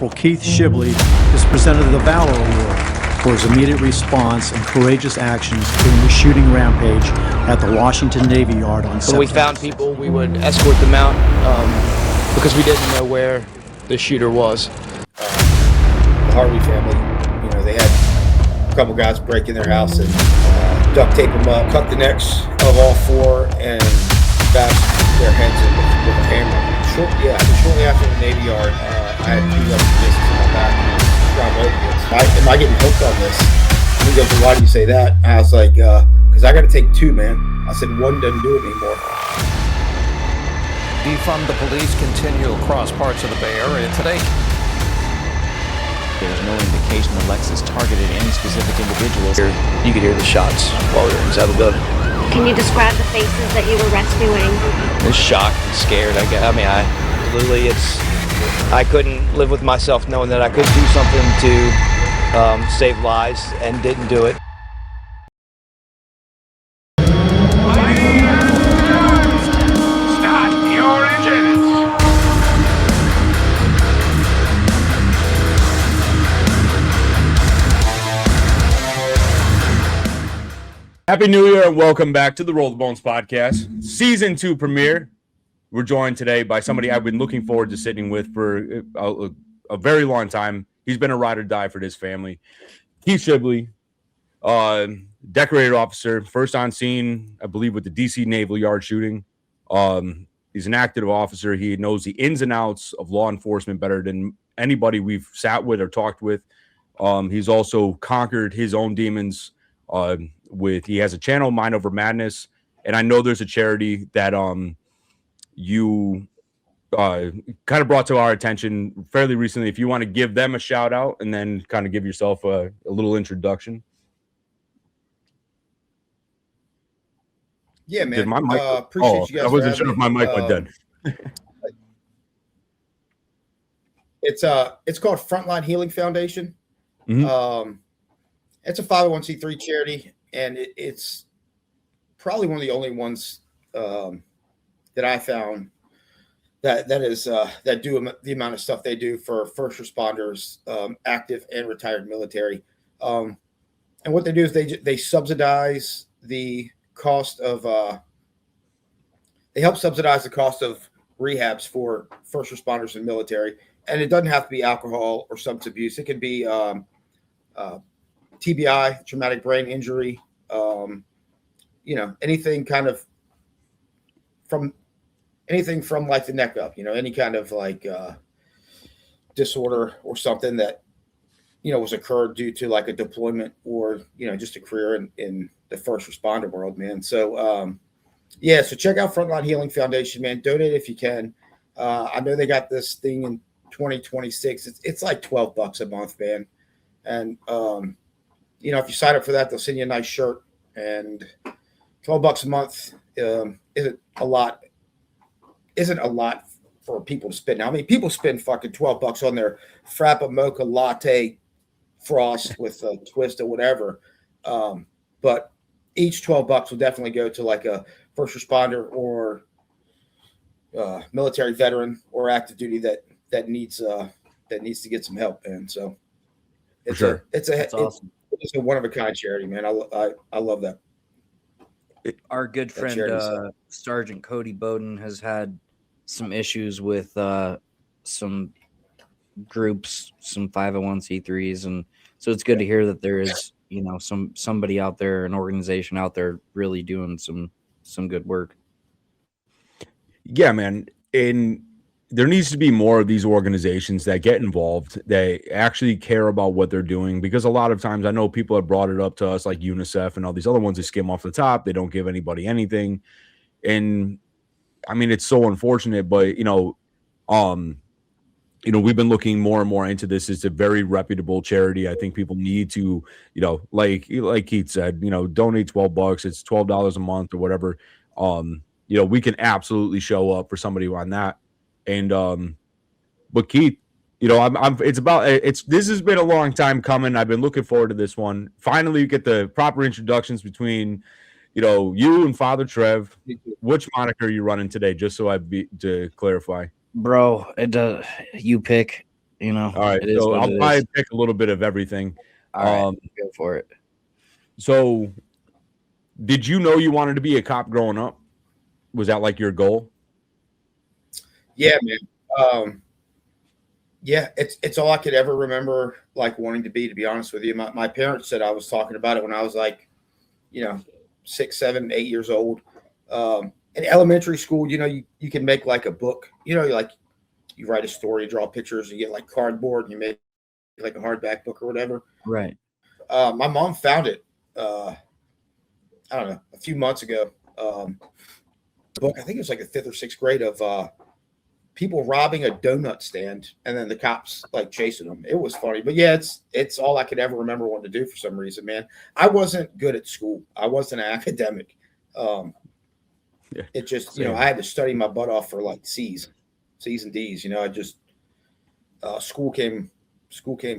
Corporal Keith Shibley is presented the Valor Award for his immediate response and courageous actions during the shooting rampage at the Washington Navy Yard on September. When we found people, we would escort them out because we didn't know where the shooter was. The Harvey family, they had a couple guys break in their house and duct tape them up, cut the necks of all four, and bash their heads in with a hammer. Shortly after the Navy Yard, I had 2 weapons discs in my back. Am I getting hooked on this? He goes, well, why do you say that? And I was like, because I got to take 2, man. I said, 1 doesn't do it anymore. Defund the police continue across parts of the Bay Area today. There's no indication the Lexus targeted any specific individuals. You could hear the shots while we were inside the building. Can you describe the faces that you were rescuing? I was shocked and scared. I couldn't live with myself knowing that I could do something to save lives and didn't do it. Start your engines. Happy New Year and welcome back to the Roll the Bones podcast, season 2 premiere. We're joined today by somebody I've been looking forward to sitting with for a very long time. He's been a ride or die for this family. Keith Shibley, decorated officer, first on scene, I believe, with the DC Naval Yard shooting. He's an active officer. He knows the ins and outs of law enforcement better than anybody we've sat with or talked with. He's also conquered his own demons. He has a channel, Mind Over Madness, and I know there's a charity that you kind of brought to our attention fairly recently. If you want to give them a shout out and then kind of give yourself a little introduction. Yeah, man. Did my mic, appreciate you guys. I wasn't sure if my mic went dead. It's called Frontline Healing Foundation. Mm-hmm. It's a 501c3 charity, and it's probably one of the only ones that I found that do the amount of stuff they do for first responders, active and retired military. And what they do is they subsidize the cost of they help subsidize the cost of rehabs for first responders and military. And it doesn't have to be alcohol or substance abuse. It could be TBI, traumatic brain injury, anything kind of anything from like the neck up, any kind of like disorder or something that, was occurred due to like a deployment or, just a career in the first responder world, man. So, so check out Frontline Healing Foundation, man. Donate if you can. I know they got this thing in 2026. It's like $12 a month, man. And, if you sign up for that, they'll send you a nice shirt, and $12 a month isn't a lot for people to spend. Now, I mean, people spend fucking $12 on their Frappa Mocha Latte Frost with a twist or whatever. But each $12 will definitely go to like a first responder or military veteran or active duty that needs to get some help. And so it's awesome. It's a one of a kind charity, man. I love that. Our good friend Sergeant Cody Bowden has had some issues with some groups, some 501c3s, and so it's good to hear that there is somebody out there, an organization out there, really doing some good work. Yeah, man, and there needs to be more of these organizations that get involved, they actually care about what they're doing, because a lot of times I know people have brought it up to us, like UNICEF and all these other ones that skim off the top. They don't give anybody anything. And I mean, it's so unfortunate, but we've been looking more and more into this. It's a very reputable charity. I think people need to, like Keith said, donate $12. It's $12 a month or whatever. We can absolutely show up for somebody on that. And but Keith, this has been a long time coming. I've been looking forward to this one. Finally, you get the proper introductions between you and Father Trev. Which moniker are you running today, just so to clarify? Bro, you pick. You know, All right, it is so what I'll it probably is. pick a little bit of everything. All right, go for it. So, did you know you wanted to be a cop growing up? Was that like your goal? Yeah, man. Yeah, it's all I could ever remember like wanting to be honest with you. My parents said I was talking about it when I was like, 6, 7, 8 years old. In elementary school, you can make like a book, like you write a story, draw pictures, you get like cardboard, and you make like a hardback book or whatever. Right. My mom found it, I don't know, a few months ago. Book, I think it was like the 5th or 6th grade of people robbing a donut stand and then the cops like chasing them. It was funny, but yeah, it's all I could ever remember wanting to do for some reason, man. I wasn't good at school. I wasn't an academic. It just, I had to study my butt off for like C's and D's. I just school came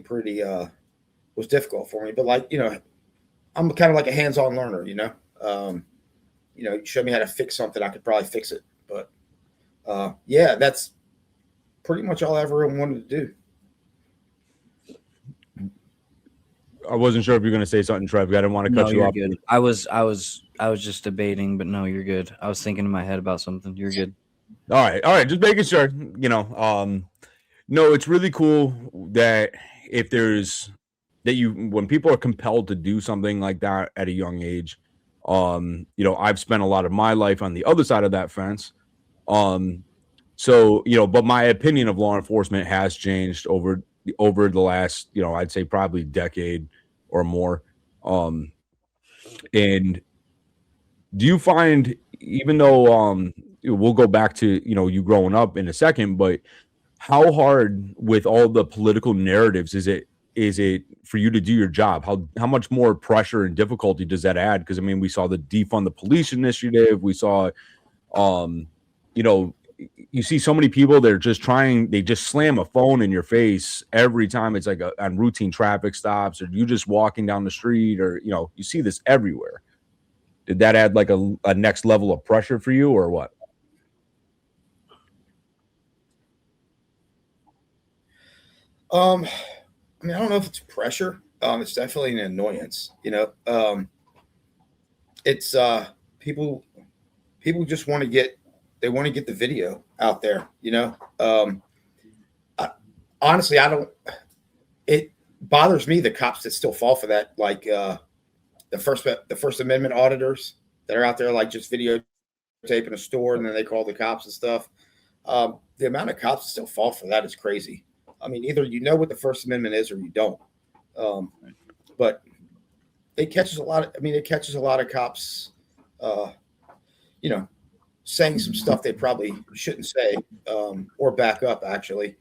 pretty was difficult for me. But like, I'm kind of like a hands-on learner. You show me how to fix something, I could probably fix it. But yeah, that's pretty much all I ever wanted to do. I wasn't sure if you're going to say something, Trev. I didn't want to cut you off. Good. I was just debating, but no, you're good. I was thinking in my head about something. You're good. All right. Just making sure. No, it's really cool that when people are compelled to do something like that at a young age. I've spent a lot of my life on the other side of that fence. But my opinion of law enforcement has changed over the last, I'd say probably decade or more. And do you find, even though we'll go back to you growing up in a second, but how hard with all the political narratives is it for you to do your job? How much more pressure and difficulty does that add? Because we saw the defund the police initiative. We saw you see so many people that are they just slam a phone in your face every time it's like on routine traffic stops, or you just walking down the street, or you see this everywhere. Did that add like a next level of pressure for you, or what? I don't know if it's pressure. It's definitely an annoyance. It's people just want to get the video out there. Honestly, it bothers me, the cops that still fall for that, like the First Amendment auditors that are out there like just videotaping a store and then they call the cops and stuff. The amount of cops that still fall for that is crazy. Either you know what the First Amendment is or you don't. But it catches a lot of cops, saying some stuff they probably shouldn't say, or back up actually.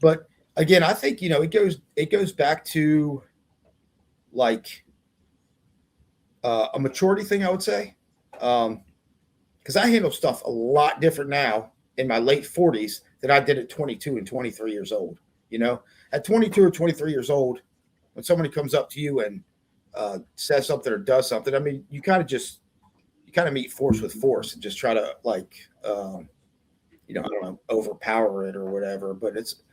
But again, I think, it goes back to like a maturity thing, I would say. Because I handle stuff a lot different now in my late 40s than I did at 22 and 23 years old. At 22 or 23 years old, when somebody comes up to you and says something or does something, you kind of meet force with force and just try to like, I don't know, overpower it or whatever. But it's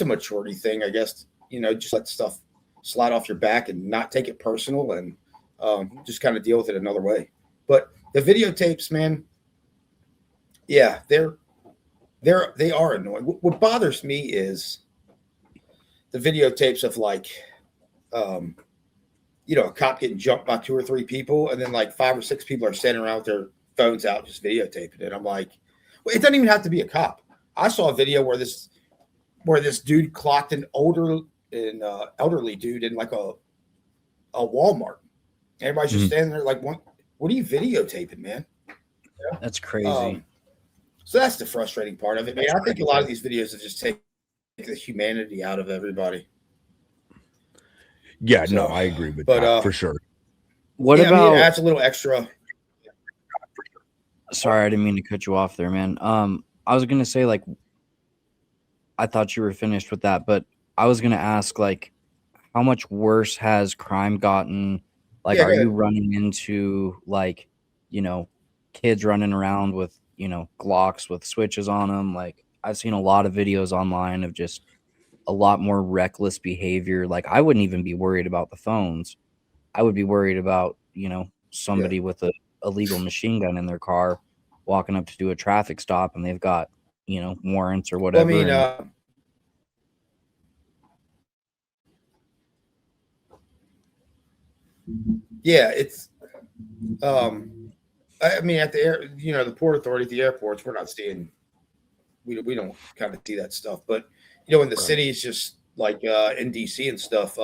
a maturity thing, I guess. Just let stuff slide off your back and not take it personal, and just kind of deal with it another way. But the videotapes, man, yeah, they are annoying. What bothers me is the videotapes of like, a cop getting jumped by 2 or 3 people, and then like 5 or 6 people are standing around with their phones out just videotaping it. I'm like, well, it doesn't even have to be a cop. I saw a video where this dude clocked an elderly dude in like a Walmart. Everybody's just standing there like, what are you videotaping, man? That's crazy. So that's the frustrating part of it, man. I think a lot of these videos have just taken the humanity out of everybody. Yeah, no, I agree with that for sure. What about? It adds a little extra. Sorry, I didn't mean to cut you off there, man. I was gonna say, like, I thought you were finished with that, but I was gonna ask, like, how much worse has crime gotten? Like, are you running into like, kids running around with Glocks with switches on them? Like, I've seen a lot of videos online of just a lot more reckless behavior. Like, I wouldn't even be worried about the phones. I would be worried about, somebody with a illegal machine gun in their car walking up to do a traffic stop, and they've got, warrants or whatever. Well, yeah, it's I mean, at the the Port Authority at the airports, we're not seeing, we don't kind of see that stuff. But in the cities, just like in DC and stuff,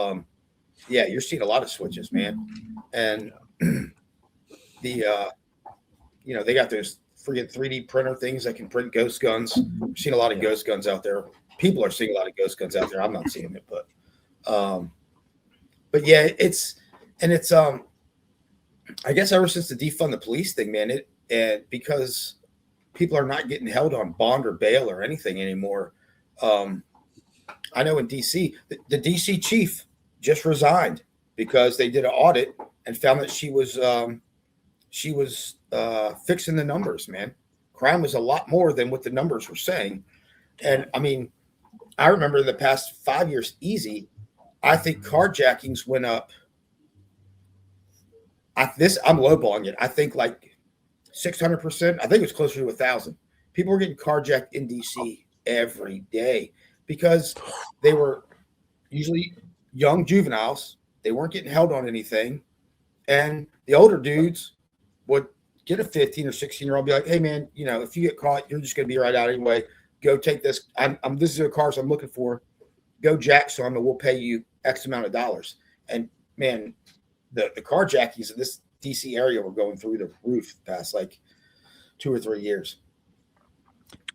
yeah, you're seeing a lot of switches, man. And they got those freaking 3D printer things that can print ghost guns. We're seeing a lot of ghost guns out there. People are seeing a lot of ghost guns out there. I'm not seeing it, but yeah, it's I guess ever since the defund the police thing, man, and because people are not getting held on bond or bail or anything anymore. I know in DC, the DC chief just resigned because they did an audit and found that she was fixing the numbers, man. Crime was a lot more than what the numbers were saying. And I mean, I remember in the past 5 years, easy, I think carjackings went up. I'm lowballing it. I think like 600%. I think it was closer to 1,000. People were getting carjacked in DC every day because they were usually young juveniles. They weren't getting held on anything. And the older dudes would get a 15 or 16-year-old, be like, hey, man, if you get caught, you're just going to be right out anyway. Go take this. This is the cars I'm looking for. Go jack some and we'll pay you X amount of dollars. And, man, the carjackings in this DC area were going through the roof the past like 2 or 3 years.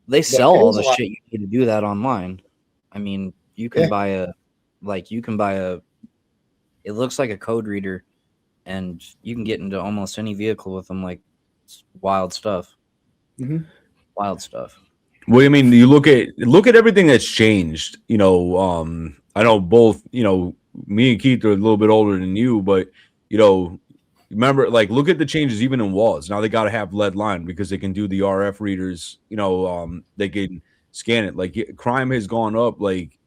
They sell all the shit you need to do that online. I mean, you can buy it looks like a code reader, and you can get into almost any vehicle with them. Like, it's wild stuff. Mm-hmm. Wild stuff. Well, I mean, you look at everything that's changed. I know both, me and Keith are a little bit older than you, but remember, like, look at the changes even in walls. Now they got to have lead line because they can do the RF readers. They can scan it. Like, crime has gone up. Like,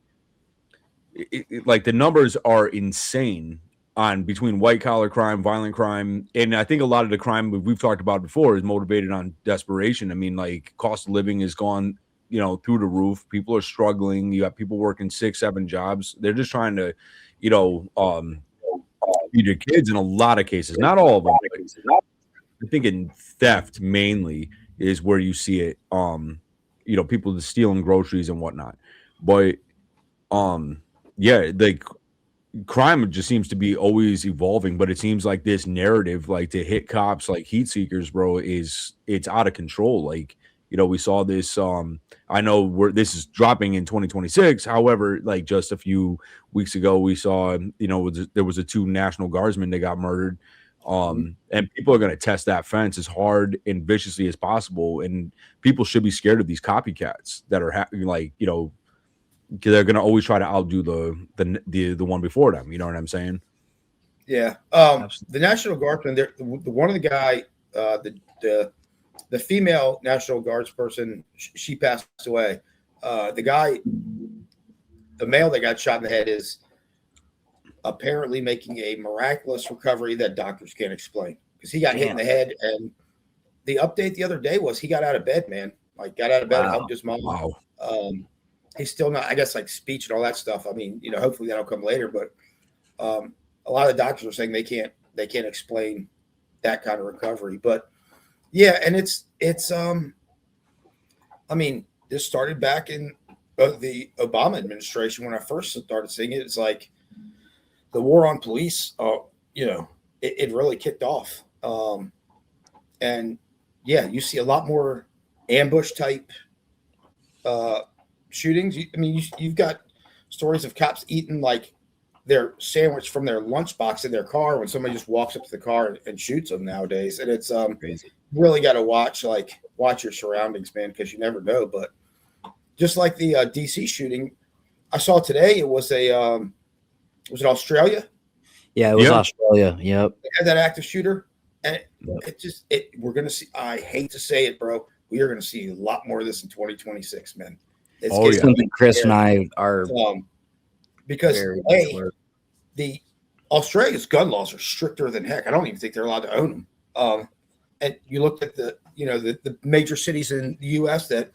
like the numbers are insane on between white collar crime, violent crime, and I think a lot of the crime we've talked about before is motivated on desperation. I mean, like, cost of living has gone, through the roof. People are struggling. You have people working 6-7 jobs. They're just trying to, feed your kids in a lot of cases. Not all of them. I think in theft mainly is where you see it. People just stealing groceries and whatnot. But yeah, like, crime just seems to be always evolving, but it seems like this narrative, like, to hit cops like heat seekers, bro, it's out of control. Like, we saw this. I know this is dropping in 2026. However, like, just a few weeks ago, we saw, there was a 2 National Guardsmen that got murdered. And people are going to test that fence as hard and viciously as possible. And people should be scared of these copycats that are they're going to always try to outdo the one before them. You know what I'm saying? Yeah. The National Guardsmen, one of the guy, the female National Guards person, she passed away. The male that got shot in the head is apparently making a miraculous recovery that doctors can't explain because he got hit in the head. And the update the other day was he got out of bed, man. Like, got out of bed, helped his mom. Wow. He's still not, I guess, like, speech and all that stuff. I mean, hopefully that'll come later. But a lot of the doctors are saying they can't explain that kind of recovery. But yeah, and it's I mean, this started back in the Obama administration when I first started seeing it. It's like the war on police. It really kicked off. And yeah, you see a lot more ambush type shootings. You've got stories of cops eating like their sandwich from their lunchbox in their car when somebody just walks up to the car and shoots them nowadays. And it's crazy. Really got to watch your surroundings, man, because you never know. But just like the DC shooting I saw today, it was was it Australia? Yeah, it was Australia. Yep. They had that active shooter, and we're gonna see. I hate to say it, bro. We are gonna see a lot more of this in 2026, man. Something Chris and I are because Very A, much worse. the Australia's gun laws are stricter than heck. I don't even think they're allowed to own them. And you look at the major cities in the U.S. that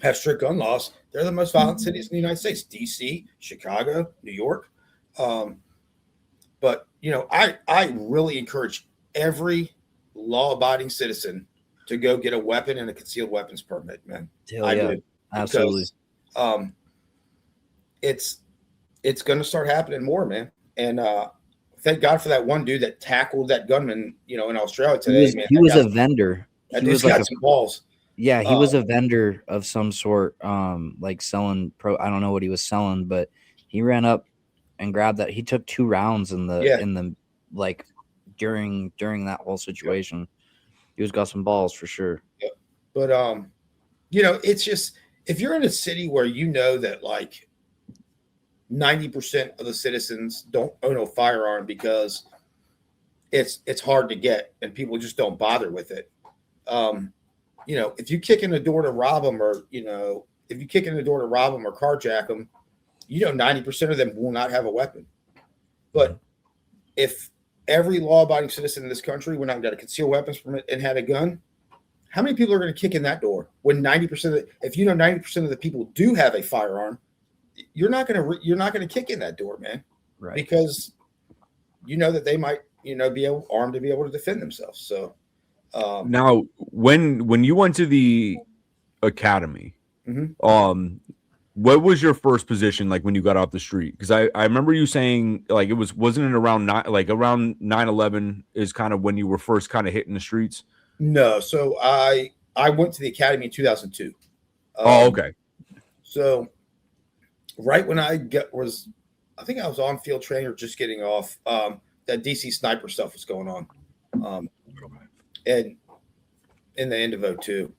have strict gun laws. They're the most violent cities in the United States: D.C., Chicago, New York. But I really encourage every law-abiding citizen to go get a weapon and a concealed weapons permit, man. I do. Absolutely. Because, it's going to start happening more, man. And thank God for that one dude that tackled that gunman, in Australia today. He was a vendor. He was got some balls. Yeah, he was a vendor of some sort, like selling I don't know what he was selling, but he ran up and grabbed that. He took 2 rounds in the like during that whole situation. Yep. He was got some balls for sure. Yep. But it's just, if you're in a city where that like 90% of the citizens don't own a firearm because it's hard to get and people just don't bother with it. If you kick in the door to rob them or carjack them, 90% of them will not have a weapon. But if every law-abiding citizen in this country went out and got a concealed weapons permit and had a gun, how many people are going to kick in that door? When 90% of the people do have a firearm, you're not going to kick in that door, man. Right. Because that they might, be armed to be able to defend themselves. So now when you went to the academy, what was your first position like when you got off the street? Because I remember you saying like wasn't it around 9/11 is kind of when you were first kind of hitting the streets? No, so I went to the academy in 2002. Okay. So right when I was on field training or just getting off, that DC sniper stuff was going on, and in the end of 2002.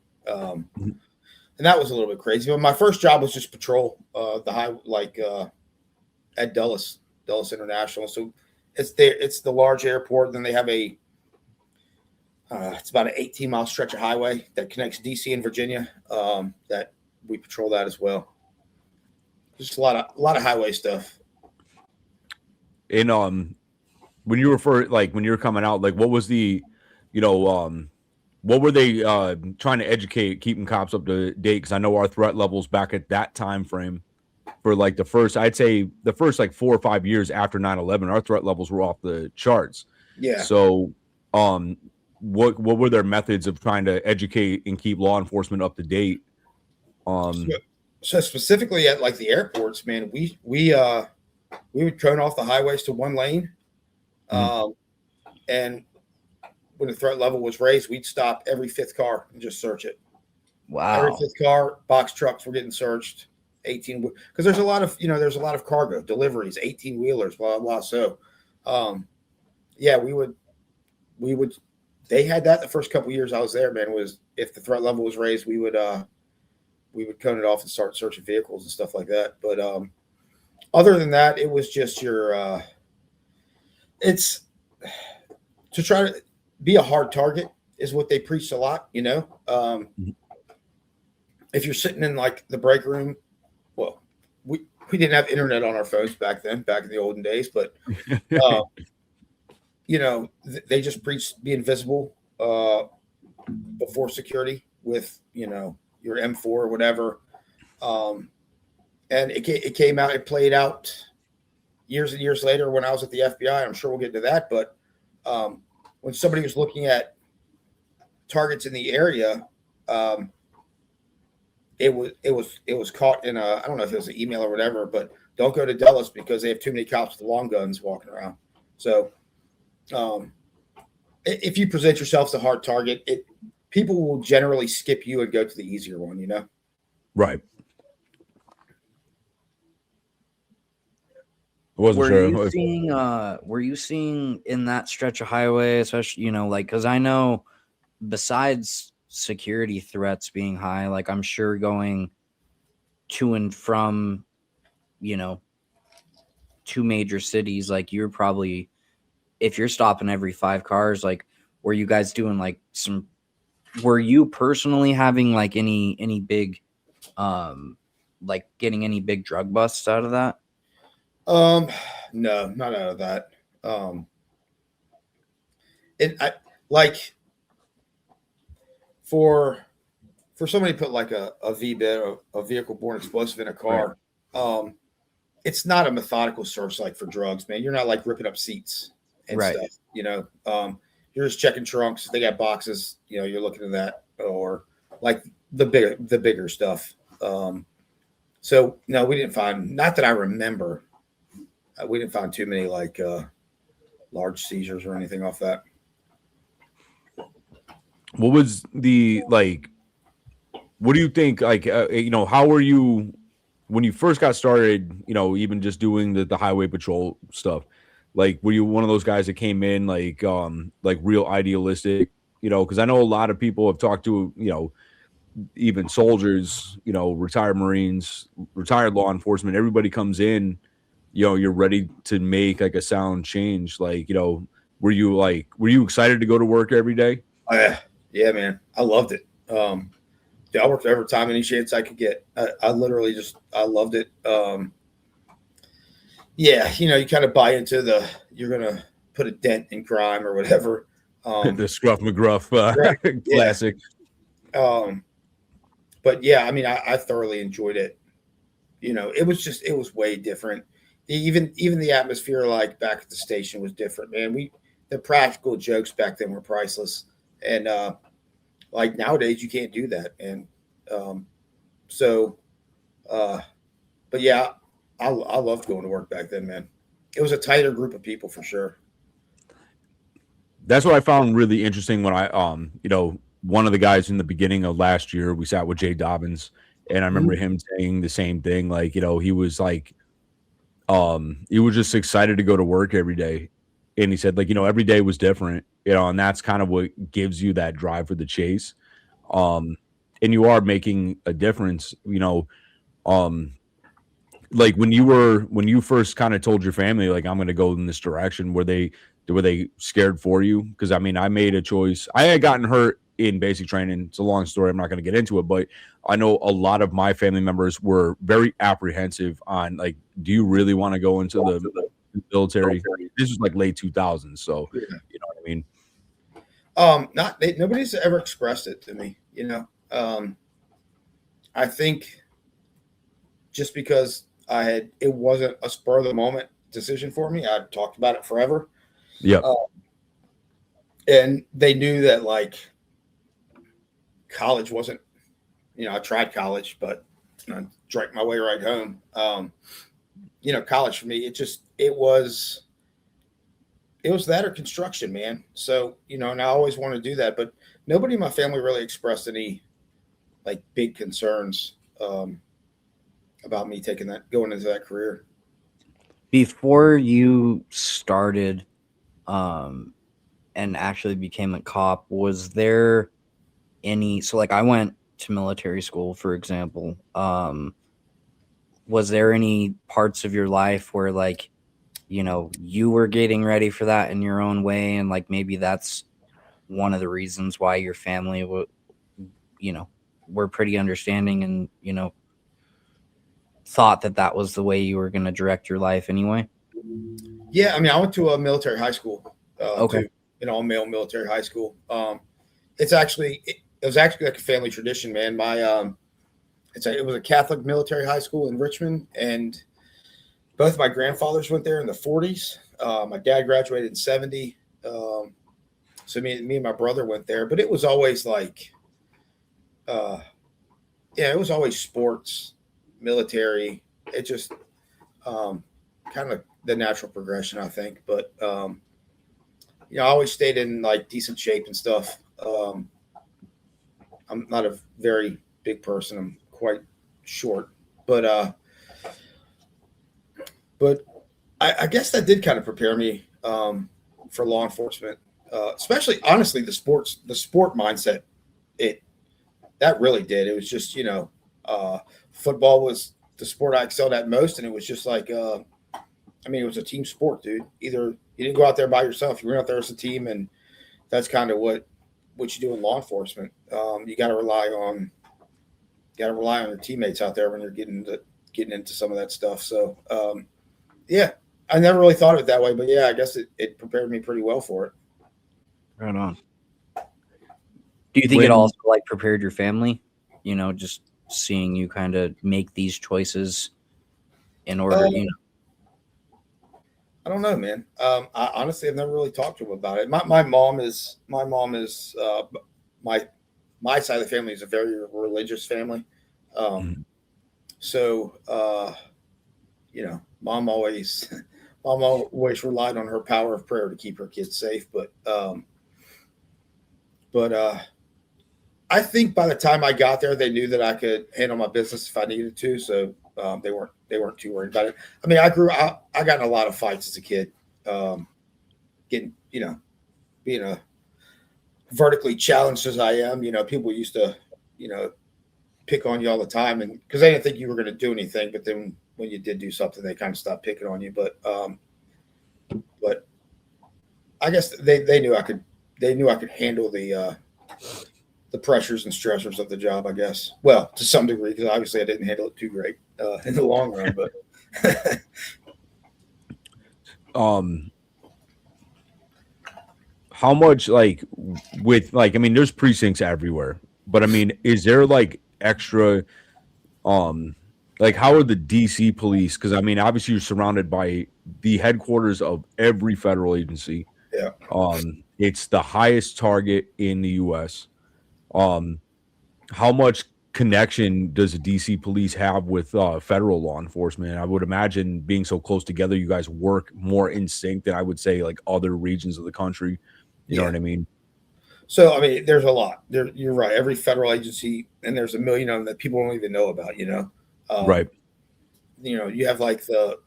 And that was a little bit crazy. But my first job was just patrol the high, at Dulles International. So it's the large airport. And then they have it's about an 18-mile stretch of highway that connects DC and Virginia. That we patrol that as well. Just a lot of highway stuff. And when you when you were coming out, like what was the, what were they trying to educate, keeping cops up to date? Because I know our threat levels back at that time frame for like the first 4 or 5 years after 9/11, our threat levels were off the charts. Yeah. So what were their methods of trying to educate and keep law enforcement up to date? So specifically at like the airports, man, we would turn off the highways to one lane. And when the threat level was raised, we'd stop every 5th car and just search it. Wow. Every 5th car, box trucks were getting searched. 18, because there's a lot of cargo deliveries, 18-wheelers, blah, blah, blah. So, we would, they had that the first couple of years I was there, man, was if the threat level was raised, we would cone it off and start searching vehicles and stuff like that. But, other than that, it was just it's to try to be a hard target is what they preached a lot, If you're sitting in like the break room, well, we didn't have internet on our phones back in the olden days, but they just preached being visible before security with your M4 or whatever, and it came out, it played out years and years later when I was at the FBI. I'm sure we'll get to that, but when somebody was looking at targets in the area, it was caught in I don't know if it was an email or whatever, but don't go to Dulles because they have too many cops with long guns walking around. So if you present yourself as a hard target, people will generally skip you and go to the easier one, Right. Were you seeing in that stretch of highway, especially, because I know besides security threats being high, like I'm sure going to and from, 2 major cities, like you're probably, if you're stopping every 5 cars, like were you guys doing were you personally having like any big, like getting any big drug busts out of that? No, not out of that. I like for somebody to put like a VBIT, a vehicle borne explosive in a car. Right. It's not a methodical search like for drugs, man. You're not like ripping up seats and stuff, you know. You're just checking trunks. They got boxes, you know, you're looking at that, or like the bigger stuff. So no, we didn't find, not that I remember, we didn't find too many like large seizures or anything off that. What was the like? What do you think? Like, you know, how were you when you first got started? You know, even just doing the highway patrol stuff. Like, were you one of those guys that came in like real idealistic? You know, because I know a lot of people have talked to, you know, even soldiers, you know, retired Marines, retired law enforcement. Everybody comes in, you know, you're ready to make like a sound change. Like, you know, were you excited to go to work every day? Oh, yeah, man, I loved it. I worked every time, any chance I could get. I literally I loved it. Yeah, you know, you kind of buy into you're gonna put a dent in crime or whatever. The Scruff McGruff right, classic. Yeah. But yeah, I mean, I thoroughly enjoyed it. You know, it was way different. Even the atmosphere, like back at the station, was different, man. The practical jokes back then were priceless, and like nowadays you can't do that. And but yeah, I loved going to work back then, man. It was a tighter group of people for sure. That's what I found really interesting when I you know, one of the guys in the beginning of last year, we sat with Jay Dobbins, and I remember him saying the same thing. Like, you know, he was like, he was just excited to go to work every day. And he said, like, you know, every day was different, you know, and that's kind of what gives you that drive for the chase. And you are making a difference, you know. Like when you first kind of told your family, like, I'm going to go in this direction, were they scared for you? Because I mean, I made a choice. I had gotten hurt in basic training. It's a long story. I'm not going to get into it, but I know a lot of my family members were very apprehensive on, like, do you really want to go into the military? This was like late 2000s, so you know what I mean. Nobody's ever expressed it to me, you know. I think just because it wasn't a spur of the moment decision for me. I'd talked about it forever. Yeah. And they knew that, like, college wasn't, you know, I tried college, but I drank my way right home. You know, college for me, it was that or construction, man. So, you know, and I always want to do that, but nobody in my family really expressed any like big concerns about me going into that career. Before you started and actually became a cop, was there so like I went to military school, for example. Was there any parts of your life where, like, you know, you were getting ready for that in your own way, and like maybe that's one of the reasons why your family you know, were pretty understanding and, you know, thought that was the way you were going to direct your life anyway? Yeah, I mean, I went to a military high school. Okay. An all-male military high school. It was actually like a family tradition, man. It was a Catholic military high school in Richmond, and both my grandfathers went there in the 40s. My dad graduated in 70. So me and my brother went there, but it was always like, it was always sports, military. It just kind of the natural progression, I think. But you know, I always stayed in like decent shape and stuff. I'm not a very big person. I'm quite short, but I guess that did kind of prepare me for law enforcement, especially honestly the sport mindset. That really did. It was just, you know, football was the sport I excelled at most, and it was just like, I mean, it was a team sport, dude. Either you didn't go out there by yourself, you went out there as a team, and that's kind of what you do in law enforcement. You got to rely on your teammates out there when you're getting into some of that stuff. So, Yeah, I never really thought of it that way, but yeah, I guess it prepared me pretty well for it. Right on. Do you think it also like prepared your family? You know, just seeing you kind of make these choices in order, you know. I don't know, man. I honestly have never really talked to him about it. My mom is my side of the family is a very religious family. So you know, mom always relied on her power of prayer to keep her kids safe. But I think by the time I got there, they knew that I could handle my business if I needed to. So they weren't too worried about it. I mean, I got in a lot of fights as a kid, getting, you know, being a vertically challenged as I am, you know, people used to, you know, pick on you all the time, and because they didn't think you were going to do anything, but then when you did do something, they kind of stopped picking on you. But I guess they knew I could handle the pressures and stressors of the job, I guess. Well, to some degree, because obviously I didn't handle it too great in the long run. But how much, like, with, like, I mean, there's precincts everywhere, but I mean, is there like extra, like, how are the DC police? Because I mean, obviously you're surrounded by the headquarters of every federal agency. Yeah. It's the highest target in the U.S. How much connection does the DC police have with federal law enforcement? I would imagine being so close together, you guys work more in sync than I would say like other regions of the country. You know what I mean? So, I mean, there's a lot. You're right. Every federal agency, and there's a million of them that people don't even know about, you know? Right. You know, you have like the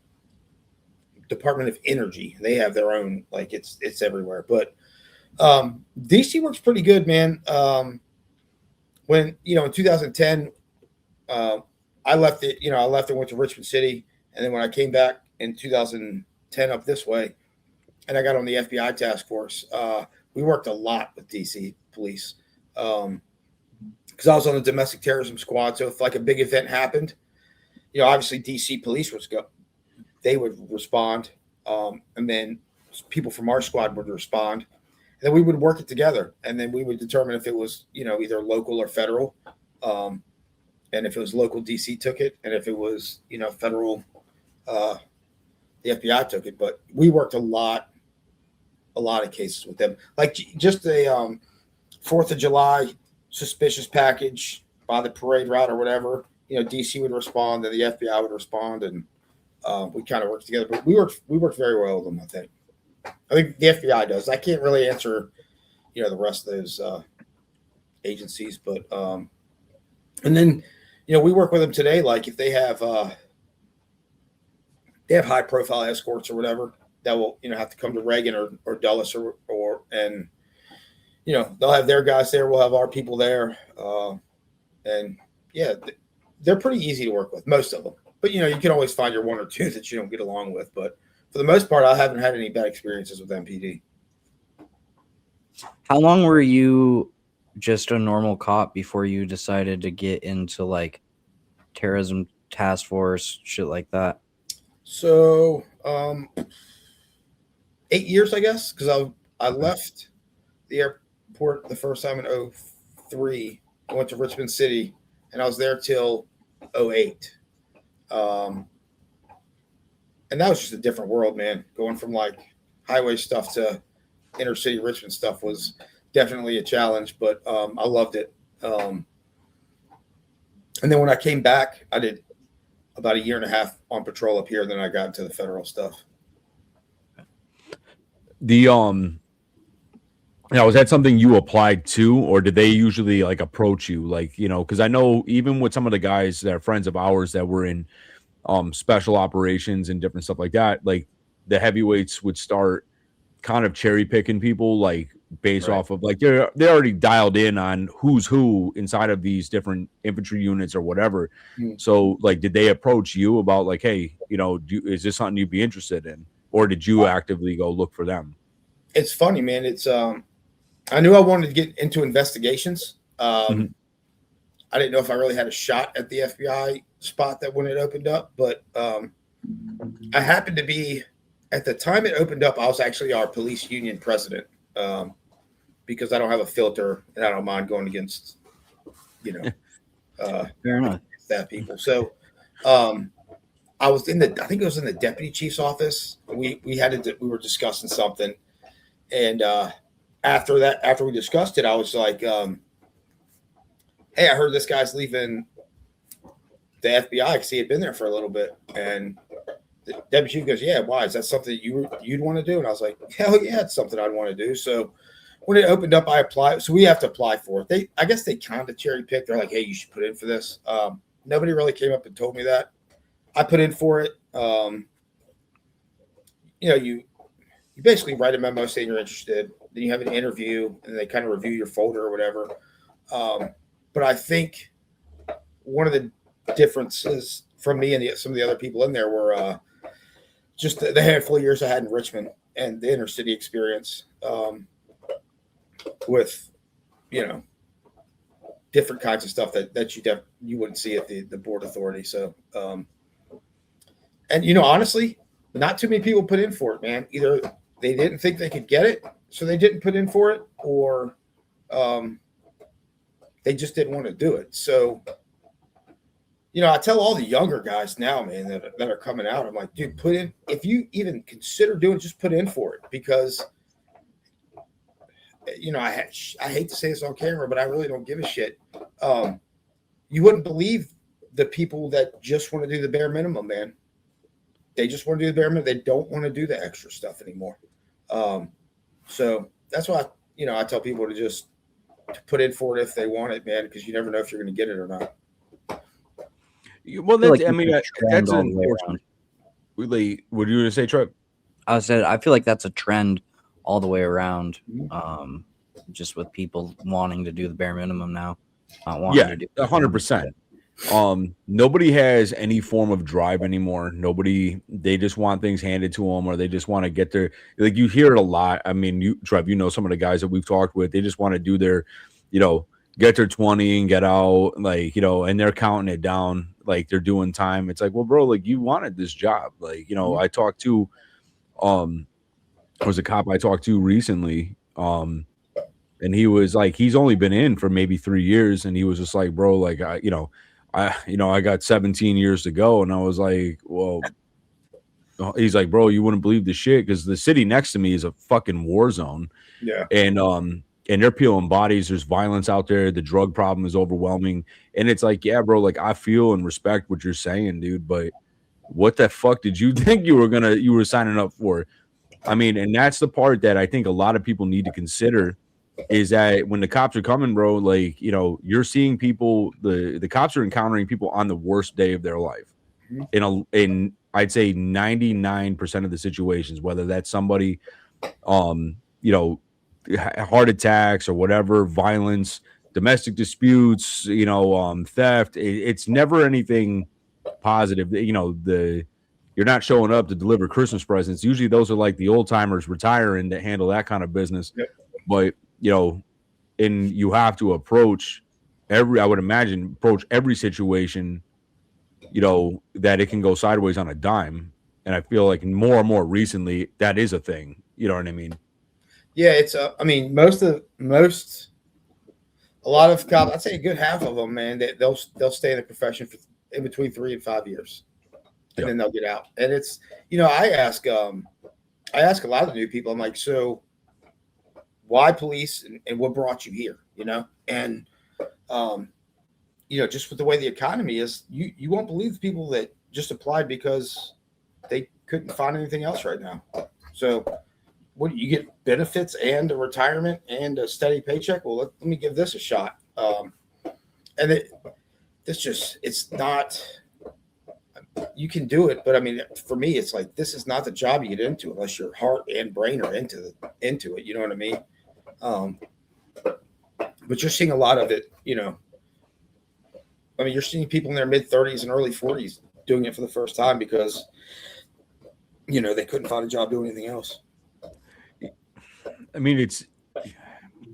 Department of Energy. They have their own, like, it's everywhere. But DC works pretty good, man. When, you know, in 2010, I left and went to Richmond City. And then when I came back in 2010 up this way, and I got on the FBI task force, we worked a lot with DC police because I was on the domestic terrorism squad. So if like a big event happened, you know, obviously DC police they would respond, and then people from our squad would respond, and then we would work it together, and then we would determine if it was, you know, either local or federal, and if it was local, DC took it, and if it was, you know, federal, the FBI took it. But we worked a lot of cases with them, like just a 4th of July suspicious package by the parade route or whatever. You know, DC would respond, and the FBI would respond, and we kind of worked together. But we worked very well with them. I think the FBI does. I can't really answer, you know, the rest of those agencies, but and then, you know, we work with them today. Like if they have high profile escorts or whatever that will, you know, have to come to Reagan or Dulles or and, you know, they'll have their guys there. We'll have our people there, and yeah, they're pretty easy to work with, most of them. But, you know, you can always find your one or two that you don't get along with. But for the most part, I haven't had any bad experiences with MPD. How long were you just a normal cop before you decided to get into like terrorism task force, shit like that? So 8 years, I guess, because I left the airport the first time in 2003. I went to Richmond City, and I was there till 2008. And that was just a different world, man. Going from like highway stuff to inner city Richmond stuff was definitely a challenge, but I loved it. And then when I came back, I did about 1.5 years on patrol up here. Then I got into the federal stuff. Now, was that something you applied to, or did they usually like approach you? Like, you know, because I know even with some of the guys that are friends of ours that were in special operations and different stuff like that, like the heavyweights would start kind of cherry picking people, like based off of like they're already dialed in on who's who inside of these different infantry units or whatever. So, like, did they approach you about like, hey, you know, is this something you'd be interested in, or did you actively go look for them? It's funny, man. It's I knew I wanted to get into investigations. I didn't know if I really had a shot at the FBI spot that when it opened up, but I happened to be at the time it opened up. I was actually our police union president because I don't have a filter and I don't mind going against, Fair enough. that people. So I was I think it was in the deputy chief's office. We were discussing something, and after we discussed it, I was like, "Hey, I heard this guy's leaving the FBI because he had been there for a little bit." And the deputy chief goes, "Yeah, why? Is that something you'd want to do?" And I was like, "Hell yeah, it's something I'd want to do." So when it opened up, I applied. So we have to apply for it. I guess they kind of cherry picked. They're like, "Hey, you should put in for this." Nobody really came up and told me that. I put in for it. You basically write a memo saying you're interested. Then you have an interview, and they kind of review your folder or whatever. But I think one of the differences from me and some of the other people in there were just the handful of years I had in Richmond and the inner city experience with, different kinds of stuff that you wouldn't see at the board authority. So, and honestly, not too many people put in for it, man. Either they didn't think they could get it, so they didn't put in for it, or they just didn't want to do it. So, I tell all the younger guys now, man, that are coming out, I'm like, dude, put in. If you even consider doing it, just put in for it, because I hate to say this on camera, but I really don't give a shit. You wouldn't believe the people that just want to do the bare minimum, man. They just want to do the bare minimum. They don't want to do the extra stuff anymore. So that's why, I tell people to just put in for it if they want it, man, because you never know if you're going to get it or not. Well, that's unfortunate. What are you going to say, Trev? I feel like that's a trend all the way around, just with people wanting to do the bare minimum now. Not wanting to do 100%. Nobody has any form of drive anymore. They just want things handed to them, or they just want to get their, like, you hear it a lot. I mean, Trev, some of the guys that we've talked with, they just want to do their, get their 20 and get out, like, and they're counting it down like they're doing time. It's like, well, bro, like, you wanted this job. Like, I talked to, there was a cop I talked to recently, and he was like, he's only been in for maybe 3 years, and he was just like, bro, like, I got 17 years to go. And I was like, well, he's like, bro, you wouldn't believe the shit, because the city next to me is a fucking war zone. Yeah. And they're peeling bodies. There's violence out there. The drug problem is overwhelming. And it's like, yeah, bro, like, I feel and respect what you're saying, dude, but what the fuck did you think you were signing up for? I mean, and that's the part that I think a lot of people need to consider, is that when the cops are coming, bro, like, you're seeing people, the cops are encountering people on the worst day of their life. In I'd say 99% of the situations, whether that's somebody, heart attacks or whatever, violence, domestic disputes, theft, it's never anything positive. You're not showing up to deliver Christmas presents. Usually those are like the old timers retiring that handle that kind of business. Yep. But, and you have to approach every situation, that it can go sideways on a dime. And I feel like more and more recently, that is a thing. You know what I mean? Yeah. It's, a lot of cops, I'd say a good half of them, man, they'll stay in the profession for in between 3 and 5 years. And then they'll get out. And it's, I ask a lot of the new people, I'm like, so why police and what brought you here? And, just with the way the economy is, you won't believe the people that just applied because they couldn't find anything else right now. So what, you get benefits and a retirement and a steady paycheck? Well, let me give this a shot. And it's not, you can do it, but I mean, for me, it's like, this is not the job you get into unless your heart and brain are into it. You know what I mean? But you're seeing a lot of it, you're seeing people in their mid 30s and early 40s doing it for the first time because, they couldn't find a job doing anything else. I mean,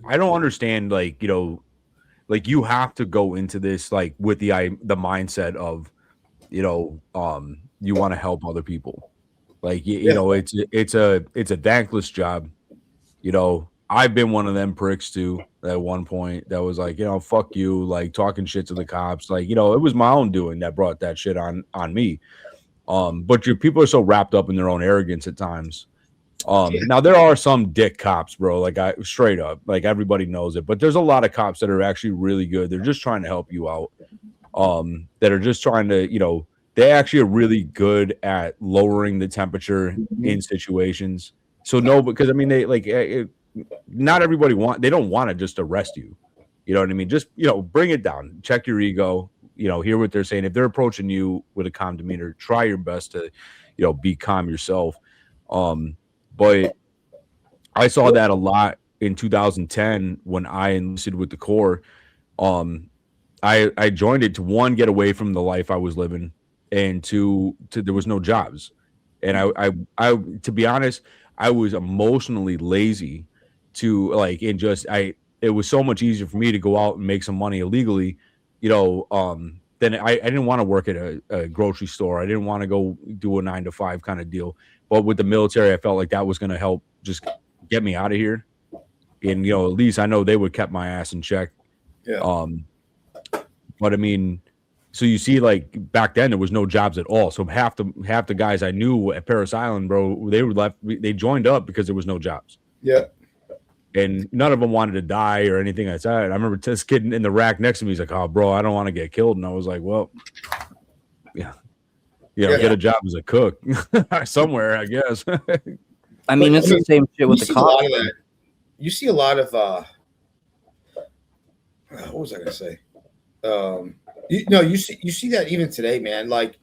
I don't understand, like, like, you have to go into this, like, with the mindset of, you want to help other people. Like, you know, it's a thankless job. You know, I've been one of them pricks too at one point that was like, you know, fuck you, like talking shit to the cops. Like, you know, it was my own doing that brought that shit on me. But your people are so wrapped up in their own arrogance at times. Now there are some dick cops, bro, like I straight up, like everybody knows it, but there's a lot of cops that are actually really good. They're just trying to help you out. That are just trying to, you know, they actually are really good at lowering the temperature in situations. So no, because I mean, they like not everybody they don't want to just arrest you. You know what I mean? Just, you know, bring it down, check your ego, you know, hear what they're saying. If they're approaching you with a calm demeanor, try your best to, you know, be calm yourself. But I saw that a lot in 2010 when I enlisted with the Corps. I joined it to, one, get away from the life I was living, and two, there was no jobs. And I to be honest, I was emotionally lazy to like, and just, it was so much easier for me to go out and make some money illegally, you know, then I didn't want to work at a grocery store. I didn't want to go do a 9-to-5 kind of deal. But with the military, I felt like that was going to help just get me out of here. And, you know, at least I know they would kept my ass in check. Yeah. But I mean, so you see, like back then there was no jobs at all. So half the guys I knew at Paris Island, bro, they joined up because there was no jobs. Yeah. And none of them wanted to die or anything like that. I remember this kid in the rack next to me. He's like, "Oh, bro, I don't want to get killed." And I was like, "Well, yeah, get a job as a cook somewhere, I guess." I mean, it's the same shit with the cops. You see a lot of what was I going to say? You see that even today, man. Like,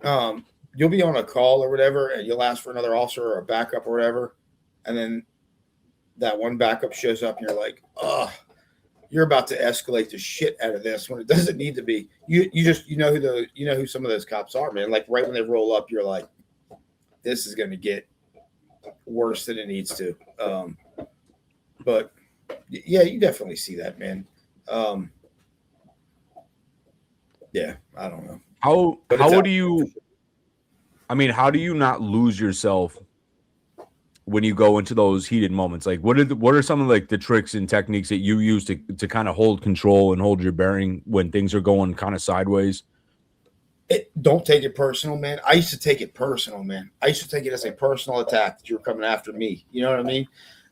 you'll be on a call or whatever, and you'll ask for another officer or a backup or whatever, and then that one backup shows up, and you're like, "Oh, you're about to escalate the shit out of this when it doesn't need to be." You know who some of those cops are, man. Like right when they roll up, you're like, "This is going to get worse than it needs to." But yeah, you definitely see that, man. Yeah, I don't know. How do you not lose yourself when you go into those heated moments? Like what are some of like the tricks and techniques that you use to kind of hold control and hold your bearing when things are going kind of sideways? Don't take it personal, man. I used to take it personal, man. I used to take it as a personal attack that you were coming after me. You know what I mean?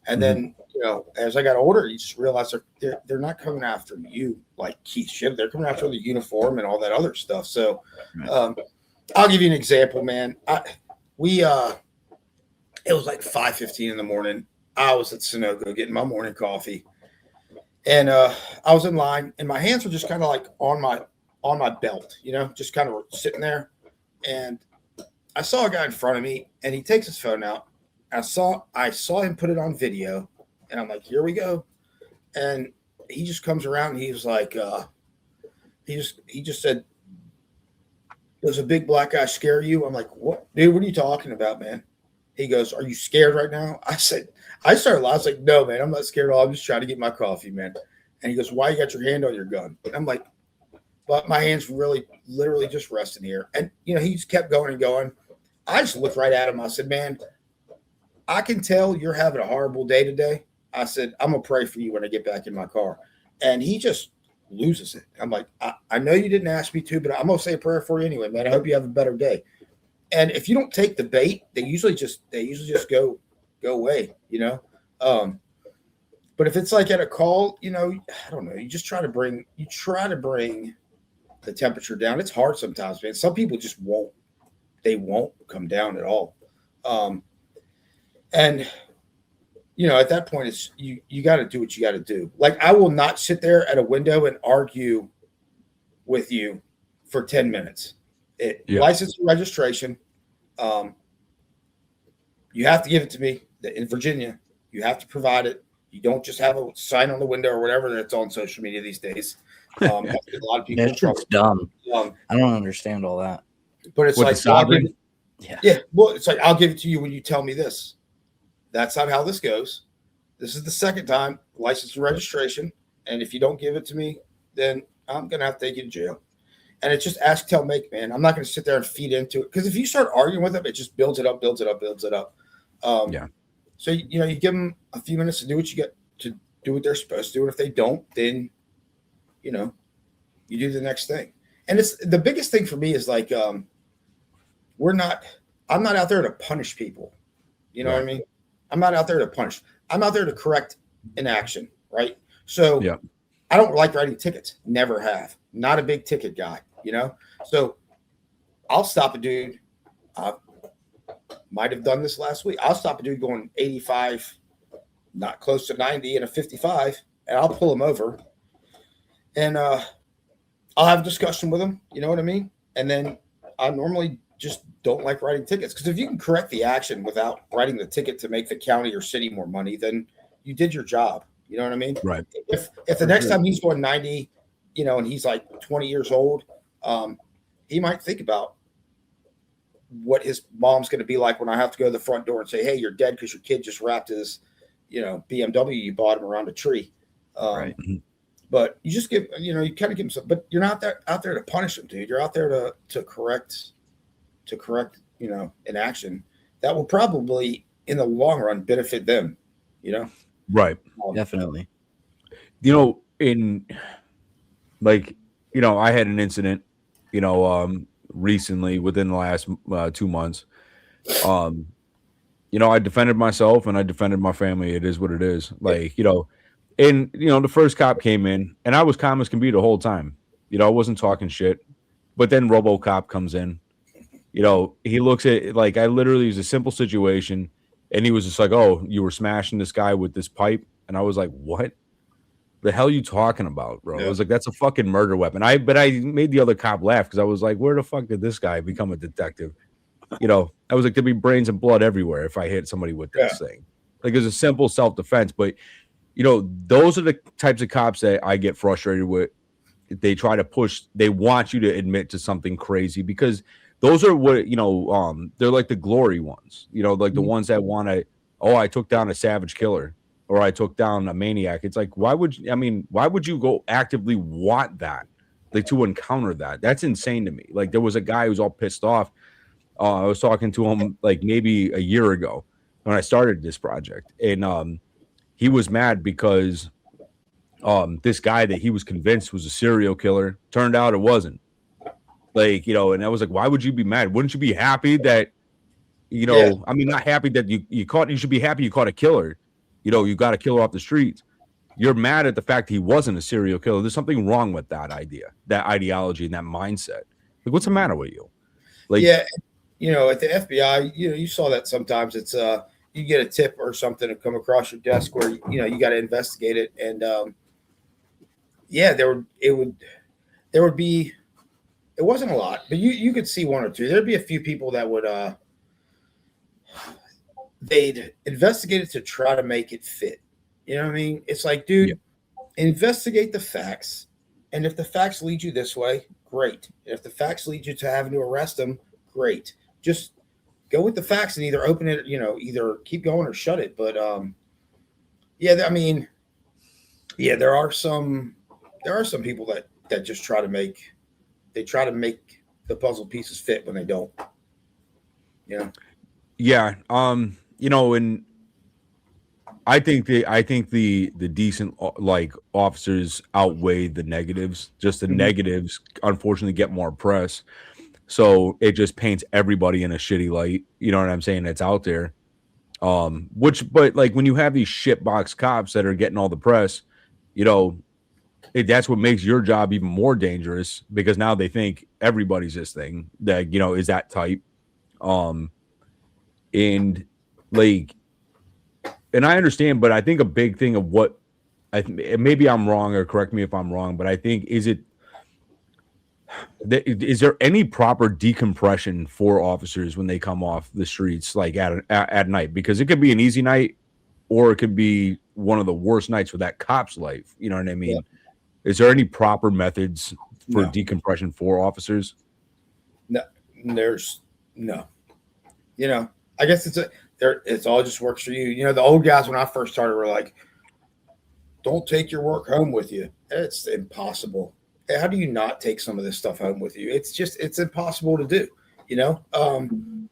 And then, you know, as I got older, you just realize they're not coming after you like Keith Shibley. They're coming after the uniform and all that other stuff. So I'll give you an example, man. It was like 5:15 in the morning. I was at Sunoco getting my morning coffee. And I was in line, and my hands were just kind of like on my belt, you know, just kind of sitting there. And I saw a guy in front of me, and he takes his phone out. I saw him put it on video, and I'm like, here we go. And he just comes around, and he was like, he just said, "Does a big black guy scare you?" I'm like, "What, dude? What are you talking about, man?" He goes, "Are you scared right now?" I started laughing. I was like, "No, man, I'm not scared at all. I'm just trying to get my coffee, man." And he goes, "Why you got your hand on your gun?" I'm like, "But my hand's literally just resting here." And, you know, he just kept going and going. I just looked right at him. I said, "Man, I can tell you're having a horrible day today." I said, "I'm going to pray for you when I get back in my car." And he just loses it. I'm like, I know you didn't ask me to, but I'm going to say a prayer for you anyway, man. I hope you have a better day. And if you don't take the bait, they usually just go away, you know? But if it's like at a call, you know, I don't know, you try to bring the temperature down. It's hard sometimes, man. Some people just won't come down at all. And you know, at that point, it's you got to do what you got to do. Like, I will not sit there at a window and argue with you for 10 minutes. License and registration. You have to give it to me. In Virginia, you have to provide it. You don't just have a sign on the window or whatever that's on social media these days. A lot of people. That's dumb. I don't understand all that. But it's like, well, it's like, I'll give it to you when you tell me this. That's not how this goes. This is the second time, license and registration. And if you don't give it to me, then I'm going to have to take you to jail. And it's just ask, tell, make, man. I'm not going to sit there and feed into it, because if you start arguing with them, it just builds it up. So, you give them a few minutes to do what you get to do what they're supposed to do. And if they don't, then, you do the next thing. And it's the biggest thing for me is like, I'm not out there to punish people. You know what I mean? I'm not out there to punish. I'm out there to correct an action. Right. So I don't like writing tickets. Never have. Not a big ticket guy, So I'll stop a dude. Might have done this last week. I'll stop a dude going 85, not close to 90 and a 55, and I'll pull him over. And I'll have a discussion with him. You know what I mean? And then I normally just don't like writing tickets, because if you can correct the action without writing the ticket to make the county or city more money, then you did your job. You know what I mean? Right. If the next time he's going 90, and he's like 20 years old, he might think about what his mom's going to be like when I have to go to the front door and say, hey, you're dead because your kid just wrapped his, BMW you bought him around a tree. Right. But you just give, you kind of give him some, but you're not out there to punish him, dude. You're out there to correct, an action that will probably in the long run benefit them, Right. Definitely. I had an incident, recently within the last 2 months. I defended myself and I defended my family. It is what it is. The first cop came in and I was calm as can be the whole time. I wasn't talking shit. But then RoboCop comes in. He looks at it like I literally was a simple situation. And he was just like, oh, you were smashing this guy with this pipe. And I was like, what the hell are you talking about, bro? I was like, that's a fucking murder weapon. But I made the other cop laugh because I was like, where the fuck did this guy become a detective? I was like, there'd be brains and blood everywhere if I hit somebody with this thing. Like, it was a simple self-defense. But, those are the types of cops that I get frustrated with. They try to push. They want you to admit to something crazy because those are what, they're like the glory ones, like the ones that want to, I took down a savage killer or I took down a maniac. It's like, why would you go actively want that? Like, to encounter that? That's insane to me. Like, there was a guy who's all pissed off. I was talking to him like maybe a year ago when I started this project. And he was mad because this guy that he was convinced was a serial killer turned out it wasn't. And I was like, why would you be mad? Wouldn't you be happy that, not happy that you should be happy you caught a killer. You got a killer off the streets. You're mad at the fact he wasn't a serial killer. There's something wrong with that idea, that ideology, and that mindset. Like, what's the matter with you? At the FBI, you saw that sometimes. It's you get a tip or something to come across your desk where you got to investigate it, and there would be. It wasn't a lot, but you could see one or two. There'd be a few people that would they'd investigate it to try to make it fit. You know what I mean? It's like, dude, investigate the facts, and if the facts lead you this way, great. And if the facts lead you to having to arrest them, great. Just go with the facts and either open it, either keep going or shut it. But there are some people that just try to make the puzzle pieces fit when they don't. Yeah. And I think the decent officers outweigh the negatives. Just the negatives unfortunately get more press. So it just paints everybody in a shitty light. You know what I'm saying? That's out there. But when you have these shitbox cops that are getting all the press, that's what makes your job even more dangerous, because now they think everybody's this thing that, is that type. And I understand, but I think a big thing of what maybe I'm wrong, or correct me if I'm wrong, but I think, is there any proper decompression for officers when they come off the streets, like at night? Because it could be an easy night, or it could be one of the worst nights for that cop's life. You know what I mean? Yeah. Is there any proper methods for decompression for officers? No, there's no. I guess it's all just works for you. The old guys when I first started were like, "Don't take your work home with you." It's impossible. how do you not take some of this stuff home with you? It's impossible to do, you know? And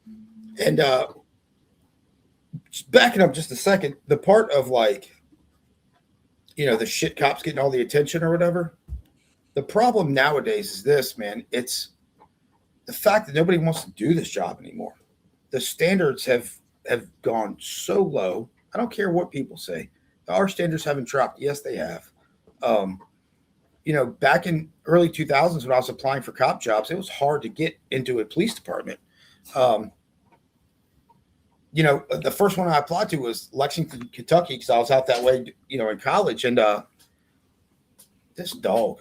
just backing up just a second, the part of like, you know, the shit cops getting all the attention or whatever. The problem nowadays is this, man. It's the fact that nobody wants to do this job anymore. The standards have gone so low. I don't care what people say. Our standards haven't dropped. Yes, they have. You know, back in early 2000s when I was applying for cop jobs, it was hard to get into a police department. You know, the first one I applied to was Lexington, Kentucky, because I was out that way, you know, in college. And this dog,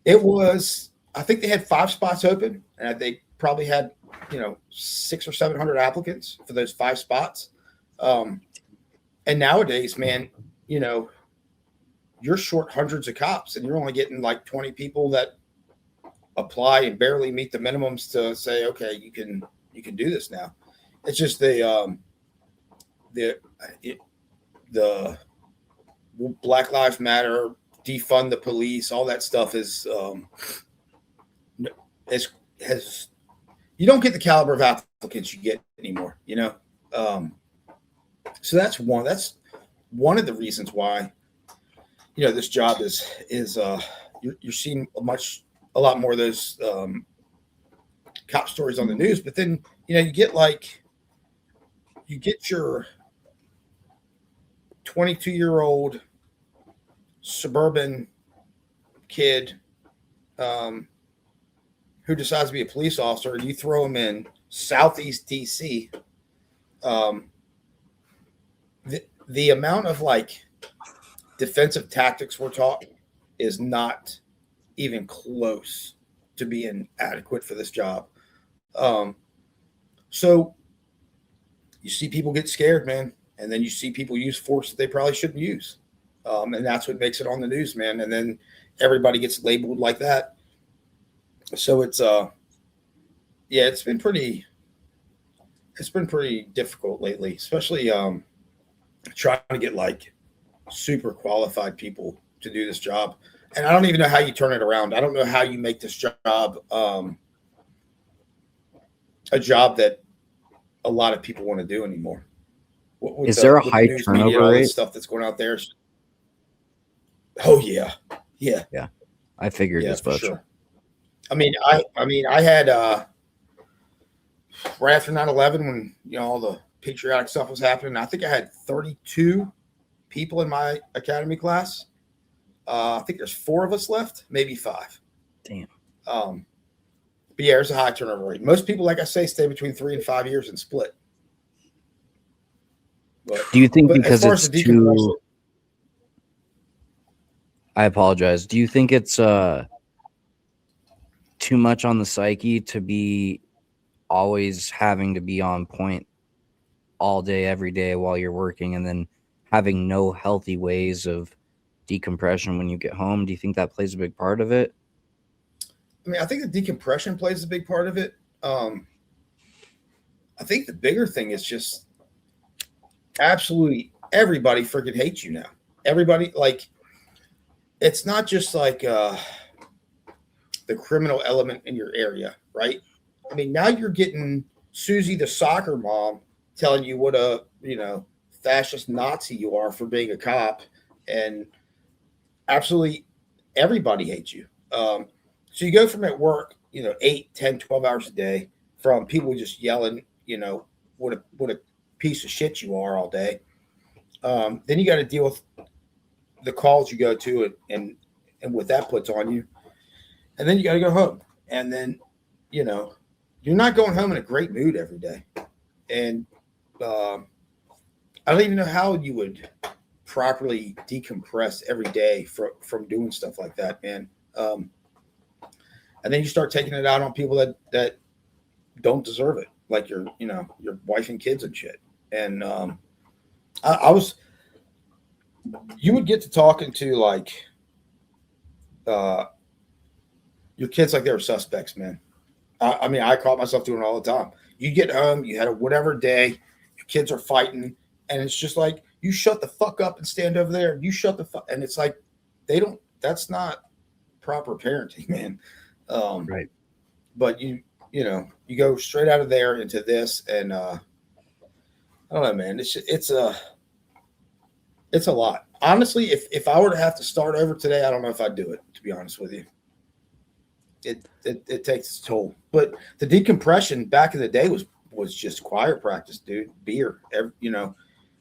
it was, I think they had 5 spots open, and they probably had, you know, 600 or 700 applicants for those 5 spots. And nowadays, man, you know, you're short hundreds of cops, and you're only getting like 20 people that apply and barely meet the minimums to say, okay, you can do this now. It's just the Black Lives Matter, defund the police, all that stuff is you don't get the caliber of applicants you get anymore, you know. So that's one of the reasons why, you know, this job is you're seeing a lot more of those cop stories on the news. But then, you know, you get your 22-year-old suburban kid who decides to be a police officer, and you throw him in Southeast DC. The amount of like defensive tactics we're taught is not even close to being adequate for this job. So you see people get scared, man, and then you see people use force that they probably shouldn't use. And that's what makes it on the news, man. And then everybody gets labeled like that. So it's it's been pretty difficult lately, especially trying to get like super qualified people to do this job. And I don't even know how you turn it around. I don't know how you make this job a job that a lot of people want to do anymore. Is there a high turnover rate? Stuff that's going out there. Oh yeah. I figured as much. Sure. I mean, I had right after 9/11, when, you know, all the patriotic stuff was happening, I think I had 32 people in my academy class. I think there's 4 of us left, maybe 5. Damn. But yeah, there's a high turnover rate. Most people, like I say, stay between 3 and 5 years and split. But, do you think because it's too? I apologize. Do you think it's too much on the psyche to be always having to be on point all day, every day while you're working, and then having no healthy ways of decompression when you get home? Do you think that plays a big part of it? I mean, I think the decompression plays a big part of it. I think the bigger thing is just absolutely everybody freaking hates you now. Everybody, like, it's not just like the criminal element in your area, right? I mean, now you're getting Susie the soccer mom telling you what a, you know, fascist Nazi you are for being a cop, and absolutely everybody hates you. So you go from at work, you know, 8, 10, 12 hours a day, from people just yelling, you know, what a piece of shit you are all day. Then you got to deal with the calls you go to and what that puts on you. And then you got to go home. And then, you know, you're not going home in a great mood every day. And I don't even know how you would properly decompress every day from doing stuff like that, man. And then you start taking it out on people that don't deserve it, like your wife and kids and shit. And you would get to talking to like your kids like they were suspects, man. I mean, I caught myself doing it all the time. You get home, you had a whatever day, your kids are fighting, and it's just like, you shut the fuck up and stand over there. You shut the fuck, and it's like that's not proper parenting, man. Right. But you go straight out of there into this, and I don't know, man. It's a lot. Honestly, if I were to have to start over today, I don't know if I'd do it, to be honest with you. It takes its toll. But the decompression back in the day was just choir practice, dude. Beer.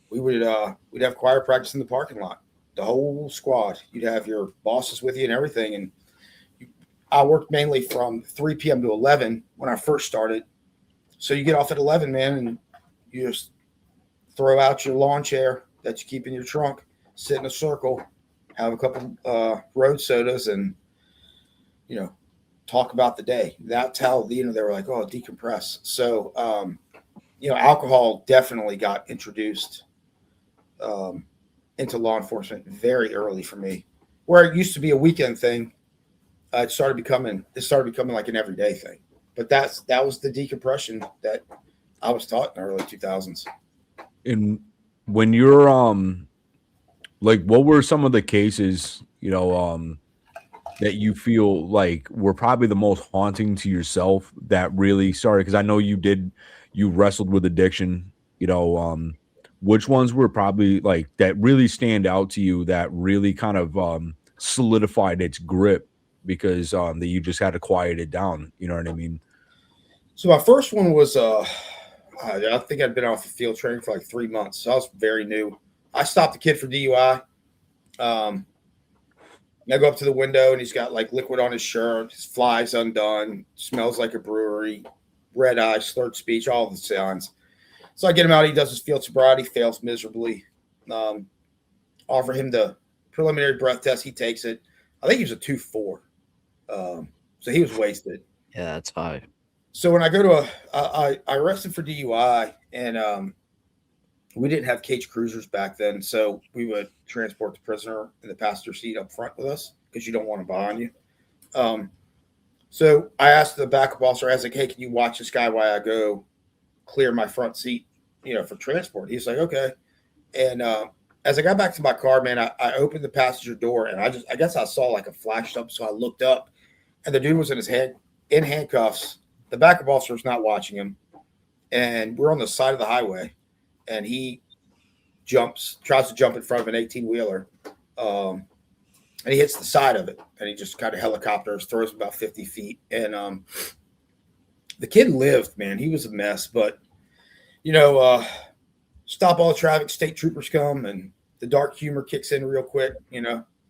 We'd have choir practice in the parking lot. The whole squad. You'd have your bosses with you and everything. And I worked mainly from 3 p.m. to 11 when I first started. So you get off at 11, man, and you just throw out your lawn chair that you keep in your trunk, sit in a circle, have a couple road sodas, and talk about the day. That's how they were like, oh, decompress. So alcohol definitely got introduced into law enforcement very early for me. Where it used to be a weekend thing, it started becoming like an everyday thing. But that was the decompression that I was taught in the early 2000s. And when you're like, what were some of the cases that you feel like were probably the most haunting to yourself that really started? Because I know you wrestled with addiction, which ones were probably like that really stand out to you, that really kind of solidified its grip because that you just had to quiet it down? You know what I mean? So my first one was I think I'd been off of field training for like 3 months. So I was very new. I stopped a kid for DUI. I go up to the window and he's got like liquid on his shirt, his fly's undone, smells like a brewery, red eye, slurred speech, all the signs. So I get him out. He does his field sobriety, fails miserably. Offer him the preliminary breath test. He takes it. I think he was a 2.4. So he was wasted. Yeah, that's high. So when I go to I arrested for DUI, and we didn't have cage cruisers back then, so we would transport the prisoner in the passenger seat up front with us because you don't want him behind you. So I asked the backup officer, I was like, hey, can you watch this guy while I go clear my front seat, for transport? He's like, okay. And as I got back to my car, man, I opened the passenger door, and I guess I saw like a flash up, so I looked up, and the dude was in handcuffs. The backup officer was not watching him, and we're on the side of the highway, and he tries to jump in front of an 18-wheeler, and he hits the side of it, and he just kind of helicopters, throws about 50 feet, and the kid lived, man. He was a mess, but stop all the traffic, state troopers come, and the dark humor kicks in real quick.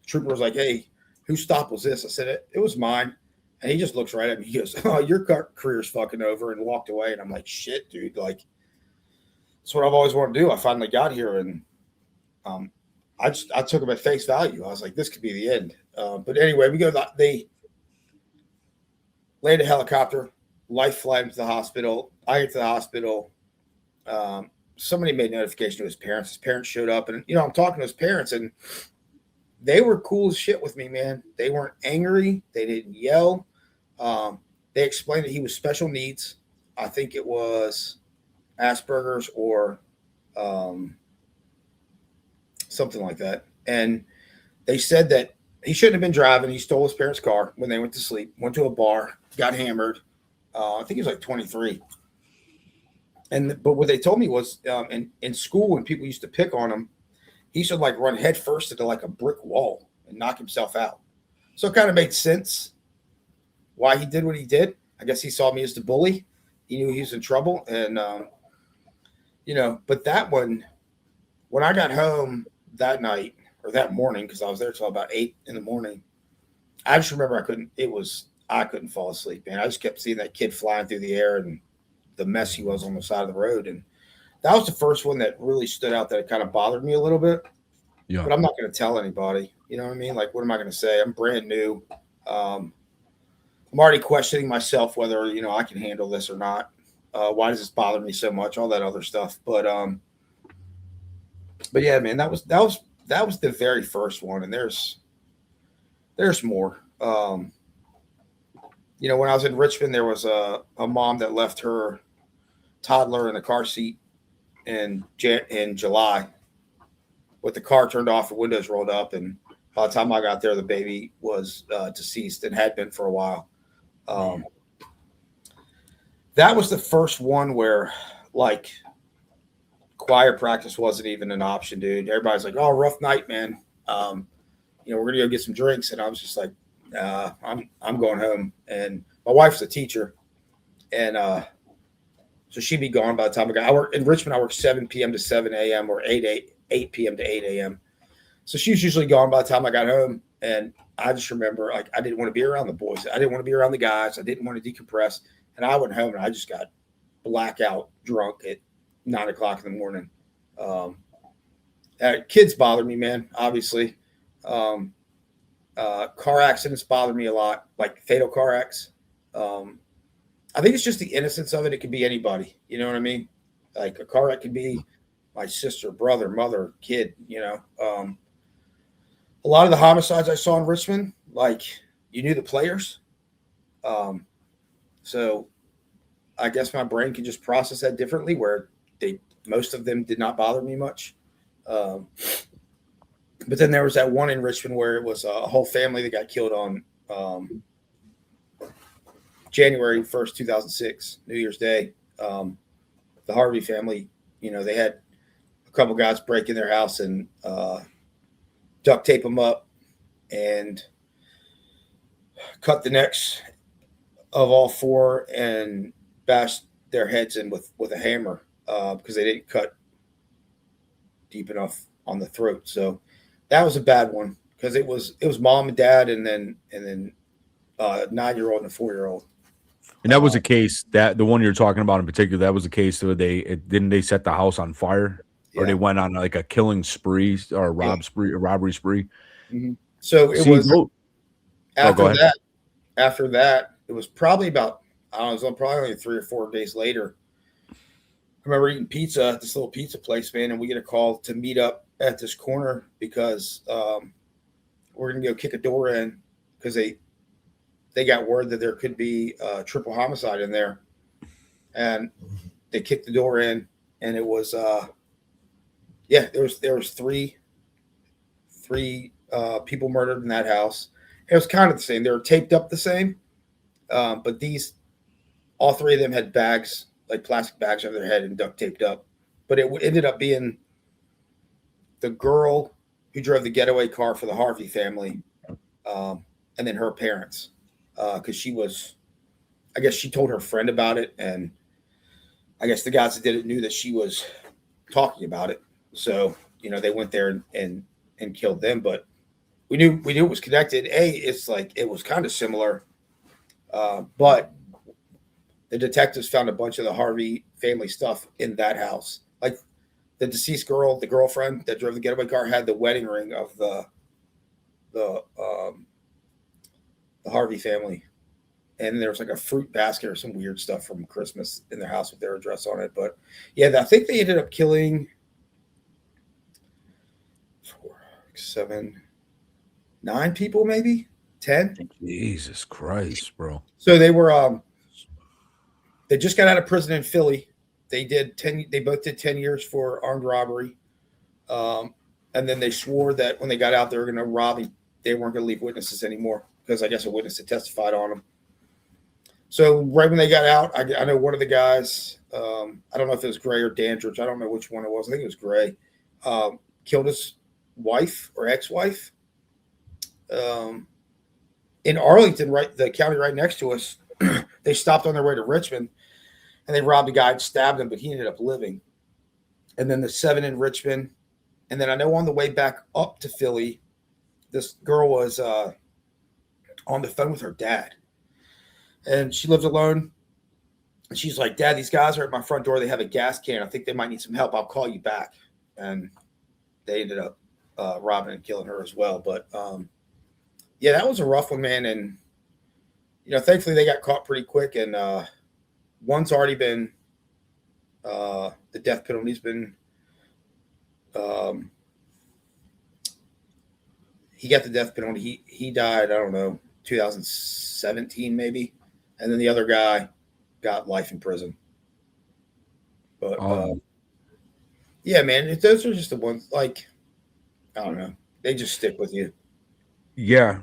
Trooper was like, hey, whose stop was this? I said, it was mine. And he just looks right at me. He goes, oh, your career's fucking over, and walked away. And I'm like, shit, dude. Like, that's what I've always wanted to do. I finally got here, and I took him at face value. I was like, this could be the end. But anyway, they landed a helicopter, life flight him to the hospital. I get to the hospital. Somebody made notification to his parents. His parents showed up, and I'm talking to his parents, and they were cool as shit with me, man. They weren't angry. They didn't yell. They explained that he was special needs. I think it was Asperger's or something like that. And they said that he shouldn't have been driving. He stole his parents' car when they went to sleep, went to a bar, got hammered. I think he was like 23. But what they told me was in school, when people used to pick on him, he used to like run head first into like a brick wall and knock himself out. So it kind of made sense why he did what he did. I guess he saw me as the bully. He knew he was in trouble. And, but that one, when I got home that night or that morning, because I was there till about 8 in the morning, I just remember I couldn't fall asleep, man. I just kept seeing that kid flying through the air and the mess he was on the side of the road. And that was the first one that really stood out, that it kind of bothered me a little bit. Yeah. But I'm not going to tell anybody. You know what I mean? Like, what am I going to say? I'm brand new. I'm already questioning myself whether, I can handle this or not. Why does this bother me so much? All that other stuff. But yeah, man, that was the very first one. And there's more. When I was in Richmond, there was a mom that left her toddler in the car seat in July with the car turned off, the windows rolled up, and By the time I got there, the baby was deceased and had been for a while. That was the first one where, like, choir practice wasn't even an option, dude. Everybody's like, "Oh, rough night, man. We're gonna go get some drinks," and I was just like, I'm going home. And my wife's a teacher, and so she'd be gone by the time I work in Richmond. I work 7 p.m. to 7 a.m. or 8 p.m. to 8 a.m. So she was usually gone by the time I got home. And I just remember, like, I didn't want to be around the boys. I didn't want to be around the guys. I didn't want to decompress. And I went home and I just got blackout drunk at 9 o'clock in the morning. Kids bother me, man, obviously. Car accidents bother me a lot, like fatal car accidents. I think it's just the innocence of it. It could be anybody. You know what I mean? Like a car wreck could be my sister, brother, mother, kid, a lot of the homicides I saw in Richmond, like, you knew the players. So I guess my brain can just process that differently, where most of them did not bother me much. But then there was that one in Richmond where it was a whole family that got killed on January 1st, 2006, New Year's Day. The Harvey family, they had a couple guys break in their house and duct tape them up and cut the necks of all four and bashed their heads in with a hammer because they didn't cut deep enough on the throat. So that was a bad one because it was mom and dad and then 9-year-old and a 4-year-old. And that was a case that the one you're talking about in particular, that was a case where they set the house on fire, or they went on like a killing spree or a robbery spree. Mm-hmm. So it was after that, it was probably about, I don't know, it was probably only 3 or 4 days later. I remember eating pizza at this little pizza place, man, and we get a call to meet up at this corner because we're going to go kick a door in because they got word that there could be a triple homicide in there. And they kicked the door in, and it was there was three people murdered in that house. It was kind of the same. They were taped up the same, but all three of them had bags, like plastic bags over their head and duct taped up. But it ended up being the girl who drove the getaway car for the Harvey family, and then her parents, because I guess she told her friend about it, and I guess the guys that did it knew that she was talking about it. So, they went there and killed them, but we knew it was connected. It's like, it was kind of similar. But the detectives found a bunch of the Harvey family stuff in that house. Like the deceased girl, the girlfriend that drove the getaway car, had the wedding ring of the Harvey family. And there was like a fruit basket or some weird stuff from Christmas in their house with their address on it. But yeah, I think they ended up killing 4, 7, 9 people, maybe 10. Jesus Christ, bro. So they were they just got out of prison in Philly. They both did 10 years for armed robbery. And then they swore that when they got out, they were going to rob him. They weren't going to leave witnesses anymore because I guess a witness had testified on them. So right when they got out, I know one of the guys, I don't know if it was Gray or Dandridge. I don't know which one it was. I think it was Gray. Killed his wife or ex-wife. In Arlington, the county right next to us, they stopped on their way to Richmond and they robbed a guy and stabbed him, but he ended up living. And then the 7 in Richmond. And then I know on the way back up to Philly, this girl was on the phone with her dad. And she lived alone. And she's like, "Dad, these guys are at my front door. They have a gas can. I think they might need some help. I'll call you back." And they ended up robbing and killing her as well. But yeah, that was a rough one, man. And, thankfully they got caught pretty quick. And one's already been, the death penalty's been, he got the death penalty. He died, I don't know, 2017 maybe. And then the other guy got life in prison. But yeah, man, those are just the ones, like, I don't know. They just stick with you. Yeah.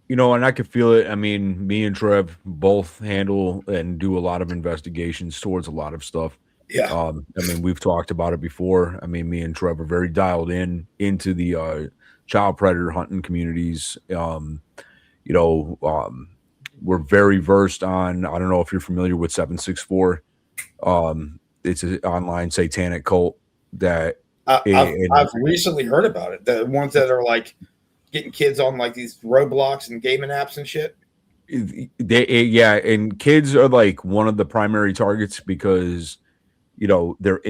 And I could feel it. I mean, me and Trev both handle and do a lot of investigations towards a lot of stuff. Yeah. I mean, we've talked about it before. I mean, me and Trev are very dialed into the child predator hunting communities. We're very versed on, I don't know if you're familiar with 764. It's an online satanic cult that I've recently heard about it. The ones that are like getting kids on like these Roblox and gaming apps and shit. And kids are like one of the primary targets because they're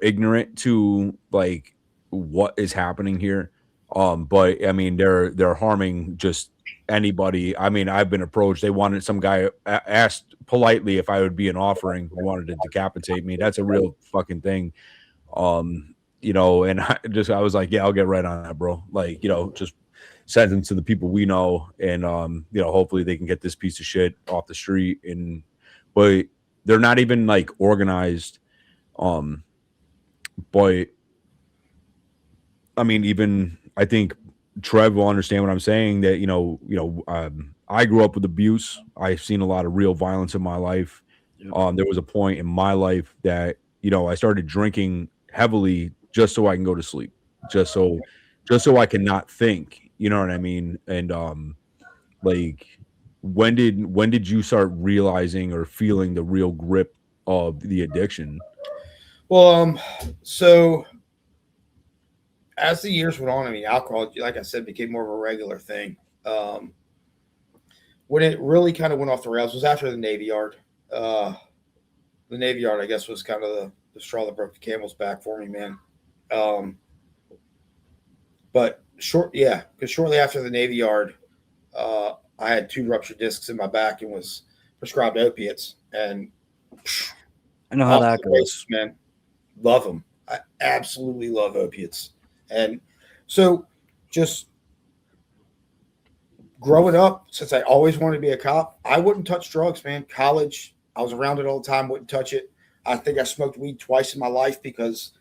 ignorant to like what is happening here. But I mean they're harming just anybody. I mean, I've been approached. They wanted some guy asked politely if I would be an offering. They wanted to decapitate me. That's a real fucking thing. And I was like, yeah, I'll get right on that, bro. Like, just send them to the people we know, and hopefully they can get this piece of shit off the street. But they're not even like organized. But I mean, even I think Trev will understand what I'm saying. That I grew up with abuse. I've seen a lot of real violence in my life. There was a point in my life that I started drinking heavily just so I can go to sleep, just so I can not think. You know what I mean? And like, when did you start realizing or feeling the real grip of the addiction? Well, so as the years went on, I mean, alcohol, like I said, became more of a regular thing. When it really kind of went off the rails was after the Navy Yard. The Navy Yard, I guess, was kind of the straw that broke the camel's back for me, man. Because shortly after the Navy Yard, I had 2 ruptured discs in my back and was prescribed opiates. And I know how that goes, man. Love them. I absolutely love opiates. And so just growing up, since I always wanted to be a cop, I wouldn't touch drugs, man. College, I was around it all the time, wouldn't touch it. I think I smoked weed twice in my life because,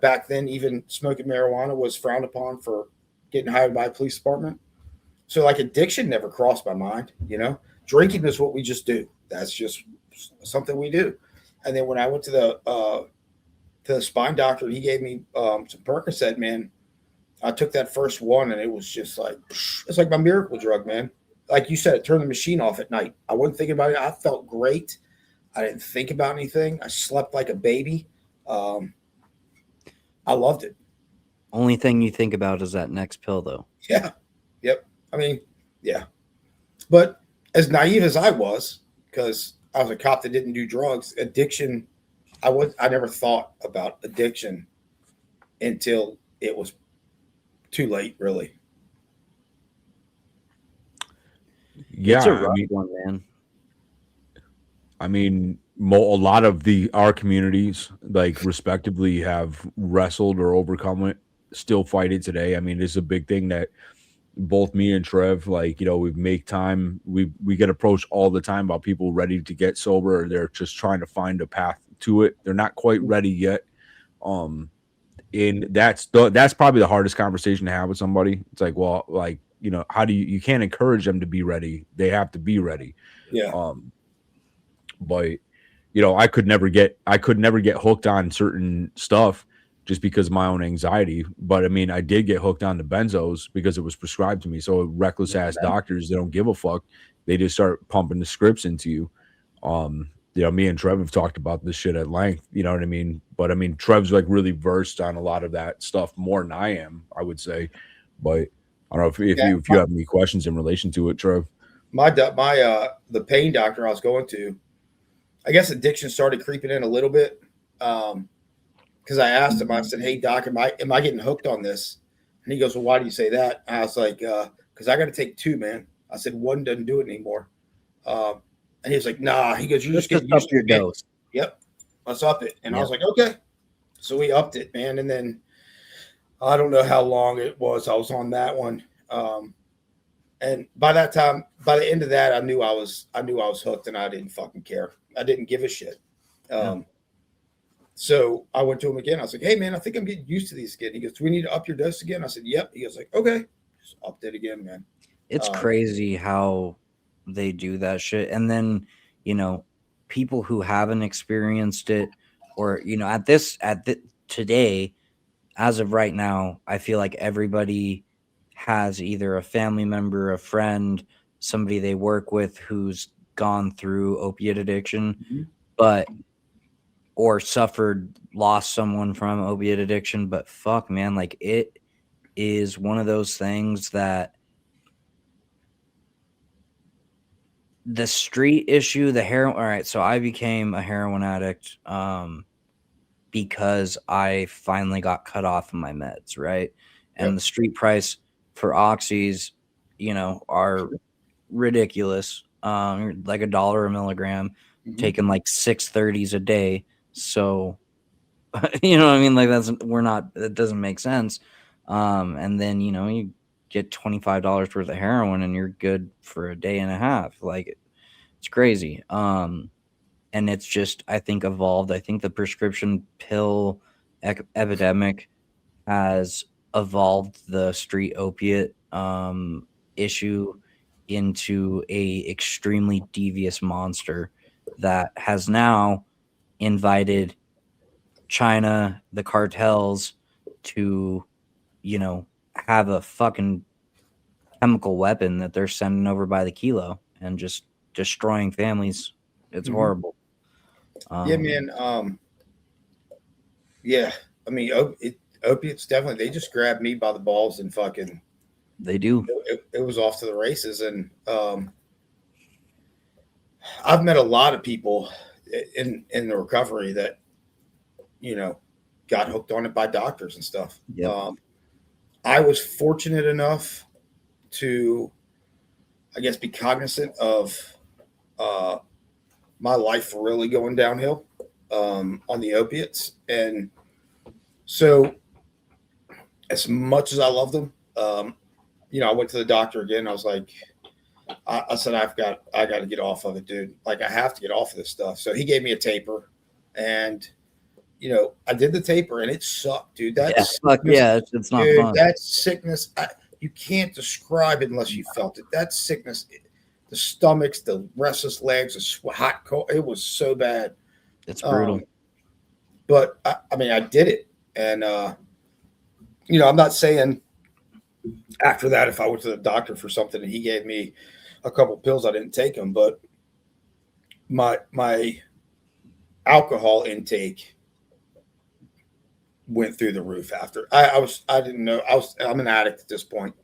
back then even smoking marijuana was frowned upon for getting hired by a police department. So like addiction never crossed my mind, Drinking is what we just do. That's just something we do. And then when I went to the spine doctor, he gave me some Percocet, man. I took that first one and it was just like, it's like my miracle drug, man. Like you said, it turned the machine off at night. I wasn't thinking about it. I felt great. I didn't think about anything. I slept like a baby. I loved it. Only thing you think about is that next pill, though. Yeah. Yep. I mean, yeah. But as naive as I was, because I was a cop that didn't do drugs, addiction, I never thought about addiction until it was too late, really. Yeah, it's a rough one, man. I mean, a lot of our communities, like respectively, have wrestled or overcome it, still fight it today. I mean, it's a big thing that both me and Trev, like, we make time. We get approached all the time about people ready to get sober, or they're just trying to find a path to it. They're not quite ready yet. And that's probably the hardest conversation to have with somebody. It's like, well, like, how do you can't encourage them to be ready. They have to be ready. Yeah. But I could never get hooked on certain stuff just because of my own anxiety. But I mean, I did get hooked on the benzos because it was prescribed to me. So reckless ass doctors, they don't give a fuck. They just start pumping the scripts into you. Me and Trev have talked about this shit at length, you know what I mean? But I mean, Trev's like really versed on a lot of that stuff more than I am, I would say. But I don't know if you have any questions in relation to it, Trev. The pain doctor I was going to, I guess addiction started creeping in a little bit. Because I asked him, I said, "Hey doc, am I getting hooked on this?" And he goes, "Well, why do you say that?" And I was like, "Because I got to take 2, man." I said, "1 doesn't do it anymore." And he was like, "Nah." He goes, "You're just getting used to your dose." Yep, let's up it. And I was like, "Okay." So we upped it, man. And then I don't know how long it was. I was on that one. And by the end of that, I knew I was hooked, and I didn't fucking care. I didn't give a shit. So I went to him again. I was like, "Hey man, I think I'm getting used to these again." He goes, "Do we need to up your dose again?" I said, "Yep." He goes like, "Okay." just upped it again, man. It's crazy how they do that shit. And then, people who haven't experienced it, or, today, as of right now, I feel like everybody has either a family member, a friend, somebody they work with who's gone through opiate addiction, or lost someone from opiate addiction. But fuck, man, like, it is one of those things that the street issue, the heroin. All right, so I became a heroin addict because I finally got cut off of my meds, right? And the street price for oxys, are ridiculous. Like $1 a milligram, taking like 630s a day. So, you know what I mean? Like that doesn't make sense. And then, you get $25 worth of heroin and you're good for a day and a half. Like, it's crazy. And it's just, I think, evolved. I think the prescription pill epidemic has evolved the street opiate issue into a extremely devious monster that has now invited China, the cartels, to, have a fucking chemical weapon that they're sending over by the kilo and just destroying families. It's horrible. Yeah, man. Yeah, I mean, opiates definitely. They just grabbed me by the balls and fucking. They do. It was off to the races, and I've met a lot of people in the recovery that, got hooked on it by doctors and stuff. Yep. I was fortunate enough to, I guess, be cognizant of my life really going downhill on the opiates. And so as much as I love them, I went to the doctor again. I was like, I said, I got to get off of it, dude. Like, I have to get off of this stuff. So he gave me a taper, and, I did the taper and it sucked, dude. It's not fun. That sickness, you can't describe it unless you felt it. That sickness, the stomachs, the restless legs, the hot, cold, it was so bad. It's brutal. But I mean, I did it. And, I'm not saying after that, if I went to the doctor for something and he gave me a couple pills, I didn't take them, but my alcohol intake went through the roof after. I didn't know. I'm an addict at this point,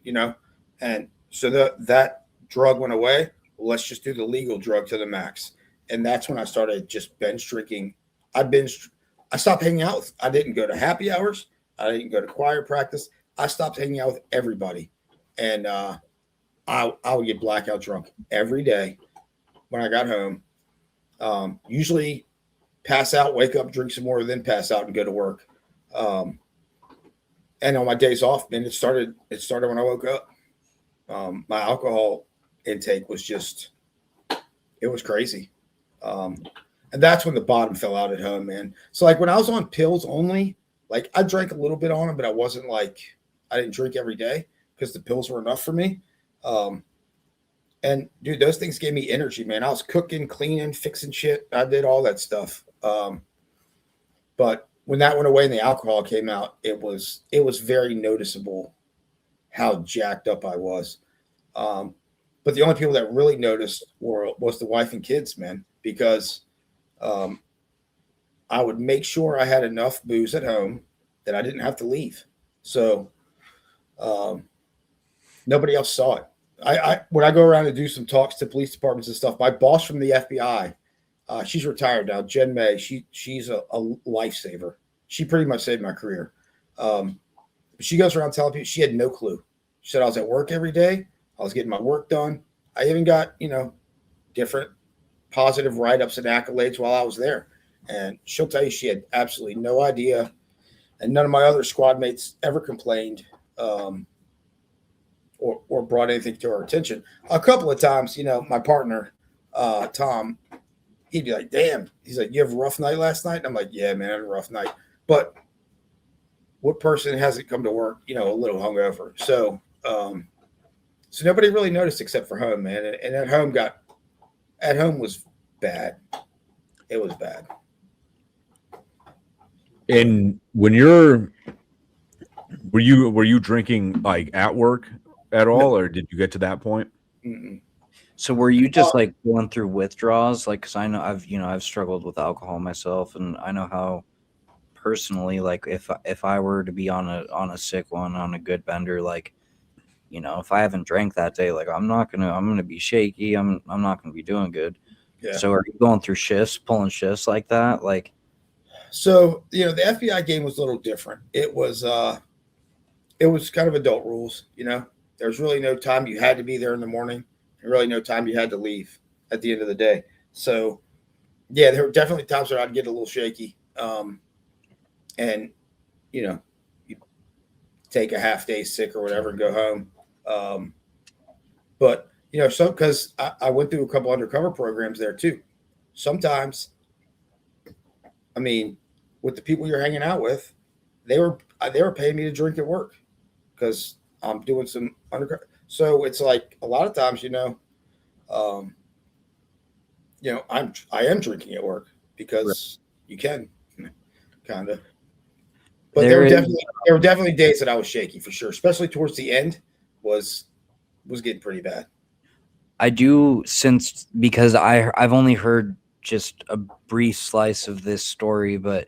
and so that drug went away. Well, let's just do the legal drug to the max. And that's when I started just binge drinking. I stopped hanging out. I didn't go to happy hours. I didn't go to choir practice. I stopped hanging out with everybody. And I would get blackout drunk every day when I got home. Usually pass out, wake up, drink some more, then pass out and go to work. And on my days off, man, it started when I woke up. My alcohol intake was it was crazy. And that's when the bottom fell out at home, man. So like when I was on pills only, like I drank a little bit on them, but I wasn't like, I didn't drink every day because the pills were enough for me. And dude, those things gave me energy, man. I was cooking, cleaning, fixing shit. I did all that stuff. But when that went away and the alcohol came out, it was very noticeable how jacked up I was. But the only people that really noticed was the wife and kids, man, because I would make sure I had enough booze at home that I didn't have to leave. So nobody else saw it. I when I go around and do some talks to police departments and stuff, my boss from the FBI, she's retired now, Jen May. She's a lifesaver. She pretty much saved my career. She goes around telling people she had no clue. She said I was at work every day. I was getting my work done. I even got, different positive write-ups and accolades while I was there. And she'll tell you she had absolutely no idea. And none of my other squad mates ever complained or brought anything to our attention. A couple of times, my partner, Tom, he'd be like, damn. He's like, you have a rough night last night? And I'm like, yeah, man, I had a rough night. But what person hasn't come to work, a little hungover? So So nobody really noticed except for home, man. And at home was bad. It was bad. And when were you drinking like at work at all, or did you get to that point? Mm-mm. So were you just like going through withdrawals? Like, cause I know I've struggled with alcohol myself, and I know how personally, like if I were to be on a sick one, on a good bender, like, if I haven't drank that day, like I'm gonna be shaky. I'm not gonna be doing good. Yeah. So are you going through pulling shifts like that? Like, so the FBI game was a little different. It was kind of adult rules. There's really no time you had to be there in the morning, and really no time you had to leave at the end of the day. So yeah, there were definitely times where I'd get a little shaky, and you take a half day sick or whatever and go home. But so because I went through a couple undercover programs there too. Sometimes, I mean, with the people you're hanging out with, they were paying me to drink at work because I'm doing some undercover. So it's like a lot of times, I am drinking at work because you can, kind of. But there were definitely days that I was shaky for sure, especially towards the end. Was getting pretty bad. I do because I've only heard just a brief slice of this story, but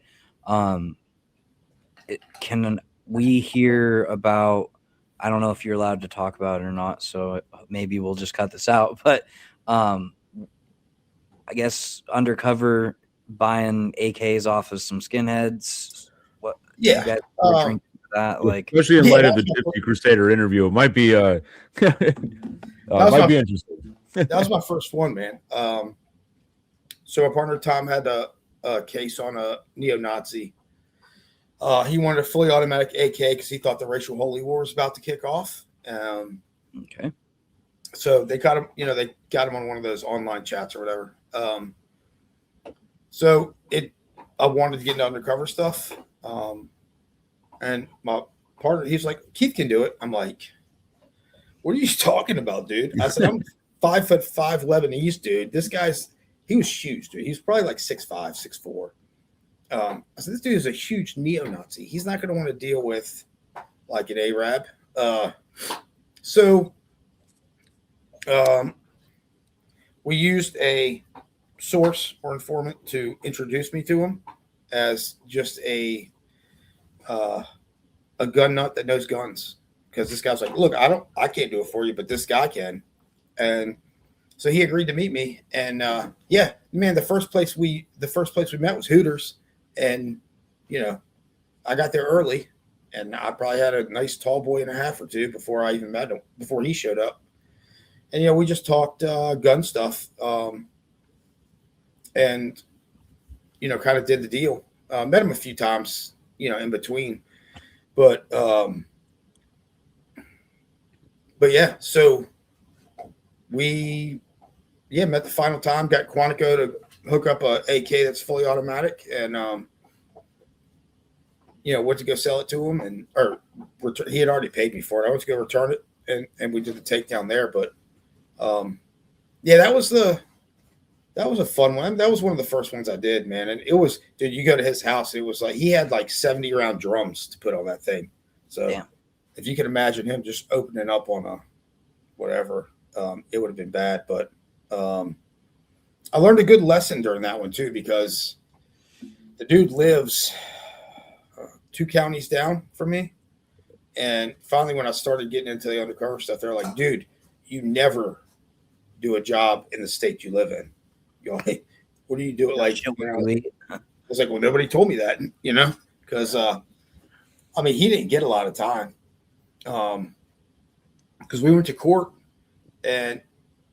can we hear about? I don't know if you're allowed to talk about it or not, so maybe we'll just cut this out. But I guess undercover buying AKs off of some skinheads. What? Yeah. You guys were drinking that, like, especially in light of the Gypsy Crusader interview, it might be might be interesting. That was my first one, man. So my partner Tom had a case on a neo-Nazi. He wanted a fully automatic AK because he thought the racial holy war was about to kick off. Okay. So they got him, they got him on one of those online chats or whatever. I wanted to get into undercover stuff. And my partner, he's like, Keith can do it. I'm like, what are you talking about, dude? I said, I'm 5'5" Lebanese dude. This he was huge, dude. He was probably like 6'5", 6'4". I said, this dude is a huge neo-Nazi. He's not going to want to deal with like an Arab. We used a source or informant to introduce me to him as just a gun nut that knows guns. Because this guy's like, look, I can't do it for you, but this guy can. And so he agreed to meet me. And yeah, man, the first place we met was Hooters. And I got there early, and I probably had a nice tall boy and a half or two before I even met him, before he showed up. And we just talked gun stuff, and kind of did the deal. Met him a few times, in between, but yeah. So we met the final time. Got Quantico to hook up a AK that's fully automatic, and went to go sell it to him, he had already paid me for it. I went to go return it, and we did the takedown there. But yeah, that was a fun one. That was one of the first ones I did, man. And it was, dude, you go to his house, it was like he had like 70 round drums to put on that thing. So damn. If you can imagine him just opening up on a whatever, it would have been bad. But I learned a good lesson during that one too, because the dude lives 2 counties down from me. And finally, when I started getting into the undercover stuff, they're like, dude, you never do a job in the state you live in. You're like, what do you do? Like, I was like, well, nobody told me that, because he didn't get a lot of time. Because we went to court, and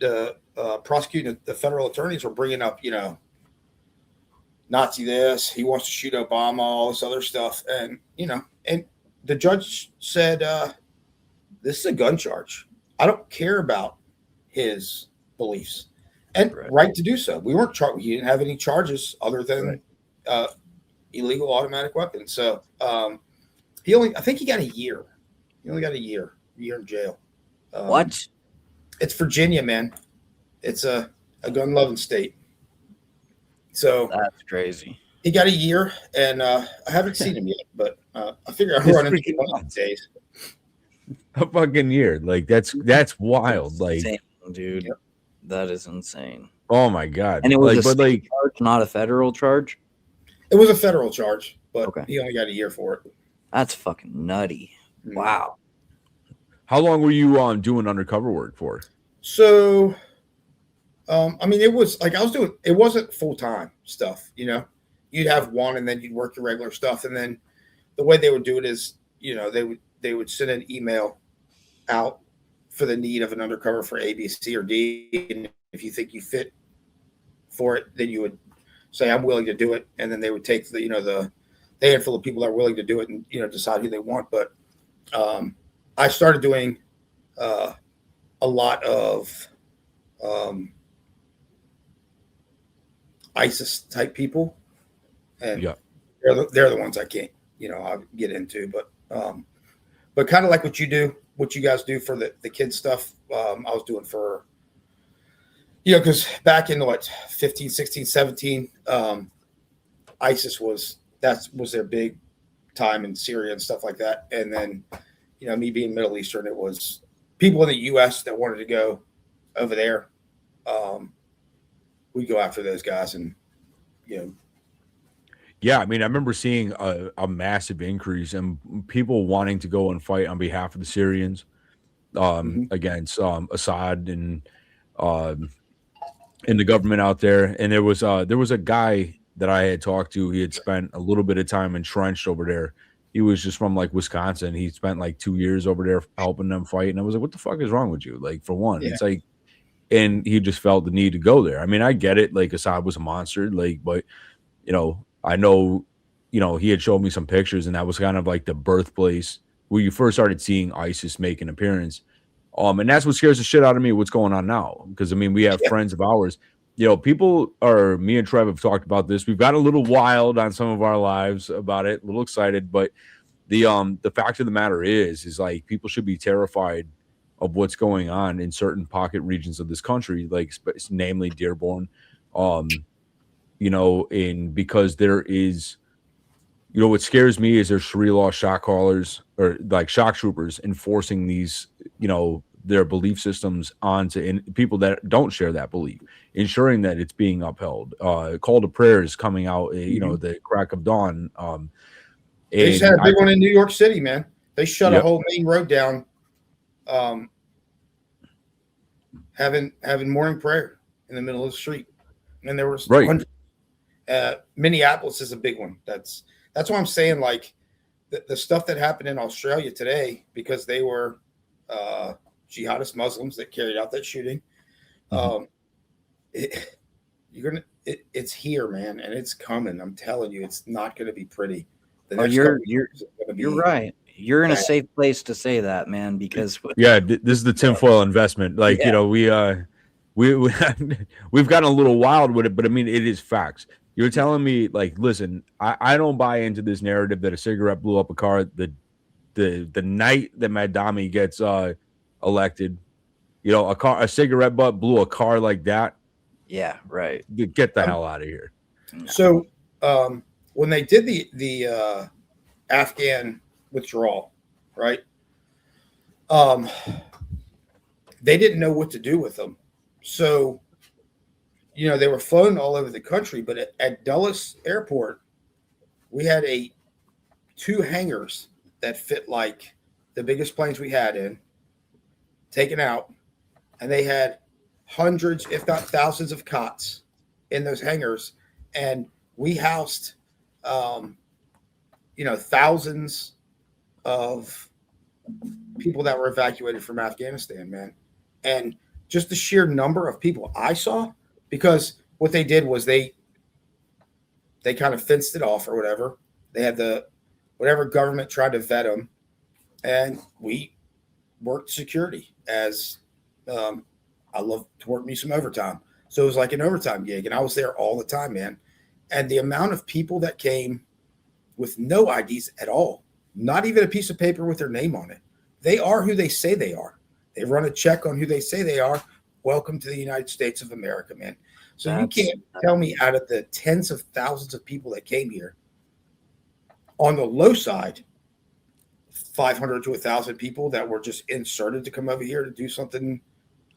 the prosecuting the federal attorneys were bringing up, Nazi this, he wants to shoot Obama, all this other stuff. And, and the judge said, this is a gun charge. I don't care about his beliefs. And right to do so. We weren't charged. He didn't have any charges other than illegal automatic weapons. So I think he got a year. He only got a year. year in jail. What? It's Virginia, man. It's a gun loving state. So That's crazy. he got a year, and I haven't seen him yet, but I figure I'll run into him one of these days. A fucking year. Like that's wild. Like, insane, dude. Yep. That is insane. Oh my god. And it was a state charge, not a federal charge? It was a federal charge, but he only got a year for it. That's fucking nutty. Wow. How long were you doing undercover work for? So I mean, it was like it wasn't full-time stuff, you know. You'd have one and then you'd work your regular stuff, and then the way they would do it is, you know, they would send an email out for the need of an undercover for A, B, C, or D, and if you think you fit for it, then you would say, I'm willing to do it, and then they would take the handful of people that are willing to do it and, you know, decide who they want. But I started doing a lot of ISIS type people, and they're the ones I can't, you know, I'll get into, but kind of like what you guys do for the kids stuff. I was doing for, you know, because back in 15, 16, 17, ISIS was their big time in Syria and stuff like that. And then, you know, me being Middle Eastern, it was people in the U.S. that wanted to go over there. We go after those guys, and, you know. Yeah, I mean, I remember seeing a massive increase in people wanting to go and fight on behalf of the Syrians against Assad and the government out there. And there was a guy that I had talked to. He had spent a little bit of time entrenched over there. He was just from like Wisconsin. He spent like 2 years over there helping them fight. And I was like, what the fuck is wrong with you? Like, for one, it's like, and he just felt the need to go there. I mean, I get it. Like, Assad was a monster, like, but, you know, I know, you know, he had showed me some pictures, and that was kind of like the birthplace where you first started seeing ISIS make an appearance. And that's what scares the shit out of me, what's going on now. Because, I mean, we have friends of ours, you know, me and Trev have talked about this. We've got a little wild on some of our lives about it, a little excited, but the fact of the matter is like, people should be terrified of what's going on in certain pocket regions of this country, like namely Dearborn, you know, because there is, you know, what scares me is there's Sharia law shock callers or like shock troopers enforcing these, you know, their belief systems onto people that don't share that belief, ensuring that it's being upheld. Call to prayer is coming out, you know, the crack of dawn. They just had a big one in New York City, man. They shut a whole main road down, having morning prayer in the middle of the street, and there was hundreds. Minneapolis is a big one. That's why I'm saying, like, the stuff that happened in Australia today, because they were jihadist Muslims that carried out that shooting. It's here, man, and it's coming. I'm telling you, it's not going to be pretty. You're right. You're in a safe place to say that, man, because this is the tinfoil investment. Like, you know, we've gotten a little wild with it, but I mean, it is facts. You're telling me, like, listen, I don't buy into this narrative that a cigarette blew up a car. The night that Madami gets elected, you know, a cigarette butt blew a car like that. Yeah, right. Get the hell out of here. So when they did the Afghan withdrawal, right? They didn't know what to do with them. So, you know, they were flown all over the country, but at Dulles Airport, we had 2 hangars that fit like the biggest planes we had in, taken out, and they had hundreds, if not thousands, of cots in those hangars, and we housed, you know, thousands of people that were evacuated from Afghanistan, man, and just the sheer number of people I saw. Because what they did was they kind of fenced it off or whatever. They had whatever government tried to vet them, and we worked security as I love to work me some overtime. So it was like an overtime gig, and I was there all the time, man. And the amount of people that came with no IDs at all, not even a piece of paper with their name on it, they are who they say they are. They run a check on who they say they are. Welcome to the United States of America, man. So you can't tell me out of the tens of thousands of people that came here, on the low side, 500 to 1,000 people that were just inserted to come over here to do something.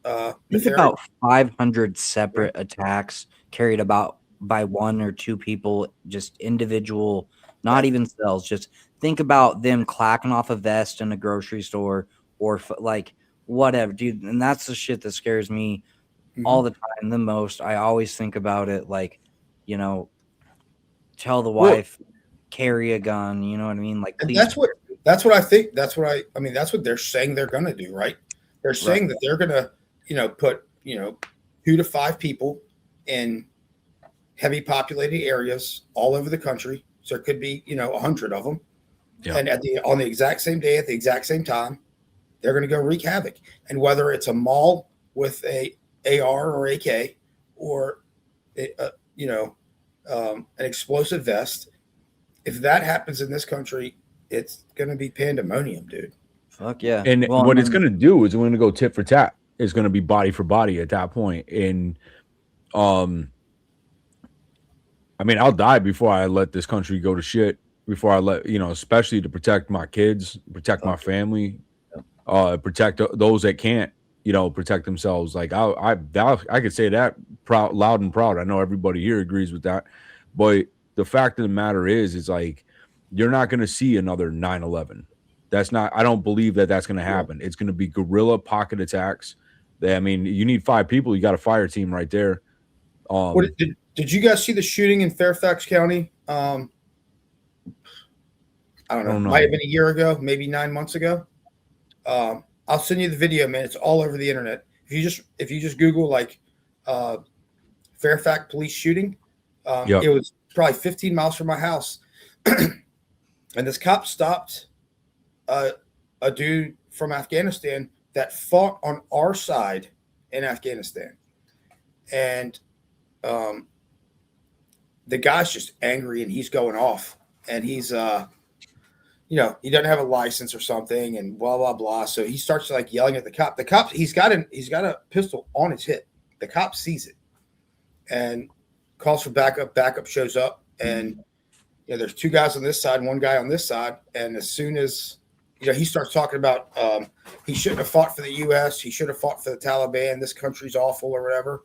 Think about 500 separate attacks carried about by one or two people, just individual, not even cells. Just think about them clacking off a vest in a grocery store or like whatever, dude. And that's the shit that scares me all the time the most. I always think about it like, you know, tell the wife, carry a gun, you know what I mean? Like, please. That's what I think. That's what I mean, that's what they're saying they're going to do, right? They're saying that they're going to, put, 2 to 5 people in heavy populated areas all over the country. So it could be, 100 of them. Yeah. And on the exact same day, at the exact same time, they're going to go wreak havoc. And whether it's a mall with a AR or AK or, an explosive vest, if that happens in this country, it's going to be pandemonium, dude. Fuck yeah. And what it's going to do is we're going to go tit for tat. It's going to be body for body at that point. And, I mean, I'll die before I let this country go to shit, before I let, especially to protect my kids, protect my family, protect those that can't, protect themselves. Like I could say that loud and proud. I know everybody here agrees with that, but the fact of the matter is like, you're not going to see another 9/11. I don't believe that that's going to happen. It's going to be guerrilla pocket attacks. I mean, you need 5 people. You got a fire team right there. Did you guys see the shooting in Fairfax County? I don't know. Might have been a year ago, maybe 9 months ago. I'll send you the video, man. It's all over the internet. If you just Google like Fairfax police shooting, it was probably 15 miles from my house, and this cop stopped a dude from Afghanistan that fought on our side in Afghanistan, and the guy's just angry and he's going off, and he's he doesn't have a license or something, and blah blah blah. So he starts like yelling at the cop. The cop, he's got a pistol on his hip. The cop sees it and calls for backup. Backup shows up, and there's 2 guys on this side, 1 guy on this side. And as soon as he starts talking about he shouldn't have fought for the U.S., he should have fought for the Taliban. This country's awful or whatever.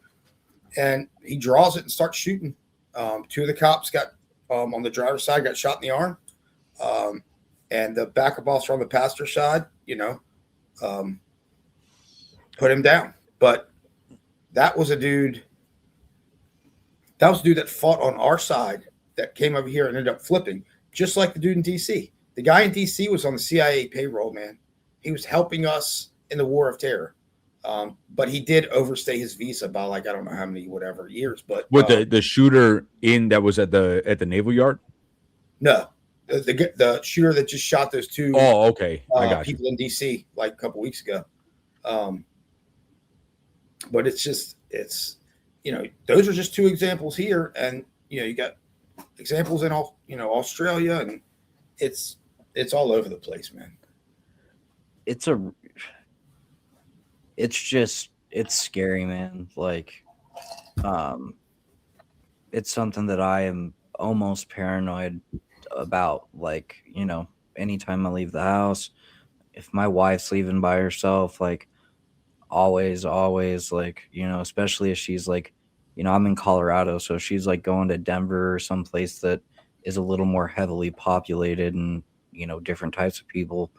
And he draws it and starts shooting. 2 of the cops got on the driver's side got shot in the arm. And the backup officer on the passenger side, put him down. But that was a dude that fought on our side that came over here and ended up flipping, just like the dude in D.C. The guy in D.C. was on the CIA payroll, man. He was helping us in the war of terror. But he did overstay his visa by like, I don't know how many, whatever years. But what the shooter that was at the Naval Yard? No. The shooter that just shot those 2 I got people in DC like a couple weeks ago. But it's those are just 2 examples here, and you got examples in all Australia, and it's all over the place, man. It's scary, man. Like it's something that I am almost paranoid about. Like, anytime I leave the house, if my wife's leaving by herself, like always like, especially if she's like, I'm in Colorado, so she's like going to Denver or someplace that is a little more heavily populated and different types of people,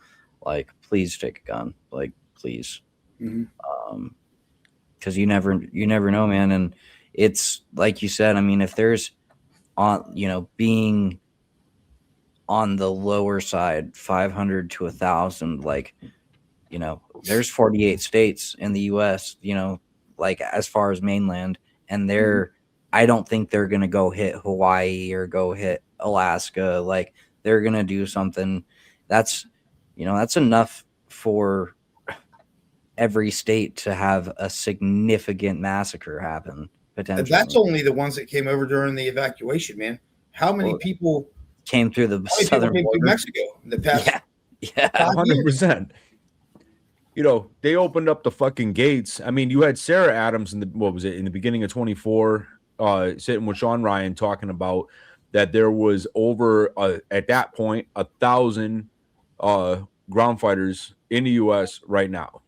like, please take a gun, like, please. Because you never know, man. And it's like you said, I mean, if there's being on the lower side, 500 to 1,000, like, there's 48 states in the US, like as far as mainland, and I don't think they're going to go hit Hawaii or go hit Alaska. Like, they're going to do something that's enough for every state to have a significant massacre happen potentially. And that's only the ones that came over during the evacuation, man. How many people came through the southern border? Mexico in the past? Yeah, 100%. they opened up the fucking gates. I mean, you had Sarah Adams in the beginning of 24, sitting with Sean Ryan talking about that there was over at that point 1,000 ground fighters in the U.S. right now.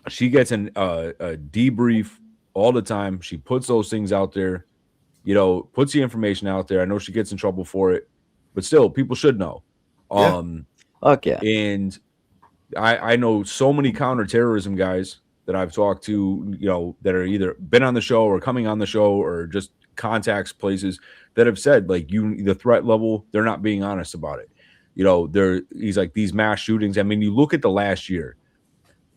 She gets a debrief all the time. She puts those things out there, puts the information out there. I know she gets in trouble for it, but still, people should know. Fuck yeah. And I know so many counterterrorism guys that I've talked to, that are either been on the show or coming on the show or just contacts places that have said, like, the threat level, they're not being honest about it. He's like, these mass shootings. I mean, you look at the last year,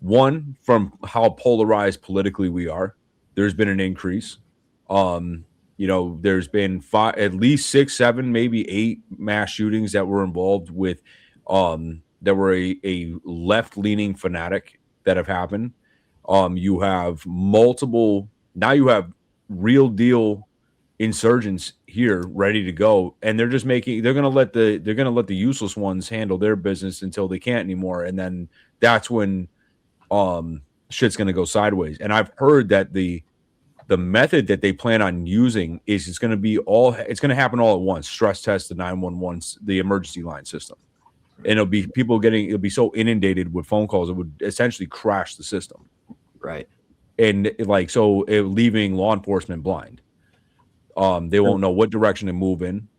one, from how polarized politically we are, there's been an increase. There's been at least 6, 7, maybe 8 mass shootings that were involved with, that were a left-leaning fanatic that have happened. You have multiple, now you have real deal insurgents here ready to go, and they're gonna let the useless ones handle their business until they can't anymore, and then that's when shit's gonna go sideways. And I've heard that the method that they plan on using is it's gonna happen all at once. Stress test the 911, the emergency line system, and it'll be so inundated with phone calls it would essentially crash the system, right? And leaving law enforcement blind. They won't know what direction to move in.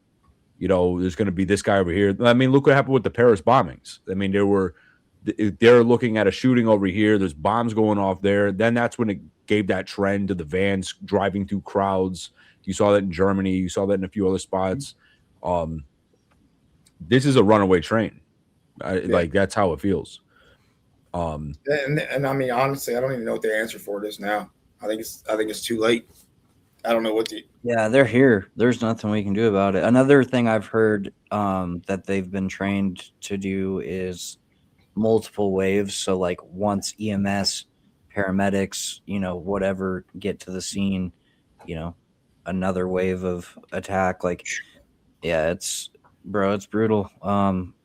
There's going to be this guy over here. I mean, look what happened with the Paris bombings. I mean, they're looking at a shooting over here. There's bombs going off there. Then that's when it gave that trend to the vans driving through crowds. You saw that in Germany. You saw that in a few other spots. This is a runaway train. Like, that's how it feels. And I mean, honestly, I don't even know what the answer for it is now. I think it's too late. I don't know what they're here. There's nothing we can do about it. Another thing I've heard that they've been trained to do is multiple waves. So like once EMS, paramedics, whatever get to the scene, another wave of attack. Like, yeah, it's brutal.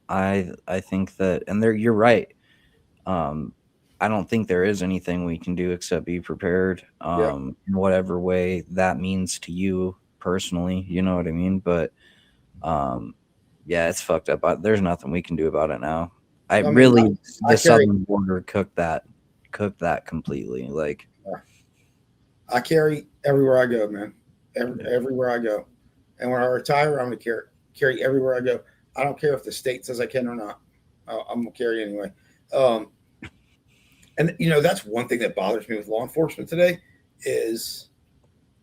I think that, and you're right. I don't think there is anything we can do except be prepared, in whatever way that means to you personally. You know what I mean? But it's fucked up. There's nothing we can do about it now. The southern border cooked that completely. Like, I carry everywhere I go, man. Everywhere I go, and when I retire, I'm gonna carry everywhere I go. I don't care if the state says I can or not. I'm gonna carry anyway. And that's one thing that bothers me with law enforcement today is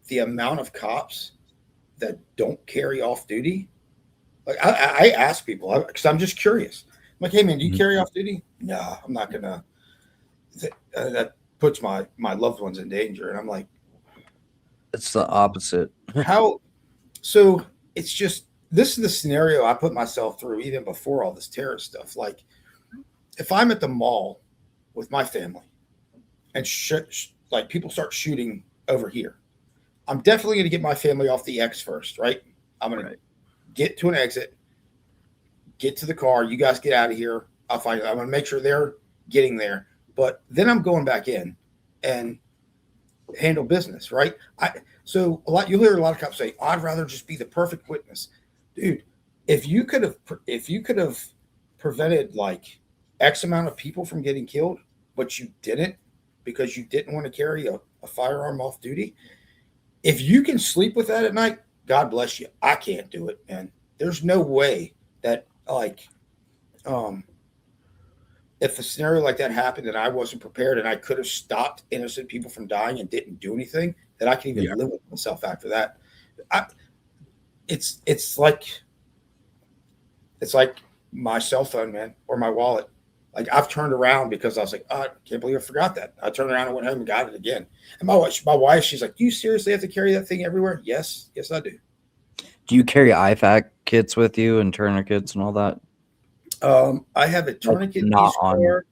the amount of cops that don't carry off duty. Like, I ask people because I'm just curious. I'm like, hey man, do you carry off duty? No, I'm not gonna. That puts my loved ones in danger, and I'm like, it's the opposite. How? So it's just, this is the scenario I put myself through even before all this terrorist stuff. Like, if I'm at the mall with my family and like people start shooting over here, I'm definitely going to get my family off the X first, right? I'm going to get to an exit, get to the car. You guys get out of here. I'm going to make sure they're getting there, but then I'm going back in and handle business, right? You'll hear a lot of cops say, I'd rather just be the perfect witness. Dude, if you could have prevented like X amount of people from getting killed, but you didn't because you didn't want to carry a firearm off duty. If you can sleep with that at night, God bless you. I can't do it, man. There's no way that if a scenario like that happened and I wasn't prepared and I could have stopped innocent people from dying and didn't do anything, that I can even live with myself after that. It's like my cell phone, man, or my wallet. Like, I've turned around because I was like, I can't believe I forgot that. I turned around and went home and got it again. And my wife, she's like, do you seriously have to carry that thing everywhere? Yes, I do. Do you carry IFAC kits with you and tourniquets and all that? I have a tourniquet in not each car.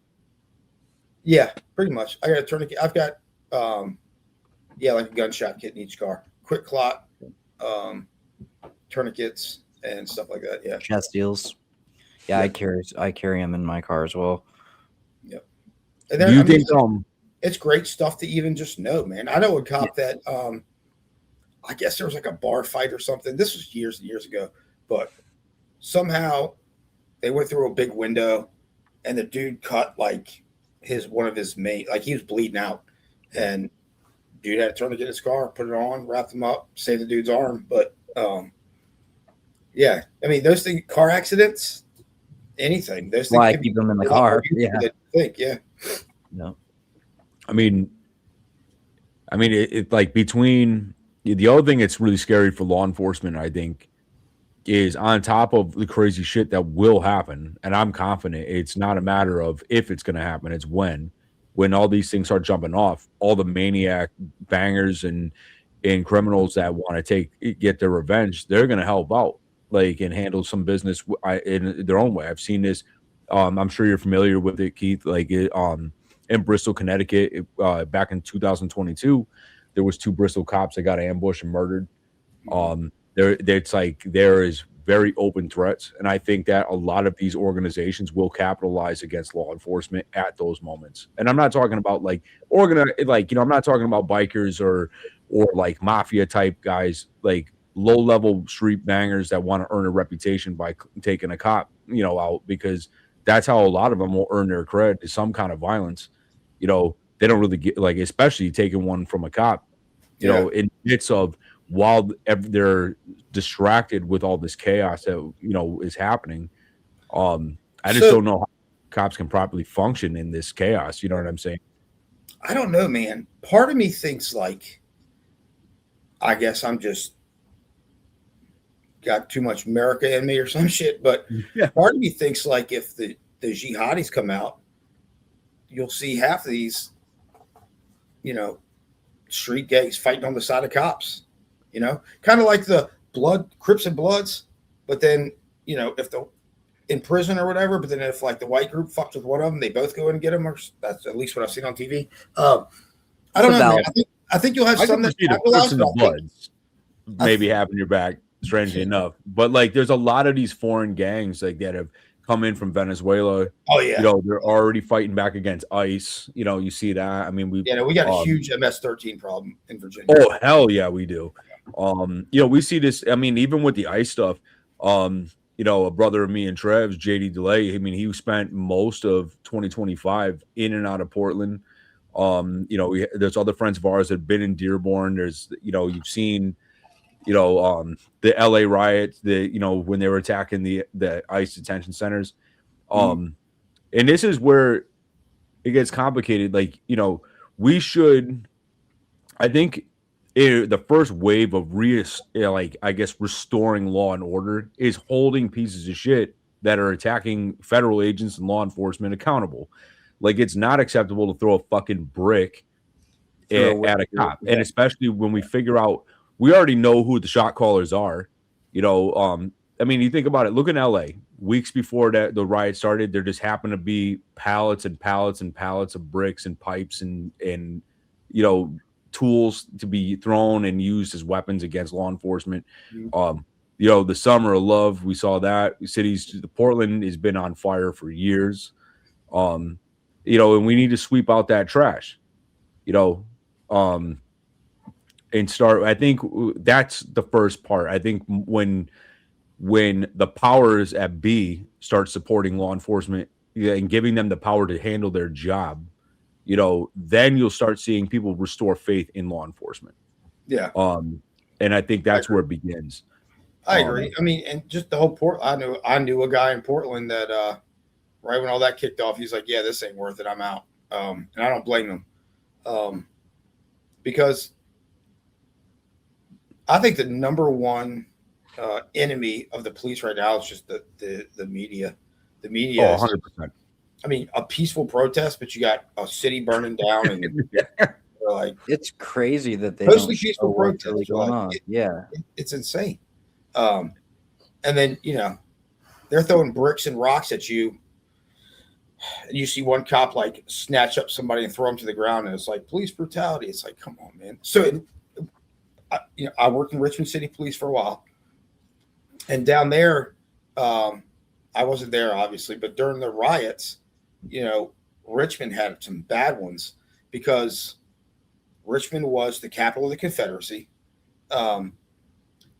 Yeah, pretty much. I got a tourniquet. I've got like a gunshot kit in each car. Quick clot, tourniquets and stuff like that. Yeah. Chest deals. Yeah, I carry them in my car as well. Yep. And Do you think it's great stuff to even just know, man. I know a cop that I guess there was like a bar fight or something. This was years and years ago, but somehow they went through a big window and the dude cut like one of his main, like he was bleeding out, and dude had to turn to get his car, put it on, wrap him up, save the dude's arm. But yeah, I mean those things, car accidents, anything. Those things. Why keep them in the car? Yeah. No. I mean, it like between the other thing that's really scary for law enforcement, I think, is on top of the crazy shit that will happen, and I'm confident it's not a matter of if it's going to happen, it's when all these things start jumping off, all the maniac bangers and criminals that want to get their revenge, they're going to help out, like, and handle some business in their own way. I've seen this. I'm sure you're familiar with it, Keith. Like in Bristol, Connecticut, back in 2022, there was 2 Bristol cops that got ambushed and murdered. There is very open threats, and I think that a lot of these organizations will capitalize against law enforcement at those moments. And I'm not talking about I'm not talking about bikers or like mafia type guys, like low level street bangers that want to earn a reputation by taking a cop, out, because that's how a lot of them will earn their cred, is some kind of violence. They don't really get, like, especially taking one from a cop, in midst of, while they're distracted with all this chaos that is happening. I just don't know how cops can properly function in this chaos. You know what I'm saying? I don't know, man. Part of me thinks, like, I guess I'm just got too much America in me or some shit, but part of me thinks, like, if the jihadis come out, you'll see half of these, street gangs fighting on the side of cops. Kind of like the Crips and Bloods, but then, if they're in prison or whatever, but then if like the white group fucks with one of them, they both go in and get them, or that's at least what I've seen on TV. I don't know, man. I think you'll have some that the Crips and the Bloods maybe having your back, strangely enough. But like, there's a lot of these foreign gangs like that have come in from Venezuela. Oh yeah, they're already fighting back against ICE. You see that. I mean, we got a huge MS-13 problem in Virginia. Oh hell yeah, we do. We see this. I mean, even with the ICE stuff, a brother of me and Trev's, JD Delay, I mean, he spent most of 2025 in and out of Portland. There's other friends of ours that have been in Dearborn. There's, you've seen, the LA riots, when they were attacking the ICE detention centers. And this is where it gets complicated. Like, we should, I think, the first wave of restoring law and order is holding pieces of shit that are attacking federal agents and law enforcement accountable. Like, it's not acceptable to throw a fucking brick at a cop. Yeah. And especially when we figure out, we already know who the shot callers are. I mean, you think about it, look in LA, weeks before the riot started, there just happened to be pallets and pallets and pallets of bricks and pipes and tools to be thrown and used as weapons against law enforcement. The summer of love, we saw that. Portland has been on fire for years. And we need to sweep out that trash, and start. I think that's the first part. I think when the powers at B start supporting law enforcement and giving them the power to handle their job, then you'll start seeing people restore faith in law enforcement. Yeah. And I think that's where it begins. I agree. I mean, and just the whole I knew a guy in Portland that right when all that kicked off, he's like, yeah, this ain't worth it. I'm out. And I don't blame him. Because I think the number one enemy of the police right now is just the media. The media. 100%. I mean, a peaceful protest, but you got a city burning down, and like, it's crazy that they mostly peaceful protests going on. It's insane. And then they're throwing bricks and rocks at you, and you see one cop like snatch up somebody and throw them to the ground, and it's like police brutality. It's like, come on, man. So, I worked in Richmond City Police for a while, and down there, I wasn't there obviously, but during the riots, you know, Richmond had some bad ones because Richmond was the capital of the Confederacy.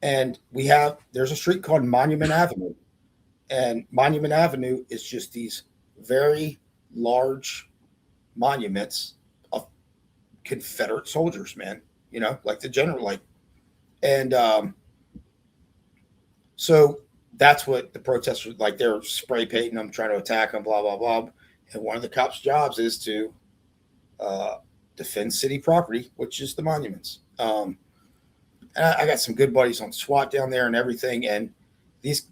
And there's a street called Monument Avenue, and Monument Avenue is just these very large monuments of Confederate soldiers, man, you know, like the general, like, and so that's what the protesters, like, they're spray painting them, trying to attack them, blah, blah, blah. And one of the cops' jobs is to defend city property, which is the monuments. And I got some good buddies on SWAT down there and everything. And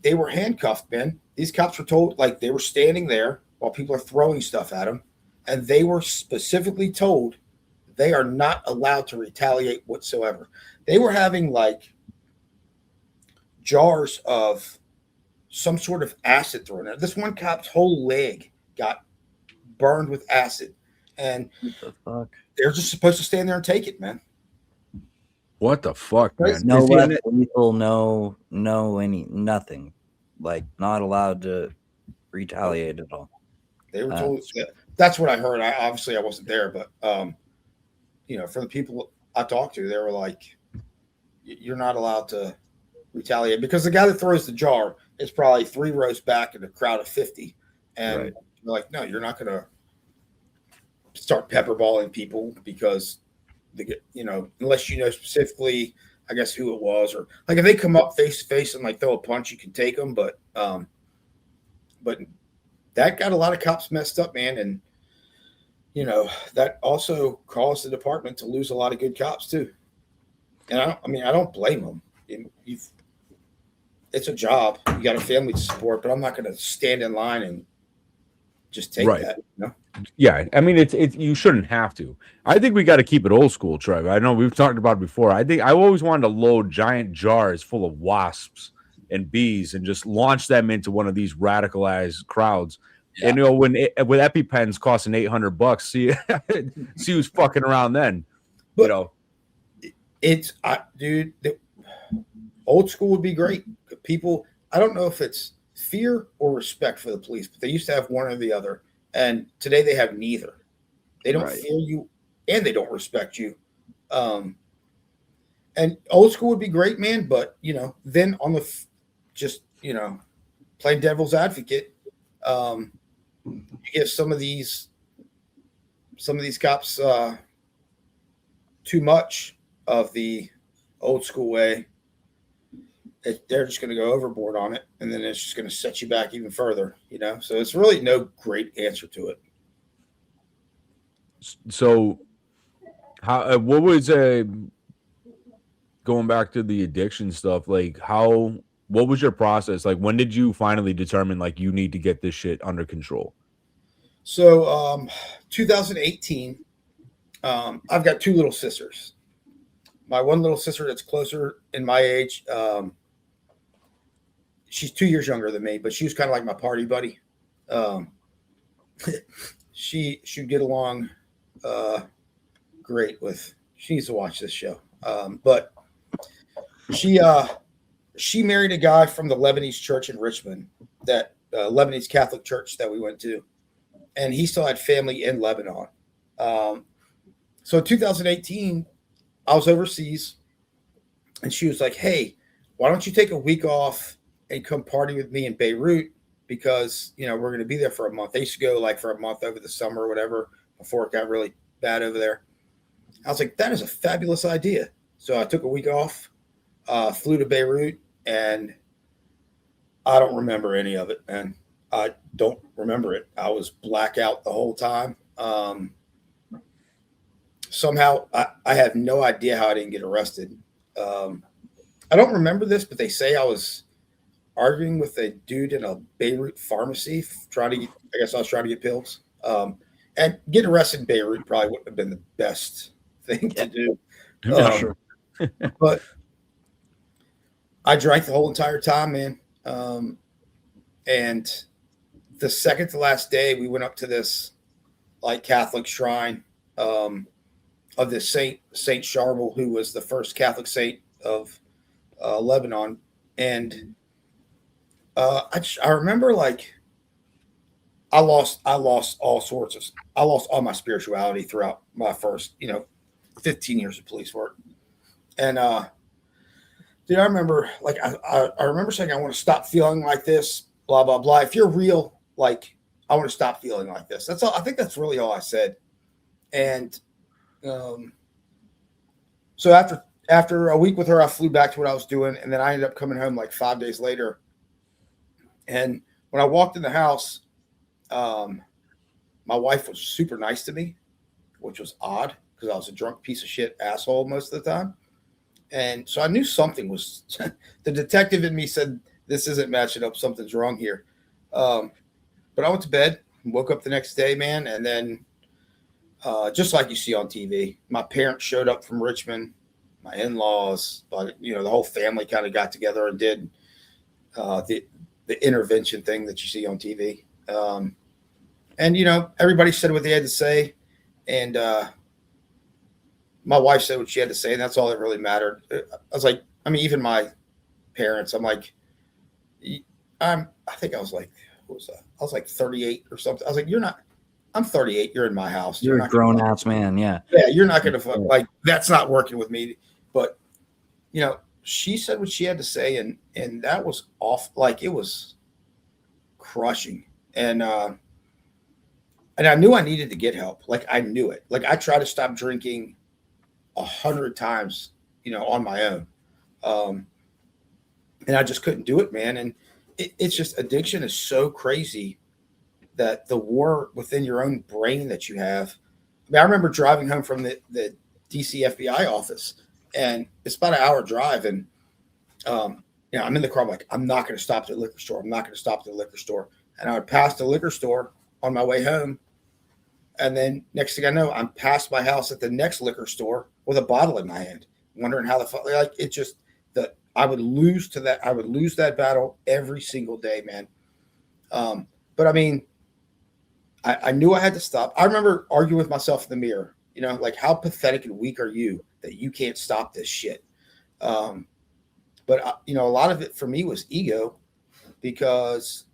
they were handcuffed, man. These cops were told, like, they were standing there while people are throwing stuff at them. And they were specifically told they are not allowed to retaliate whatsoever. They were having, like, jars of some sort of acid thrown in. This one cop's whole leg got burned with acid. And what the fuck? They're just supposed to stand there and take it, man. What the fuck, man? No less lethal, nothing. Like, not allowed to retaliate at all. They were told. That's what I heard. Obviously I wasn't there, but you know, for the people I talked to, they were like, "You're not allowed to retaliate," because the guy that throws the jar is probably 3 rows back in a crowd of 50, and Right. They're like, "No, you're not going to start pepperballing people because you know, unless you know specifically, I guess, who it was, or like if they come up face to face and like throw a punch, you can take them, but that got a lot of cops messed up, man, and you know, that also caused the department to lose a lot of good cops too. And I don't blame them. It's a job. You got a family to support, but I'm not going to stand in line and just take that. You know? Yeah, I mean, it's you shouldn't have to. I think we got to keep it old school, Trev. I know we've talked about it before. I think I always wanted to load giant jars full of wasps and bees and just launch them into one of these radicalized crowds. Yeah. And you know, with EpiPens costing $800, see who's fucking around then. But, you know, dude, old school would be great. People, I don't know if it's fear or respect for the police, but they used to have one or the other, and today they have neither. They don't fear you, and they don't respect you. And old school would be great, man. But you know, then on just you know, playing devil's advocate, you give some of these cops too much of the old school way. They're just going to go overboard on it, and then it's just going to set you back even further, you know? So it's really no great answer to it. So what was going back to the addiction stuff, like what was your process? Like, when did you finally determine, like, you need to get this shit under control? So 2018, I've got 2 little sisters. My one little sister that's closer in my age, she's 2 years younger than me, but she was kind of like my party buddy. She'd get along great with. She needs to watch this show. But she married a guy from the Lebanese church in Richmond, that Lebanese Catholic church that we went to, and he still had family in Lebanon. So in 2018, I was overseas, and she was like, "Hey, why don't you take a week off and come party with me in Beirut, because, you know, we're going to be there for a month." They used to go like for a month over the summer or whatever before it got really bad over there. I was like, that is a fabulous idea. So I took a week off, flew to Beirut, and I don't remember any of it, man. I don't remember it. I was blackout the whole time. Somehow I have no idea how I didn't get arrested. I don't remember this, but they say I was arguing with a dude in a Beirut pharmacy, I guess I was trying to get pills. And getting arrested in Beirut probably wouldn't have been the best thing to do. Sure. But I drank the whole entire time, man. And the second to last day, we went up to this like Catholic shrine of this Saint Charbel, who was the first Catholic saint of Lebanon. And I remember like I lost all my spirituality throughout my first 15 years of police work, and dude, I remember like I remember saying I want to stop feeling like this, blah blah blah. If you're real, like I want to stop feeling like this. That's all. I think that's really all I said, and so after a week with her, I flew back to what I was doing, and then I ended up coming home like 5 days later. And when I walked in the house, my wife was super nice to me, which was odd because I was a drunk piece of shit asshole most of the time. And so I knew something was the detective in me said, this isn't matching up. Something's wrong here. But I went to bed and woke up the next day, man. And then just like you see on TV, my parents showed up from Richmond, my in-laws, the whole family kind of got together and did the intervention thing that you see on TV. And, everybody said what they had to say. And my wife said what she had to say, and that's all that really mattered. I was like, even my parents, I'm like, I think I was like, what was that? I was like 38 or something. I was like, I'm 38. You're in my house. You're a grown ass man. Yeah. Yeah. You're not going to like, that's not working with me. But, she said what she had to say, and that was off. Like it was crushing. And I knew I needed to get help. Like I knew it. Like I tried to stop drinking 100 times, on my own. And I just couldn't do it, man. And it's just addiction is so crazy that the war within your own brain that you have. I remember driving home from the DC FBI office, and it's about an hour drive. And, I'm in the car. I'm like, I'm not going to stop at the liquor store. I'm not going to stop at the liquor store. And I would pass the liquor store on my way home. And then next thing I know, I'm past my house at the next liquor store with a bottle in my hand, wondering how the fuck, like it just that I would lose to that. I would lose that battle every single day, man. But I knew I had to stop. I remember arguing with myself in the mirror, like how pathetic and weak are you that you can't stop this shit? But a lot of it for me was ego because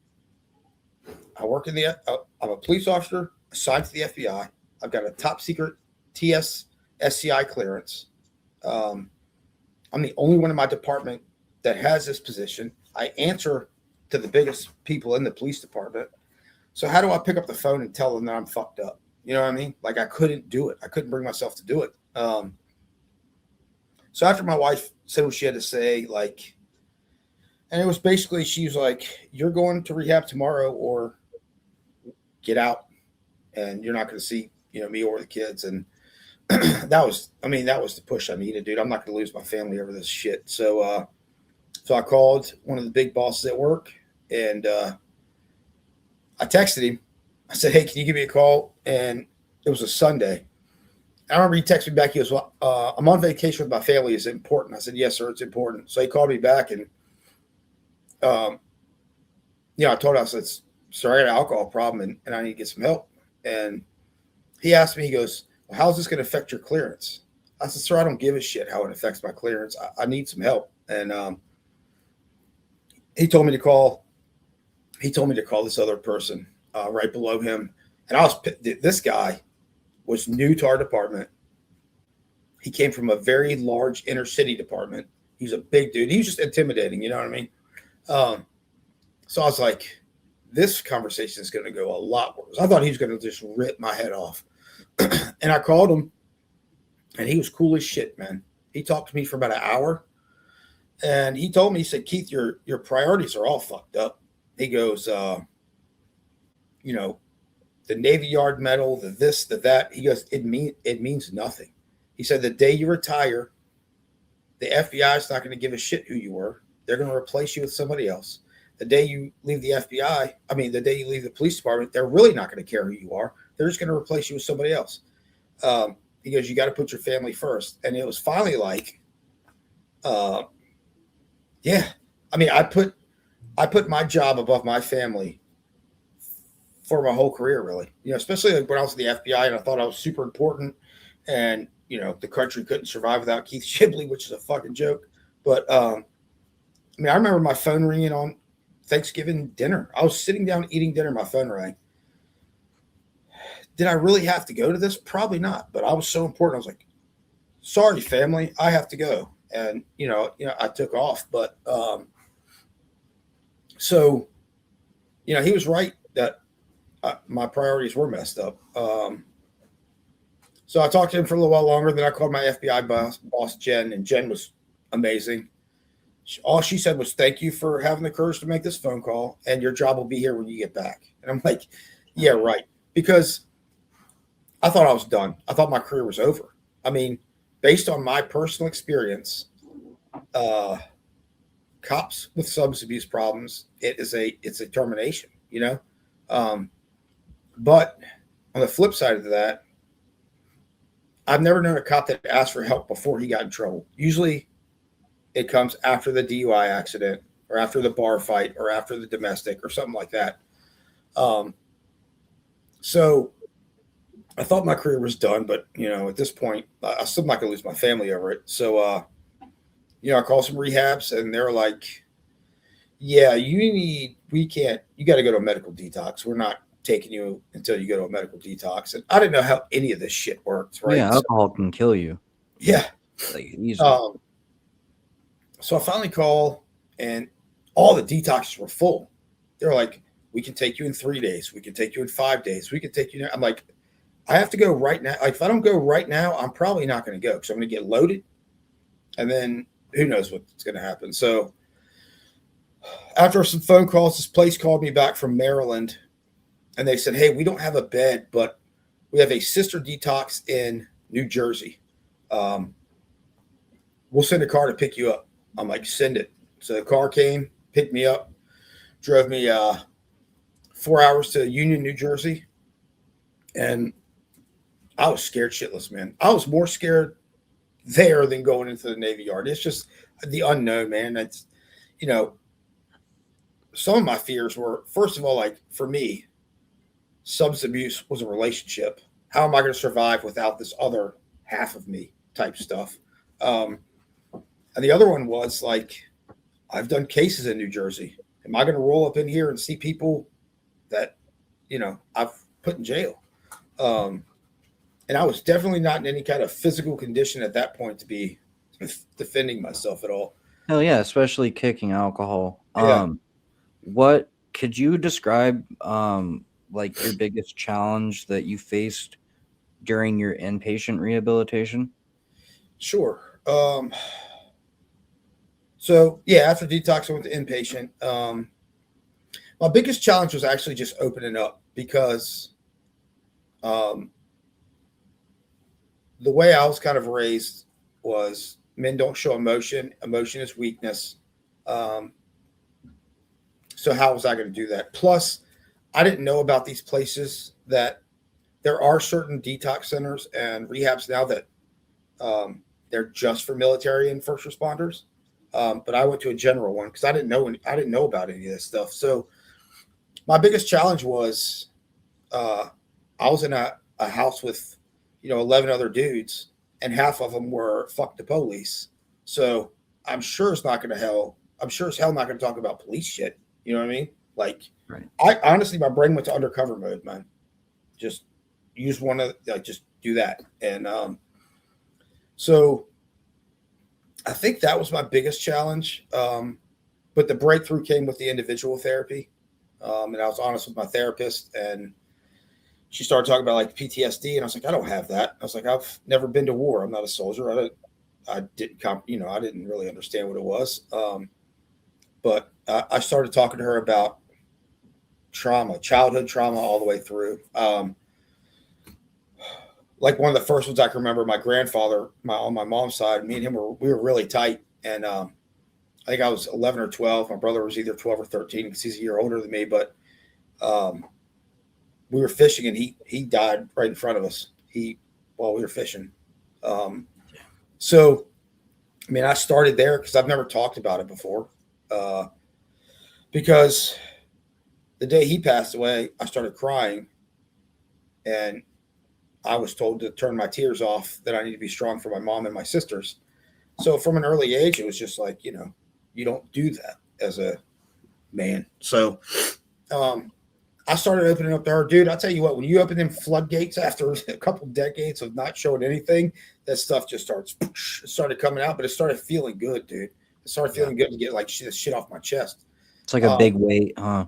I work in I'm a police officer assigned to the FBI. I've got a top secret TS SCI clearance. I'm the only one in my department that has this position. I answer to the biggest people in the police department. So how do I pick up the phone and tell them that I'm fucked up? You know what I mean? Like I couldn't do it. I couldn't bring myself to do it. So after my wife said what she had to say, and it was basically, she was like, you're going to rehab tomorrow or get out and you're not going to see, me or the kids. And that was the push I needed, dude. I'm not going to lose my family over this shit. So I called one of the big bosses at work and I texted him. I said, hey, can you give me a call? And it was a Sunday. I remember he texted me back. He goes, well, I'm on vacation with my family. Is it important? I said, yes, sir, it's important. So he called me back and, I told him, I said, sir, I got an alcohol problem and I need to get some help. And he asked me, he goes, well, how's this going to affect your clearance? I said, sir, I don't give a shit how it affects my clearance. I need some help. And he told me to call this other person right below him. And this guy was new to our department. He came from a very large inner city department. He's a big dude. He was just intimidating. You know what I mean? So I was like, this conversation is going to go a lot worse. I thought he was going to just rip my head off. And I called him and he was cool as shit, man. He talked to me for about an hour and he told me, he said, Keith, your priorities are all fucked up. He goes, the Navy Yard medal, the this, the that. He goes, it means nothing. He said, the day you retire, the FBI is not going to give a shit who you were. They're going to replace you with somebody else. The day you leave the the day you leave the police department, they're really not going to care who you are. They're just going to replace you with somebody else. He goes, you got to put your family first. And it was finally like, I put my job above my family for my whole career, really. Especially like when I was in the FBI and I thought I was super important and, the country couldn't survive without Keith Shibley, which is a fucking joke. But, I remember my phone ringing on Thanksgiving dinner. I was sitting down eating dinner. My phone rang. Did I really have to go to this? Probably not. But I was so important. I was like, sorry, family, I have to go. And, I took off. But so, he was right that my priorities were messed up. So I talked to him for a little while longer. Then I called my FBI boss, Jen, and Jen was amazing. All she said was, thank you for having the courage to make this phone call, and your job will be here when you get back. And I'm like, yeah, right. Because I thought I was done. I thought my career was over. I mean, based on my personal experience, cops with substance abuse problems, it's a termination, but on the flip side of that, I've never known a cop that asked for help before he got in trouble. Usually it comes after the DUI accident or after the bar fight or after the domestic or something like that. So I thought my career was done, but at this point, I'm still not going to lose my family over it. So, I called some rehabs and they're like, yeah, you got to go to a medical detox. We're not taking you until you go to a medical detox. And I didn't know how any of this shit works, right? Yeah, alcohol can kill you. Yeah. Like, easily. So I finally call and all the detoxes were full. They're like, we can take you in 3 days. We can take you in 5 days. We can take you. I'm like, I have to go right now. Like, if I don't go right now, I'm probably not going to go because I'm going to get loaded. And then who knows what's going to happen. So after some phone calls, this place called me back from Maryland. And they said, hey, we don't have a bed, but we have a sister detox in New Jersey. We'll send a car to pick you up. I'm like, send it. So the car came, picked me up, drove me 4 hours to Union, New Jersey. And I was scared shitless, man. I was more scared there than going into the Navy Yard. It's just the unknown, man. That's, some of my fears were, first of all, like for me, substance abuse was a relationship. How am I going to survive without this other half of me type stuff? And the other one was like, I've done cases in New Jersey. Am I going to roll up in here and see people that, I've put in jail? And I was definitely not in any kind of physical condition at that point to be defending myself at all. Hell yeah, especially kicking alcohol. Yeah. What could you describe like your biggest challenge that you faced during your inpatient rehabilitation? Sure. So yeah, after detox, I went to inpatient. My biggest challenge was actually just opening up because the way I was kind of raised was men don't show emotion. Emotion is weakness. So how was I going to do that? Plus, I didn't know about these places that there are certain detox centers and rehabs now that they're just for military and first responders. But I went to a general one because I didn't know about any of this stuff. So my biggest challenge was I was in a house with 11 other dudes, and half of them were fuck the police. So I'm sure as hell not going to talk about police shit. You know what I mean? Like, right. I honestly, my brain went to undercover mode, man. Just use one of just do that. And so I think that was my biggest challenge. But the breakthrough came with the individual therapy. And I was honest with my therapist, and she started talking about like PTSD, and I was like, I don't have that. I was like, I've never been to war. I'm not a soldier. I didn't really understand what it was. But I started talking to her about trauma, childhood trauma, all the way through. Like one of the first ones I can remember, my grandfather, on my mom's side, me and him we were really tight, and I think I was 11 or 12. My brother was either 12 or 13 because he's a year older than me. But we were fishing, and he died right in front of us. While we were fishing. So, I mean, I started there because I've never talked about it before. Because the day he passed away, I started crying, and I was told to turn my tears off, that I need to be strong for my mom and my sisters. So from an early age, it was just like, you don't do that as a man. So I started opening up to her. Dude, I'll tell you what, when you open them floodgates after a couple decades of not showing anything, that stuff just started coming out, but it started feeling good, dude. It started feeling good to get like shit off my chest. It's like a big weight, huh?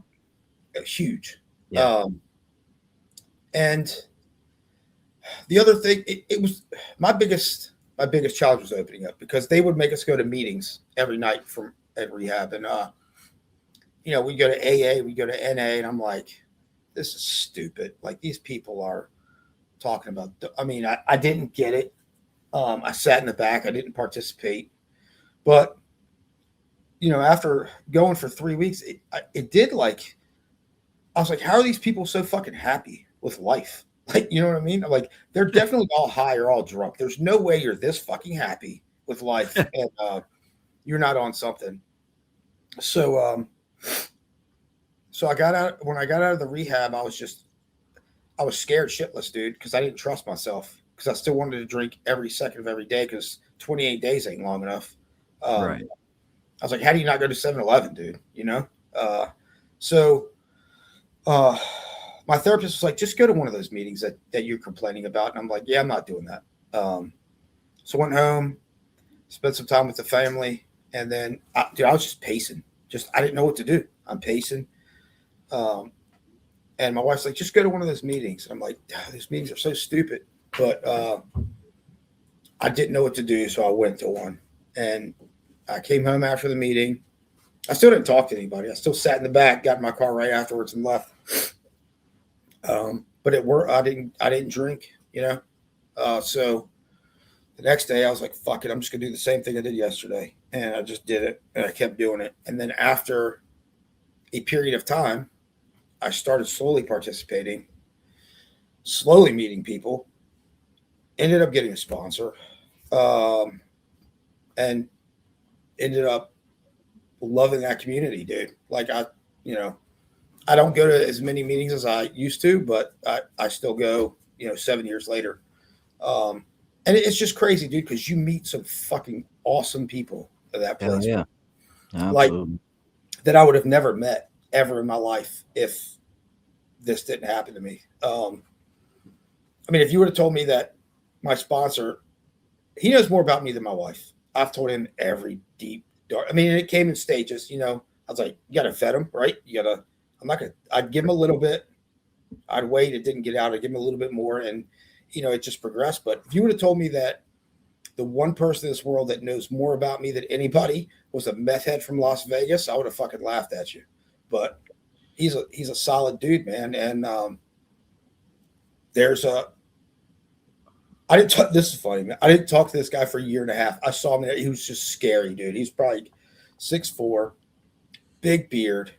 Huge. Yeah. And the other thing, it was my biggest challenge was opening up, because they would make us go to meetings every night at rehab. And, we go to AA, we go to NA, and I'm like, this is stupid. Like, these people are talking about, I didn't get it. I sat in the back. I didn't participate. But, after going for 3 weeks, it did like, I was like, how are these people so fucking happy with life? Like, you know what I mean? I'm like, they're definitely all high or all drunk. There's no way you're this fucking happy with life and you're not on something. So, when I got out of the rehab, I was scared shitless, dude, because I didn't trust myself, because I still wanted to drink every second of every day, because 28 days ain't long enough. Right. I was like, how do you not go to 7-Eleven, dude? My therapist was like, just go to one of those meetings that you're complaining about. And I'm like, yeah, I'm not doing that. So I went home, spent some time with the family. And then, I was just pacing. I didn't know what to do. I'm pacing. And my wife's like, just go to one of those meetings. And I'm like, these meetings are so stupid. But I didn't know what to do. So I went to one. And I came home after the meeting. I still didn't talk to anybody. I still sat in the back, got in my car right afterwards and left. But at work, I didn't drink, so the next day I was like, fuck it. I'm just going to do the same thing I did yesterday. And I just did it, and I kept doing it. And then after a period of time, I started slowly participating, slowly meeting people, ended up getting a sponsor, and ended up loving that community, dude. Like I don't go to as many meetings as I used to, but I still go, 7 years later. And it's just crazy, dude, because you meet some fucking awesome people at that place. Yeah. Like, that I would have never met ever in my life if this didn't happen to me. If you would have told me that my sponsor, he knows more about me than my wife. I've told him every deep, dark. It came in stages, I was like, you got to vet him, right? I'd give him a little bit. I'd wait. It didn't get out. I'd give him a little bit more. And, it just progressed. But if you would have told me that the one person in this world that knows more about me than anybody was a meth head from Las Vegas, I would have fucking laughed at you. But he's a solid dude, man. And this is funny, man. I didn't talk to this guy for a year and a half. I saw him. He was just scary, dude. He's probably 6'4", big beard,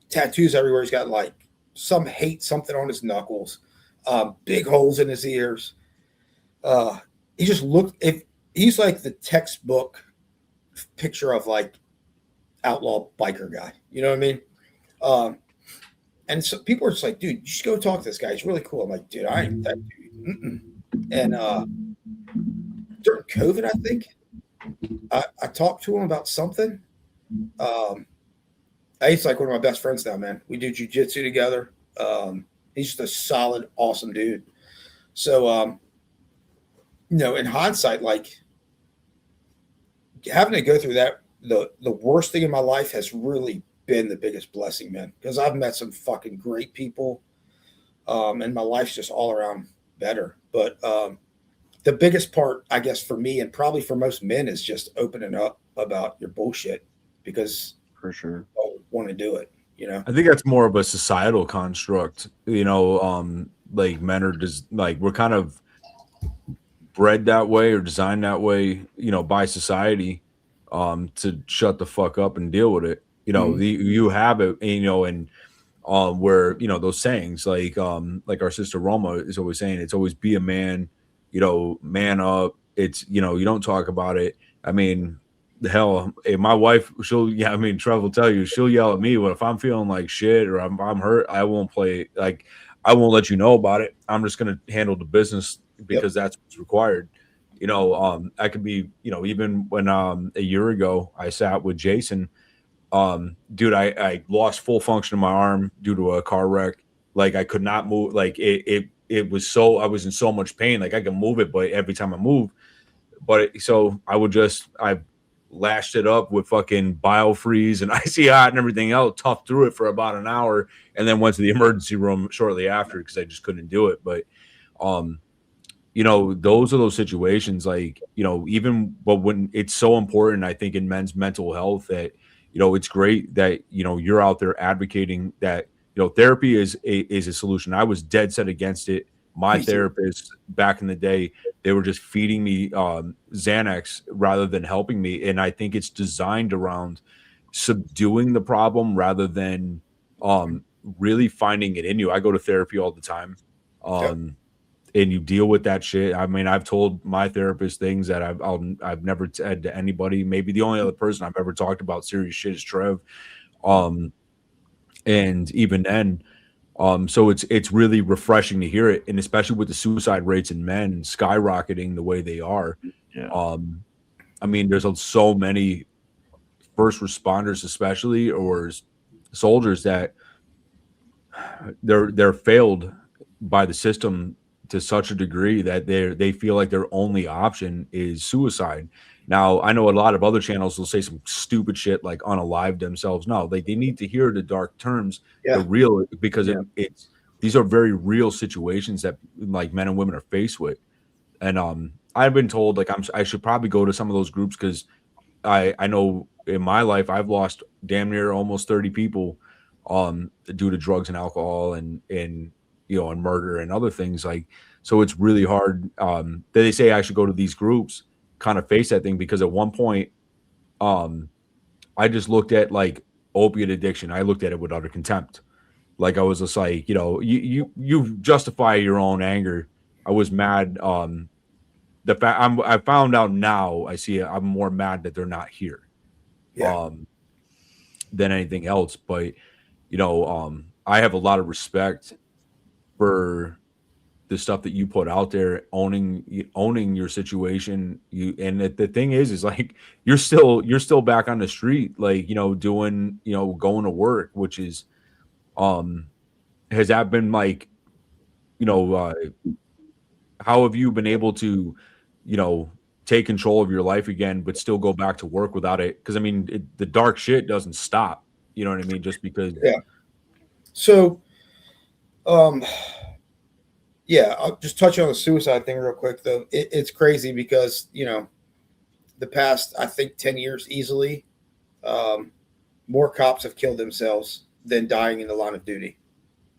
tattoos everywhere. He's got like something on his knuckles, big holes in his ears. He just looked, he's like the textbook picture of like outlaw biker guy. You know what I mean? And so people are just like, dude, you should go talk to this guy. He's really cool. I'm like, dude, I ain't that dude. Mm-mm. And during COVID, I think I talked to him about something. He's like one of my best friends now, man. We do jujitsu together. He's just a solid, awesome dude. So, in hindsight, like having to go through that, the worst thing in my life has really been the biggest blessing, man, because I've met some fucking great people. And my life's just all around better. But the biggest part, I guess, for me and probably for most men is just opening up about your bullshit, because for sure I don't want to do it. I think that's more of a societal construct. Like men are just like, we're kind of bred that way or designed that way, by society, to shut the fuck up and deal with it. You have it, and where those sayings like our sister Roma is always saying, it's always be a man, man up. It's you don't talk about it. The hell, my wife, Trev will tell you, she'll yell at me, but if I'm feeling like shit or I'm hurt, I won't play, like I won't let you know about it. I'm just gonna handle the business because that's what's required. I could be, even when a year ago I sat with Jason Dude, I lost full function of my arm due to a car wreck. Like I could not move. Like it was so, I was in so much pain. Like I can move it, but every time I move, so I lashed it up with fucking biofreeze and icy hot and everything else, toughed through it for about an hour, and then went to the emergency room shortly after because I just couldn't do it. But those are those situations, like, even, but when it's so important, I think, in men's mental health, that, it's great that, you're out there advocating that, therapy is a solution. I was dead set against it. My therapist back in the day, they were just feeding me Xanax rather than helping me. And I think it's designed around subduing the problem rather than really finding it in you. I go to therapy all the time. And you deal with that shit. I mean, I've told my therapist things that I've never said to anybody. Maybe the only other person I've ever talked about serious shit is Trev. And even then, so it's really refreshing to hear it, and especially with the suicide rates in men skyrocketing the way they are. Yeah. I mean, there's so many first responders, especially, or soldiers, that they're failed by the system to such a degree that they feel like their only option is suicide. Now, I know a lot of other channels will say some stupid shit like unalive themselves. No, they need to hear the dark terms, the real, because it's these are very real situations that, like, men and women are faced with. And I've been told, like, I should probably go to some of those groups, because I know in my life I've lost damn near almost 30 people due to drugs and alcohol and and murder and other things. Like, so it's really hard that they say I should go to these groups, kind of face that thing, because at one point I just looked at, like, opiate addiction. I looked at it with utter contempt. Like, I was just like, you justify your own anger. I was mad. The fact I found out now, I see it, I'm more mad that they're not here than anything else. But I have a lot of respect for the stuff that you put out there, owning your situation. And the thing is like, you're still back on the street, like, doing, going to work, which is, has that been like, how have you been able to, take control of your life again, but still go back to work without it? Because I mean, the dark shit doesn't stop. You know what I mean? Just because. Yeah. So, I'll just touch on the suicide thing real quick, though. It's crazy because, the past, I think, 10 years easily, more cops have killed themselves than dying in the line of duty.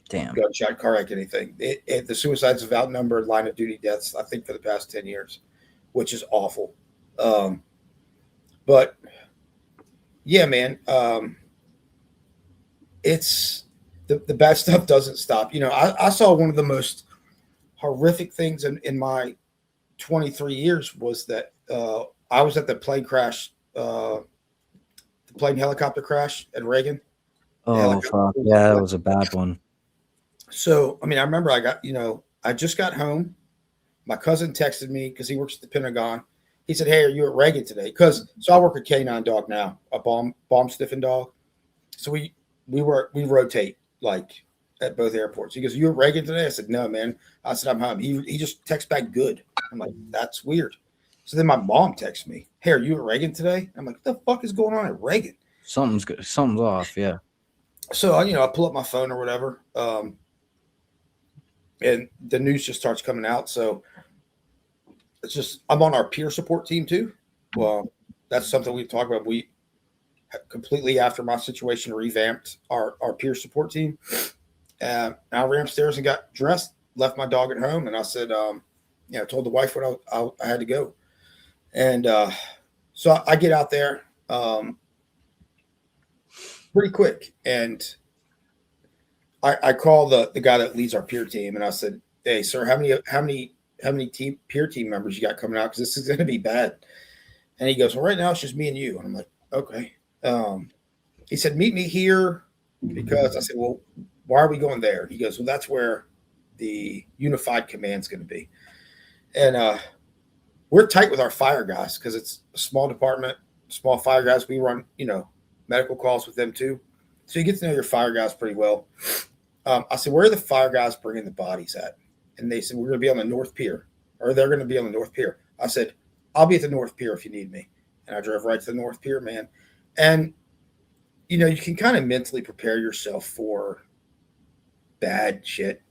Damn. Gunshot, car wreck, anything. The suicides have outnumbered line of duty deaths, I think, for the past 10 years, which is awful. But, yeah, man, it's the bad stuff doesn't stop. I saw one of the most horrific things in my 23 years was that I was at the plane crash, the plane helicopter crash at Reagan. Oh, fuck. Yeah, that was a bad one. So, I mean, I remember I just got home. My cousin texted me because he works at the Pentagon. He said, "Hey, are you at Reagan today?" So I work a K9 dog now, a bomb sniffing dog. So we rotate, like, at both airports. He goes, "You at Reagan today?" I said, "No, man." I said, "I'm home." He just texts back, "Good." I'm like, "That's weird." So then my mom texts me, "Hey, are you at Reagan today?" I'm like, "What the fuck is going on at Reagan?" Something's good. Something's off. Yeah. So I pull up my phone or whatever, and the news just starts coming out. So it's just, I'm on our peer support team too. Well, that's something we talk about. We completely, after my situation, revamped our peer support team. I ran upstairs and got dressed, left my dog at home, and I said, told the wife what I had to go. And so I get out there pretty quick, and I call the guy that leads our peer team, and I said, "Hey, sir, how many peer team members you got coming out? Because this is going to be bad." And he goes, "Well, right now it's just me and you." And I'm like, "Okay." He said, "Meet me here," because I said, "Well, why are we going there?" He goes, "Well, that's where the unified command's going to be." And we're tight with our fire guys because it's a small department, small fire guys. We run, medical calls with them too. So you get to know your fire guys pretty well. I said, where are the fire guys bringing the bodies at? And they said, we're going to be on the North Pier, or they're going to be on the North Pier. I said, I'll be at the North Pier if you need me. And I drove right to the North Pier, man. And, you know, you can kind of mentally prepare yourself for bad shit,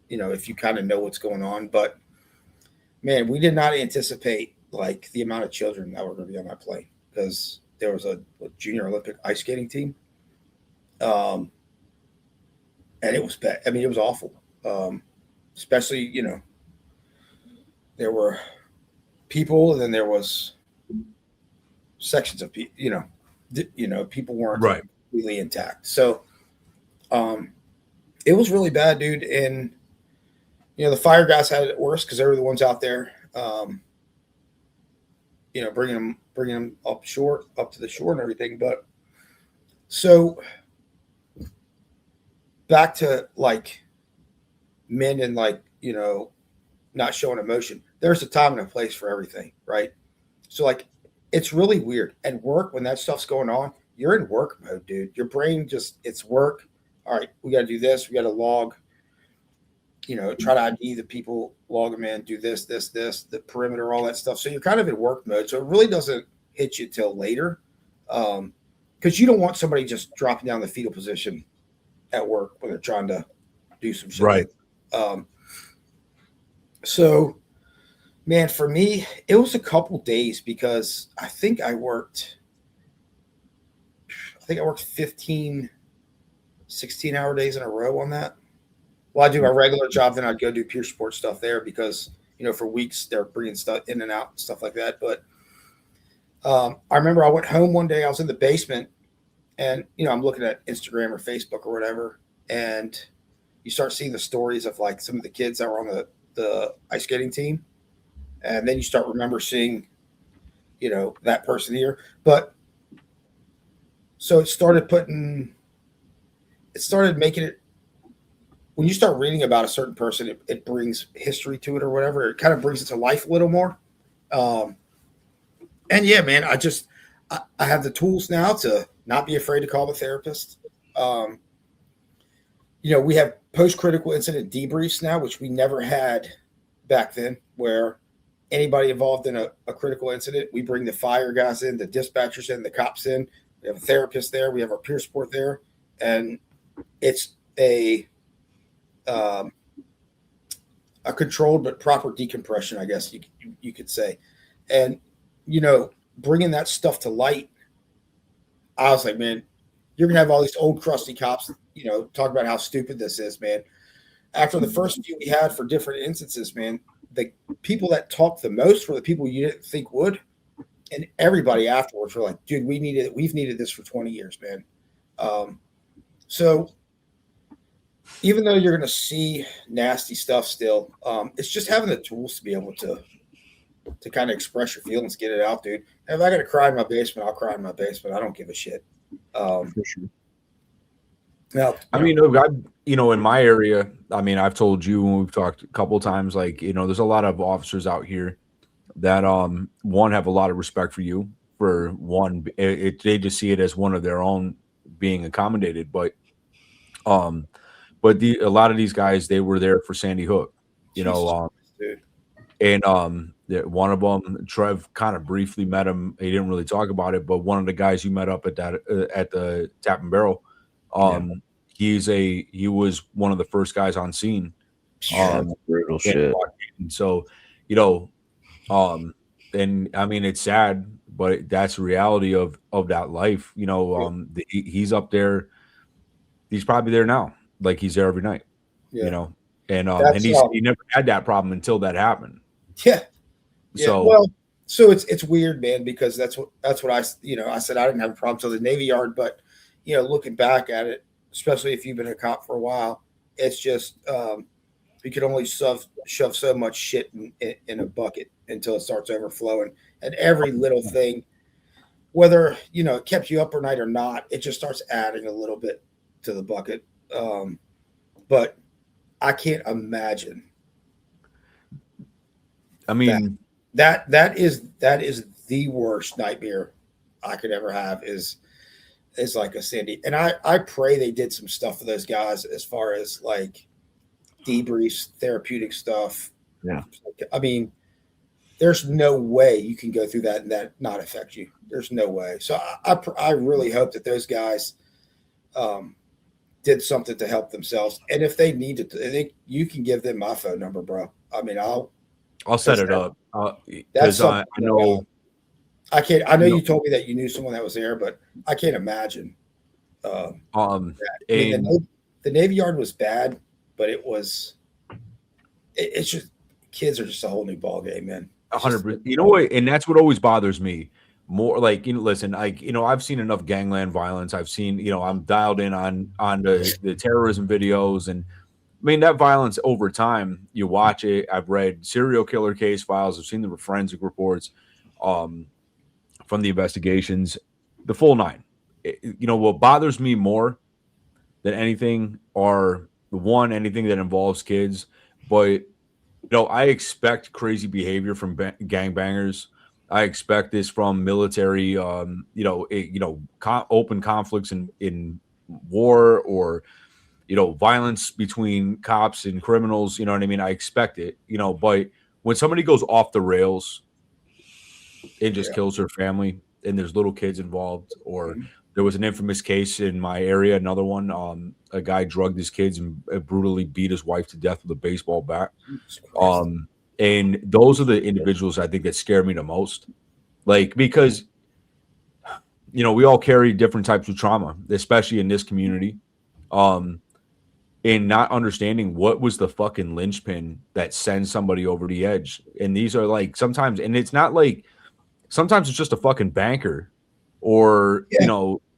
you know, if you kind of know what's going on. But, man, we did not anticipate, like, the amount of children that were going to be on that plane, because there was a junior Olympic ice skating team. And it was bad. I mean, it was awful. Especially, you know, there were people, and then there was sections of people, you know, people weren't completely intact. So, it was really bad, dude. And, you know, the fire guys had it worse because they were the ones out there, you know, bringing them up to the shore and everything. But so back to like men and like, you know, not showing emotion. There's a time and a place for everything, right? So like, it's really weird. At work, when that stuff's going on, you're in work mode, dude. Your brain just, it's work. All right, we got to do this. We got to log, you know, try to ID the people, log them in, do this, the perimeter, all that stuff. So you're kind of in work mode. So it really doesn't hit you till later, because you don't want somebody just dropping down the fetal position at work when they're trying to do some shit. Right. So, man, for me, it was a couple days because I think I worked 15, 16-hour days in a row on that. Well, I do my regular job, then I'd go do peer support stuff there because, you know, for weeks they're bringing stuff in and out and stuff like that. But I remember I went home one day, I was in the basement, and, you know, I'm looking at Instagram or Facebook or whatever, and you start seeing the stories of like some of the kids that were on the ice skating team. And then you start remember seeing, you know, that person here. But so it started making it, when you start reading about a certain person, it brings history to it or whatever. It kind of brings it to life a little more. And yeah, man, I have the tools now to not be afraid to call the therapist. You know, we have post-critical incident debriefs now, which we never had back then, where anybody involved in a critical incident, we bring the fire guys in, the dispatchers in, the cops in. We have a therapist there. We have our peer support there. And it's a controlled but proper decompression, I guess you could say. And, you know, bringing that stuff to light, I was like, man, you're going to have all these old crusty cops, you know, talk about how stupid this is, man. After the first few we had for different instances, man, the people that talked the most were the people you didn't think would. And everybody afterwards were like, dude, we've needed this for 20 years, man. So even though you're going to see nasty stuff still, it's just having the tools to be able to kind of express your feelings, get it out, dude. And if I got to cry in my basement, I'll cry in my basement. I don't give a shit. For sure. Now, I mean, you know, in my area, I mean, I've told you when we've talked a couple of times, like, you know, there's a lot of officers out here that, one, have a lot of respect for you. For one, they just see it as one of their own being accommodated. But a lot of these guys, they were there for Sandy Hook, you know, and one of them, Trev, kind of briefly met him. He didn't really talk about it, but one of the guys you met up at the Tap and Barrel, he was one of the first guys on scene. Brutal shit. And so, you know, and I mean, it's sad, but that's the reality of that life. You know, he's up there. He's probably there now. Like, he's there every night, you know, and he never had that problem until that happened. Yeah. So, well, so it's weird, man, because that's what I said I didn't have a problem till the Navy Yard, but, you know, looking back at it, especially if you've been a cop for a while, it's just, you can only shove so much shit in a bucket until it starts overflowing. And every little thing, whether, you know, it kept you up at night or not, it just starts adding a little bit to the bucket. But I can't imagine. I mean, that is the worst nightmare I could ever have, is is like a Sandy. And I pray they did some stuff for those guys as far as like debriefs, therapeutic stuff. Yeah. I mean, there's no way you can go through that and that not affect you. There's no way. So I really hope that those guys did something to help themselves. And if they need to, you can give them my phone number, bro. I mean, I'll set it up. That's I know. I can't. I know you told me that you knew someone that was there, but I can't imagine. The Navy Yard was bad, but it's just kids are just a whole new ball game, man. 100%. You know what? And that's what always bothers me more. Like, listen, I've seen enough gangland violence. I've seen, I'm dialed in on the terrorism videos, and I mean that violence over time. You watch it. I've read serial killer case files. I've seen the forensic reports from the investigations, the full nine. What bothers me more than anything are anything that involves kids, but I expect crazy behavior from gangbangers. I expect this from military, open conflicts in war, or violence between cops and criminals. You know what I mean? I expect it. But when somebody goes off the rails and just kills their family, and there's little kids involved, or there was an infamous case in my area, another one. A guy drugged his kids and brutally beat his wife to death with a baseball bat. And those are the individuals I think that scare me the most. Like, because, we all carry different types of trauma, especially in this community. And not understanding what was the fucking linchpin that sends somebody over the edge. And these are like sometimes, and it's not like, sometimes it's just a fucking banker or,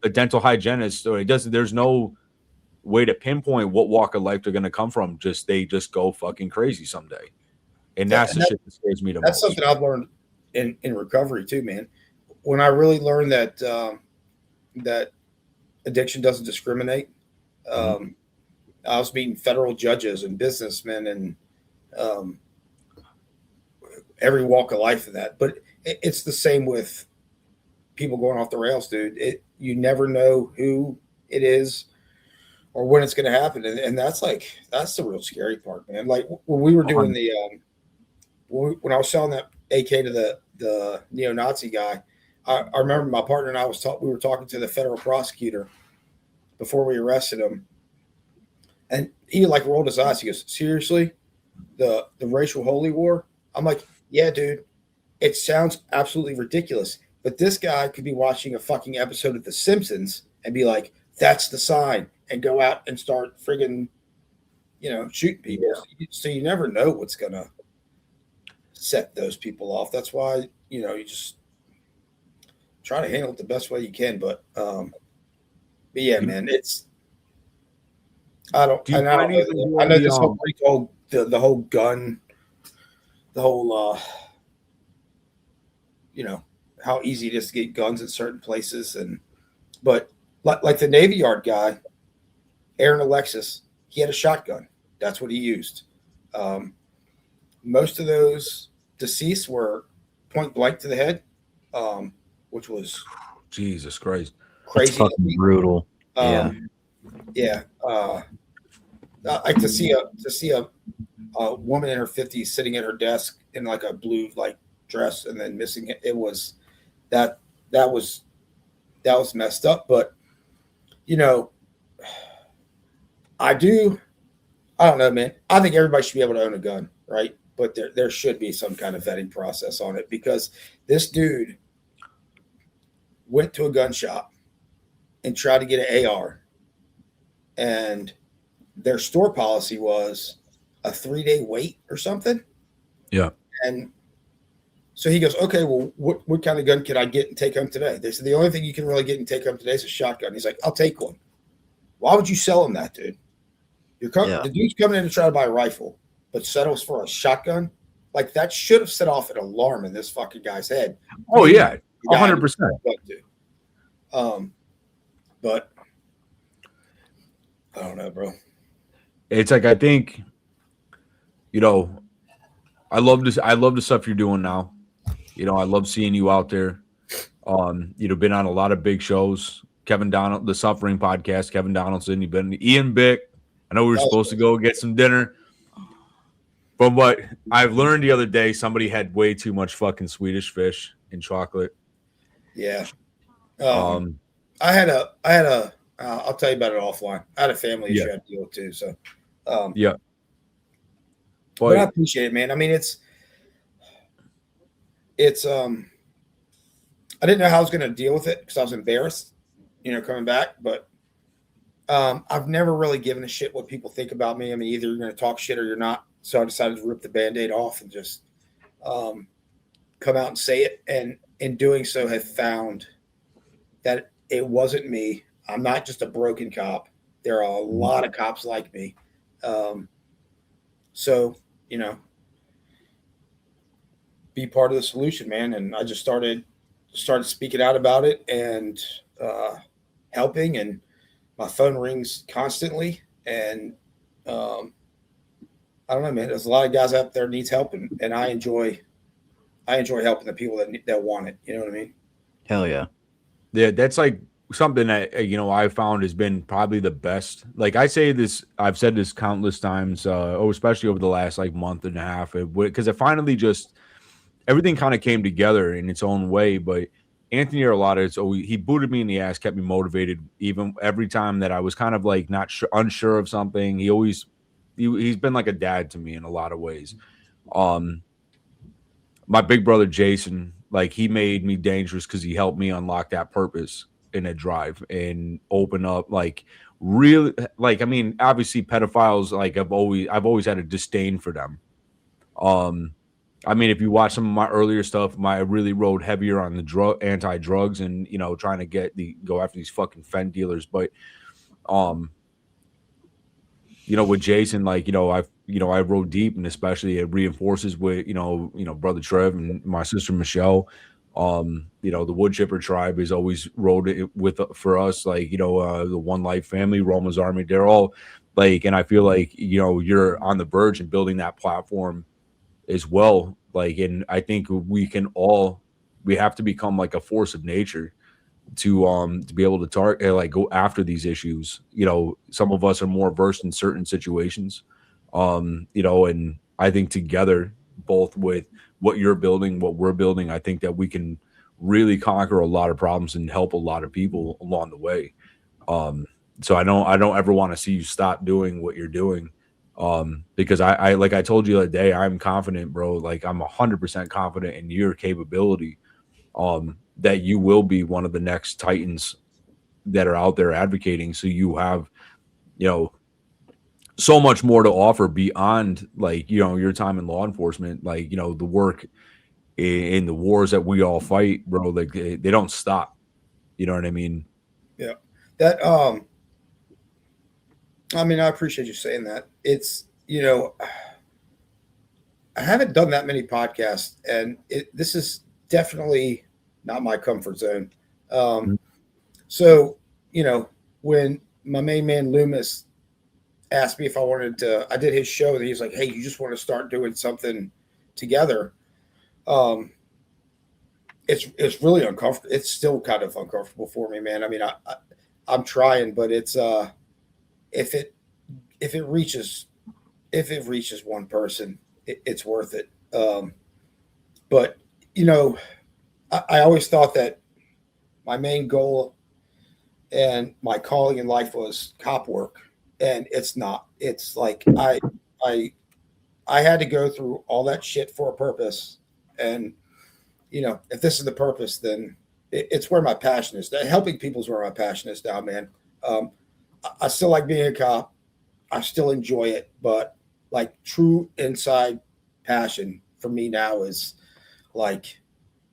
a dental hygienist. Or there's no way to pinpoint what walk of life they're going to come from. They just go fucking crazy someday. And that's the shit that scares me the most. That's something I've learned in recovery too, man. When I really learned that that addiction doesn't discriminate, I was meeting federal judges and businessmen and every walk of life in that. But it's the same with people going off the rails, dude. You never know who it is or when it's going to happen, and that's the real scary part, man. Like when we were doing when I was selling that AK to the neo-Nazi guy, I remember my partner and I we were talking to the federal prosecutor before we arrested him, and he rolled his eyes. He goes, "Seriously, the racial holy war?" I'm like, "Yeah, dude. It sounds absolutely ridiculous, but this guy could be watching a fucking episode of The Simpsons and be like, that's the sign,' and go out and start friggin', shooting people." Yeah. So you never know what's gonna set those people off. That's why, you just try to handle it the best way you can. But yeah, man, I know this whole the whole gun, the whole how easy it is to get guns in certain places, but like the Navy Yard guy, Aaron Alexis, he had a shotgun. That's what he used. Most of those deceased were point blank to the head, which was Jesus Christ, crazy, that's fucking brutal. Yeah. I like to see a woman in her 50s sitting at her desk in like a blue dress and then missing it. It was that was messed up. But I don't know, man. I think everybody should be able to own a gun, right? But there should be some kind of vetting process on it, because this dude went to a gun shop and tried to get an AR, and their store policy was a 3-day wait or something. Yeah. And so he goes, "Okay, well, what kind of gun can I get and take home today?" They said, "The only thing you can really get and take home today is a shotgun." He's like, "I'll take one." Why would you sell him that, dude? The dude's coming in to try to buy a rifle, but settles for a shotgun. Like, that should have set off an alarm in this fucking guy's head. Oh yeah, 100%. But I don't know, bro. It's like, I think, I love this. I love the stuff you're doing now. I love seeing you out there. Been on a lot of big shows, Kevin Donald, the Suffering Podcast, Kevin Donaldson. You've been Ian Bick. I know we were supposed to go get some dinner. From what I've learned the other day, somebody had way too much fucking Swedish fish in chocolate. Yeah. I had a I'll tell you about it offline. I had a family issue I had to deal with too. So, yeah. But I appreciate it, man. I mean, it's I didn't know how I was going to deal with it because I was embarrassed, coming back. But I've never really given a shit what people think about me. I mean, either you're going to talk shit or you're not. So I decided to rip the Band-Aid off and just come out and say it. And in doing so, have found that it wasn't me. I'm not just a broken cop. There are a lot of cops like me. So, be part of the solution, man. And I just started speaking out about it and helping, and my phone rings constantly. And I don't know, man, there's a lot of guys out there needs help, and I enjoy helping the people that want it. You know what I mean? Hell yeah. Yeah. That's like something that, I found has been probably the best. Like I say this, I've said this countless times, especially over the last like month and a half, because it finally just, everything kind of came together in its own way. But Anthony Arillotta, he booted me in the ass, kept me motivated. Even every time that I was kind of like unsure of something, he's been like a dad to me in a lot of ways. My big brother Jason, like he made me dangerous because he helped me unlock that purpose in a drive and open up, like really, like, I mean, obviously pedophiles, like I've always had a disdain for them. I mean, if you watch some of my earlier stuff, I really rode heavier on the anti-drugs and, trying to go after these fucking fent dealers. But, with Jason, like, I rode deep, and especially it reinforces with, brother Trev and my sister Michelle. The wood chipper tribe has always rode it for us, like, the One Life family, Roma's Army, they're all like, and I feel like, you're on the verge of building that platform as well. Like, and I think we have to become like a force of nature to be able to target, like, go after these issues. Some of us are more versed in certain situations, and I think together, both with what you're building, what we're building, I think that we can really conquer a lot of problems and help a lot of people along the way. So I don't ever want to see you stop doing what you're doing. Because I like I told you the other day, I'm confident, bro. Like I'm 100% confident in your capability, that you will be one of the next titans that are out there advocating. So you have, so much more to offer beyond like, your time in law enforcement, like, the work in the wars that we all fight, bro. Like they don't stop. You know what I mean? Yeah. That, I mean, I appreciate you saying that. It's, I haven't done that many podcasts, and this is definitely not my comfort zone. So, when my main man Loomis asked me if I wanted to, I did his show, and he's like, "Hey, you just want to start doing something together?" It's really uncomfortable. It's still kind of uncomfortable for me, man. I mean, I'm trying, but it's if it reaches one person, it's worth it. But I always thought that my main goal and my calling in life was cop work, and it's not. It's like I had to go through all that shit for a purpose, and if this is the purpose, then it's where my passion is. Helping people is where my passion is now, man. I still like being a cop. I still enjoy it, but like true inside passion for me now is like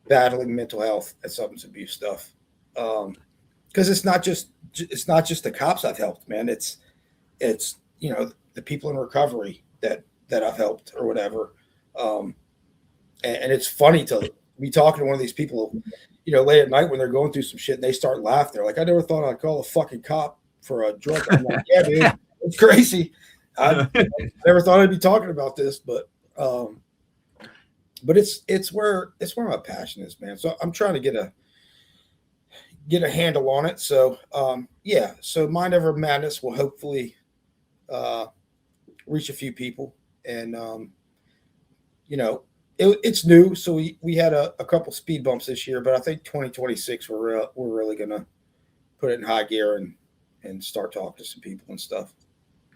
battling mental health and substance abuse stuff. Because it's not just the cops I've helped, man. It's the people in recovery that I've helped or whatever. And it's funny to be talking to one of these people, late at night when they're going through some shit and they start laughing. They're like, "I never thought I'd call a fucking cop for a drug." I'm like, "Yeah, dude, it's crazy. I never thought I'd be talking about this, but it's where my passion is, man." So I'm trying to get a handle on it. So so Mind Over Madness will hopefully reach a few people, and it's new, so we had a couple speed bumps this year, but I think 2026 we're really gonna put it in high gear and start talking to some people and stuff.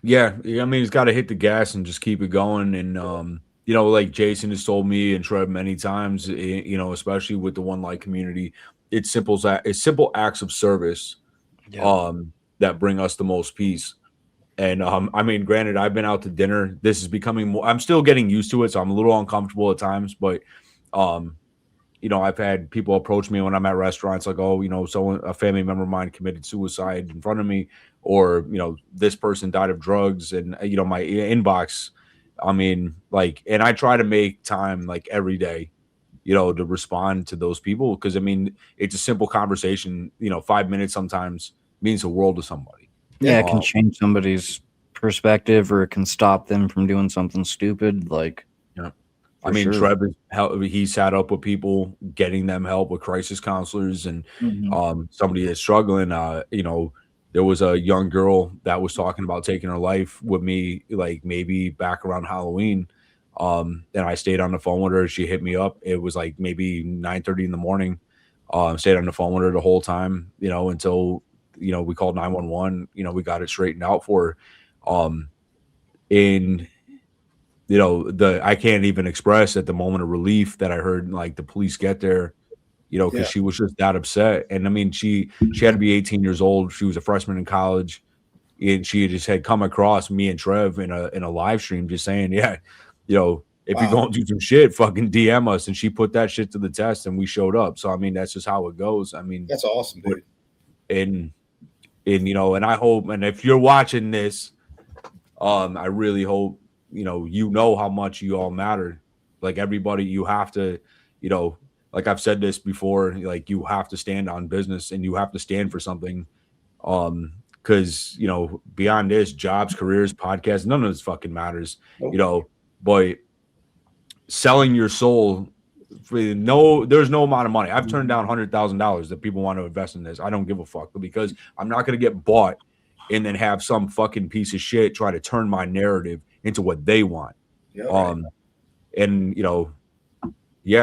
Yeah, I mean, he's got to hit the gas and just keep it going. And like Jason has told me and Trev many times, especially with the One Light community, it's simple acts of service that bring us the most peace. And I mean, granted, I've been out to dinner. This is becoming more. I'm still getting used to it, so I'm a little uncomfortable at times. But I've had people approach me when I'm at restaurants, like, oh, a family member of mine committed suicide in front of me, or this person died of drugs, and my inbox. I mean, like, and I try to make time like every day, to respond to those people, because I mean, it's a simple conversation. 5 minutes sometimes means the world to somebody. Yeah, it can change somebody's perspective, or it can stop them from doing something stupid. Like, I mean, sure. Trev, he sat up with people, getting them help with crisis counselors, and somebody that's struggling. There was a young girl that was talking about taking her life with me, like maybe back around Halloween. And I stayed on the phone with her. She hit me up. It was like maybe 9:30 in the morning. Stayed on the phone with her the whole time, until we called 911. We got it straightened out for her. I can't even express at the moment of relief that I heard like the police get there, because she was just that upset. And I mean, she had to be 18 years old. She was a freshman in college, and she just had come across me and Trev in a live stream, just saying, if you're going to do some shit, fucking DM us. And she put that shit to the test, and we showed up. So I mean, that's just how it goes. I mean, that's awesome, dude. And I hope, and if you're watching this, I really hope how much you all matter. Like, everybody, you have to, like I've said this before, like, you have to stand on business, and you have to stand for something. Because beyond this, jobs, careers, podcasts, none of this fucking matters. Nope. But selling your soul, there's no amount of money. I've turned down $100,000 that people want to invest in this. I don't give a fuck, because I'm not going to get bought and then have some fucking piece of shit try to turn my narrative into what they want. And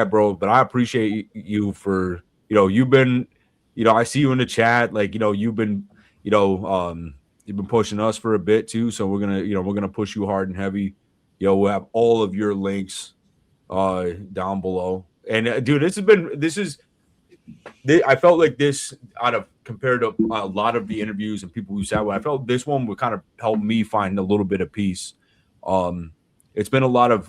bro, but I appreciate you for, you've been, I see you in the chat, like, you've been pushing us for a bit too. So we're going to push you hard and heavy. We'll have all of your links down below. And dude, I felt like this, compared to a lot of the interviews and people who sat with, I felt this one would kind of help me find a little bit of peace. It's been a lot of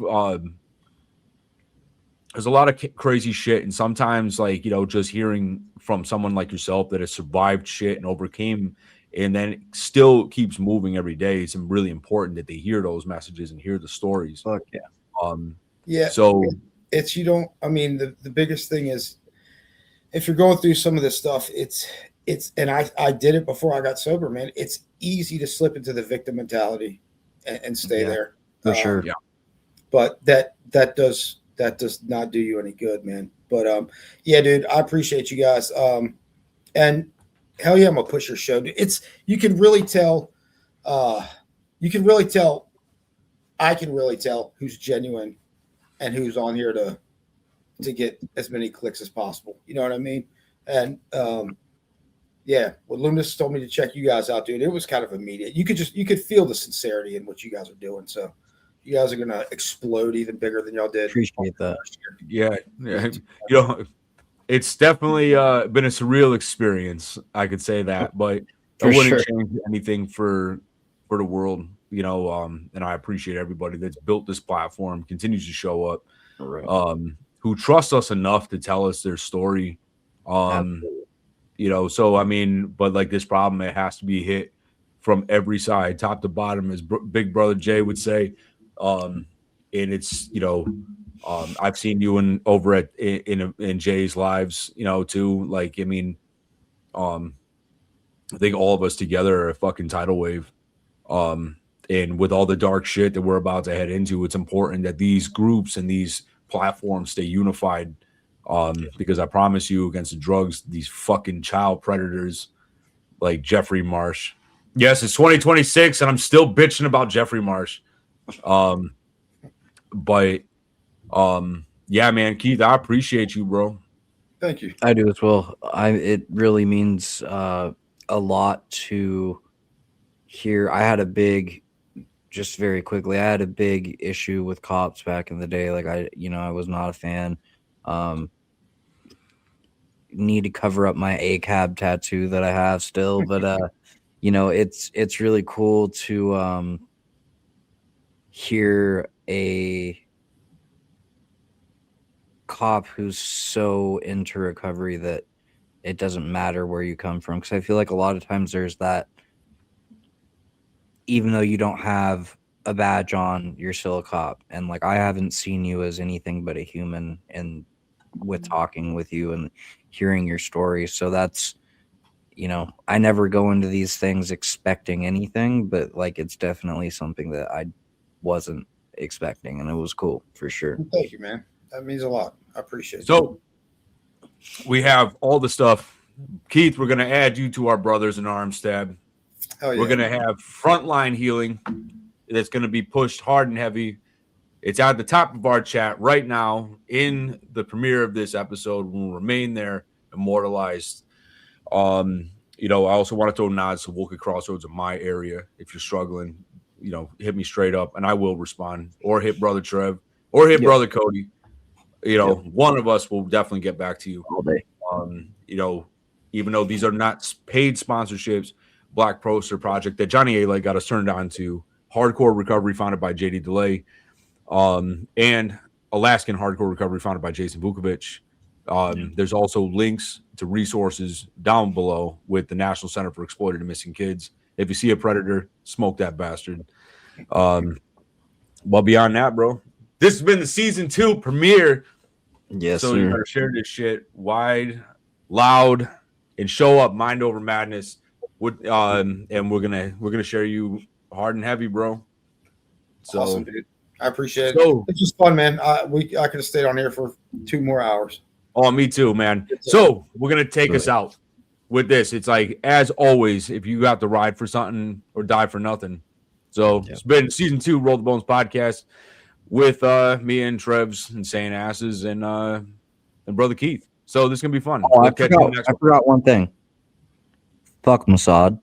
there's a lot of crazy shit, and sometimes, like, just hearing from someone like yourself that has survived shit and overcame, and then still keeps moving every day, it's really important that they hear those messages and hear the stories. Fuck yeah. So it's the biggest thing is, if you're going through some of this stuff, it's and I did it before I got sober, man. It's easy to slip into the victim mentality and stay there. For sure. Yeah. But that does not do you any good, man. But dude, I appreciate you guys. And hell yeah, I'm gonna push your show. You can really tell. I can really tell who's genuine and who's on here to get as many clicks as possible. You know what I mean? And when Loomis told me to check you guys out, dude, it was kind of immediate. You could feel the sincerity in what you guys are doing. So you guys are gonna explode even bigger than y'all did. Appreciate that. Yeah. It's definitely been a surreal experience. I could say that, but I wouldn't change anything for the world. And I appreciate everybody that's built this platform, continues to show up, who trust us enough to tell us their story. So I mean, but like, this problem, it has to be hit from every side, top to bottom, as Big Brother Jay would say. And it's, I've seen you over in Jay's lives, too. Like, I mean, I think all of us together are a fucking tidal wave. And with all the dark shit that we're about to head into, it's important that these groups and these platforms stay unified, Because I promise you, against the drugs, these fucking child predators like Jeffrey Marsh. Yes, it's 2026, and I'm still bitching about Jeffrey Marsh. But yeah, man, Keith, I appreciate you, bro. Thank you. I do as well. It really means a lot to hear. I had a big, just very quickly, I had a big issue with cops back in the day. Like I was not a fan. Need to cover up my ACAB tattoo that I have still, but it's really cool to hear a cop who's so into recovery that it doesn't matter where you come from, because I feel like a lot of times there's that, even though you don't have a badge on, you're still a cop, and like I haven't seen you as anything but a human, and with talking with you and hearing your story. So that's, I never go into these things expecting anything, but like it's definitely something that I wasn't expecting, and it was cool for sure. Thank you, man. That means a lot. I appreciate it. So we have all the stuff. Keith, we're going to add you to our Brothers in Arms tab. Hell yeah. We're going to have frontline healing that's going to be pushed hard and heavy. It's at the top of our chat right now in the premiere of this episode. Will remain there, immortalized. I also want to throw nods to Woke Crossroads in my area. If you're struggling, hit me straight up and I will respond, or hit Brother Trev, or hit Brother Cody. One of us will definitely get back to you all day. Even though these are not paid sponsorships, Black Poster Project that Johnny A. got us turned on to, Hardcore Recovery founded by JD DeLay, and Alaskan Hardcore Recovery founded by Jason Vukovich. There's also links to resources down below with the National Center for Exploited and Missing Kids. If you see a predator, smoke that bastard. But beyond that, bro, this has been the season 2 premiere. Yes, so sir. you gotta share this shit wide, loud, and show up. Mind over madness. And we're gonna share you hard and heavy, bro. So awesome, dude. I appreciate it. It's just fun, man. I could have stayed on here for 2 more hours. Oh, me too, man. So we're gonna take us out with this. It's like, as always, if you got to ride for something or die for nothing. So it's been season 2 Roll the Bones podcast with me and Trev's Insane Asses and Brother Keith. So this is gonna be fun. I forgot one thing. Fuck Mossad.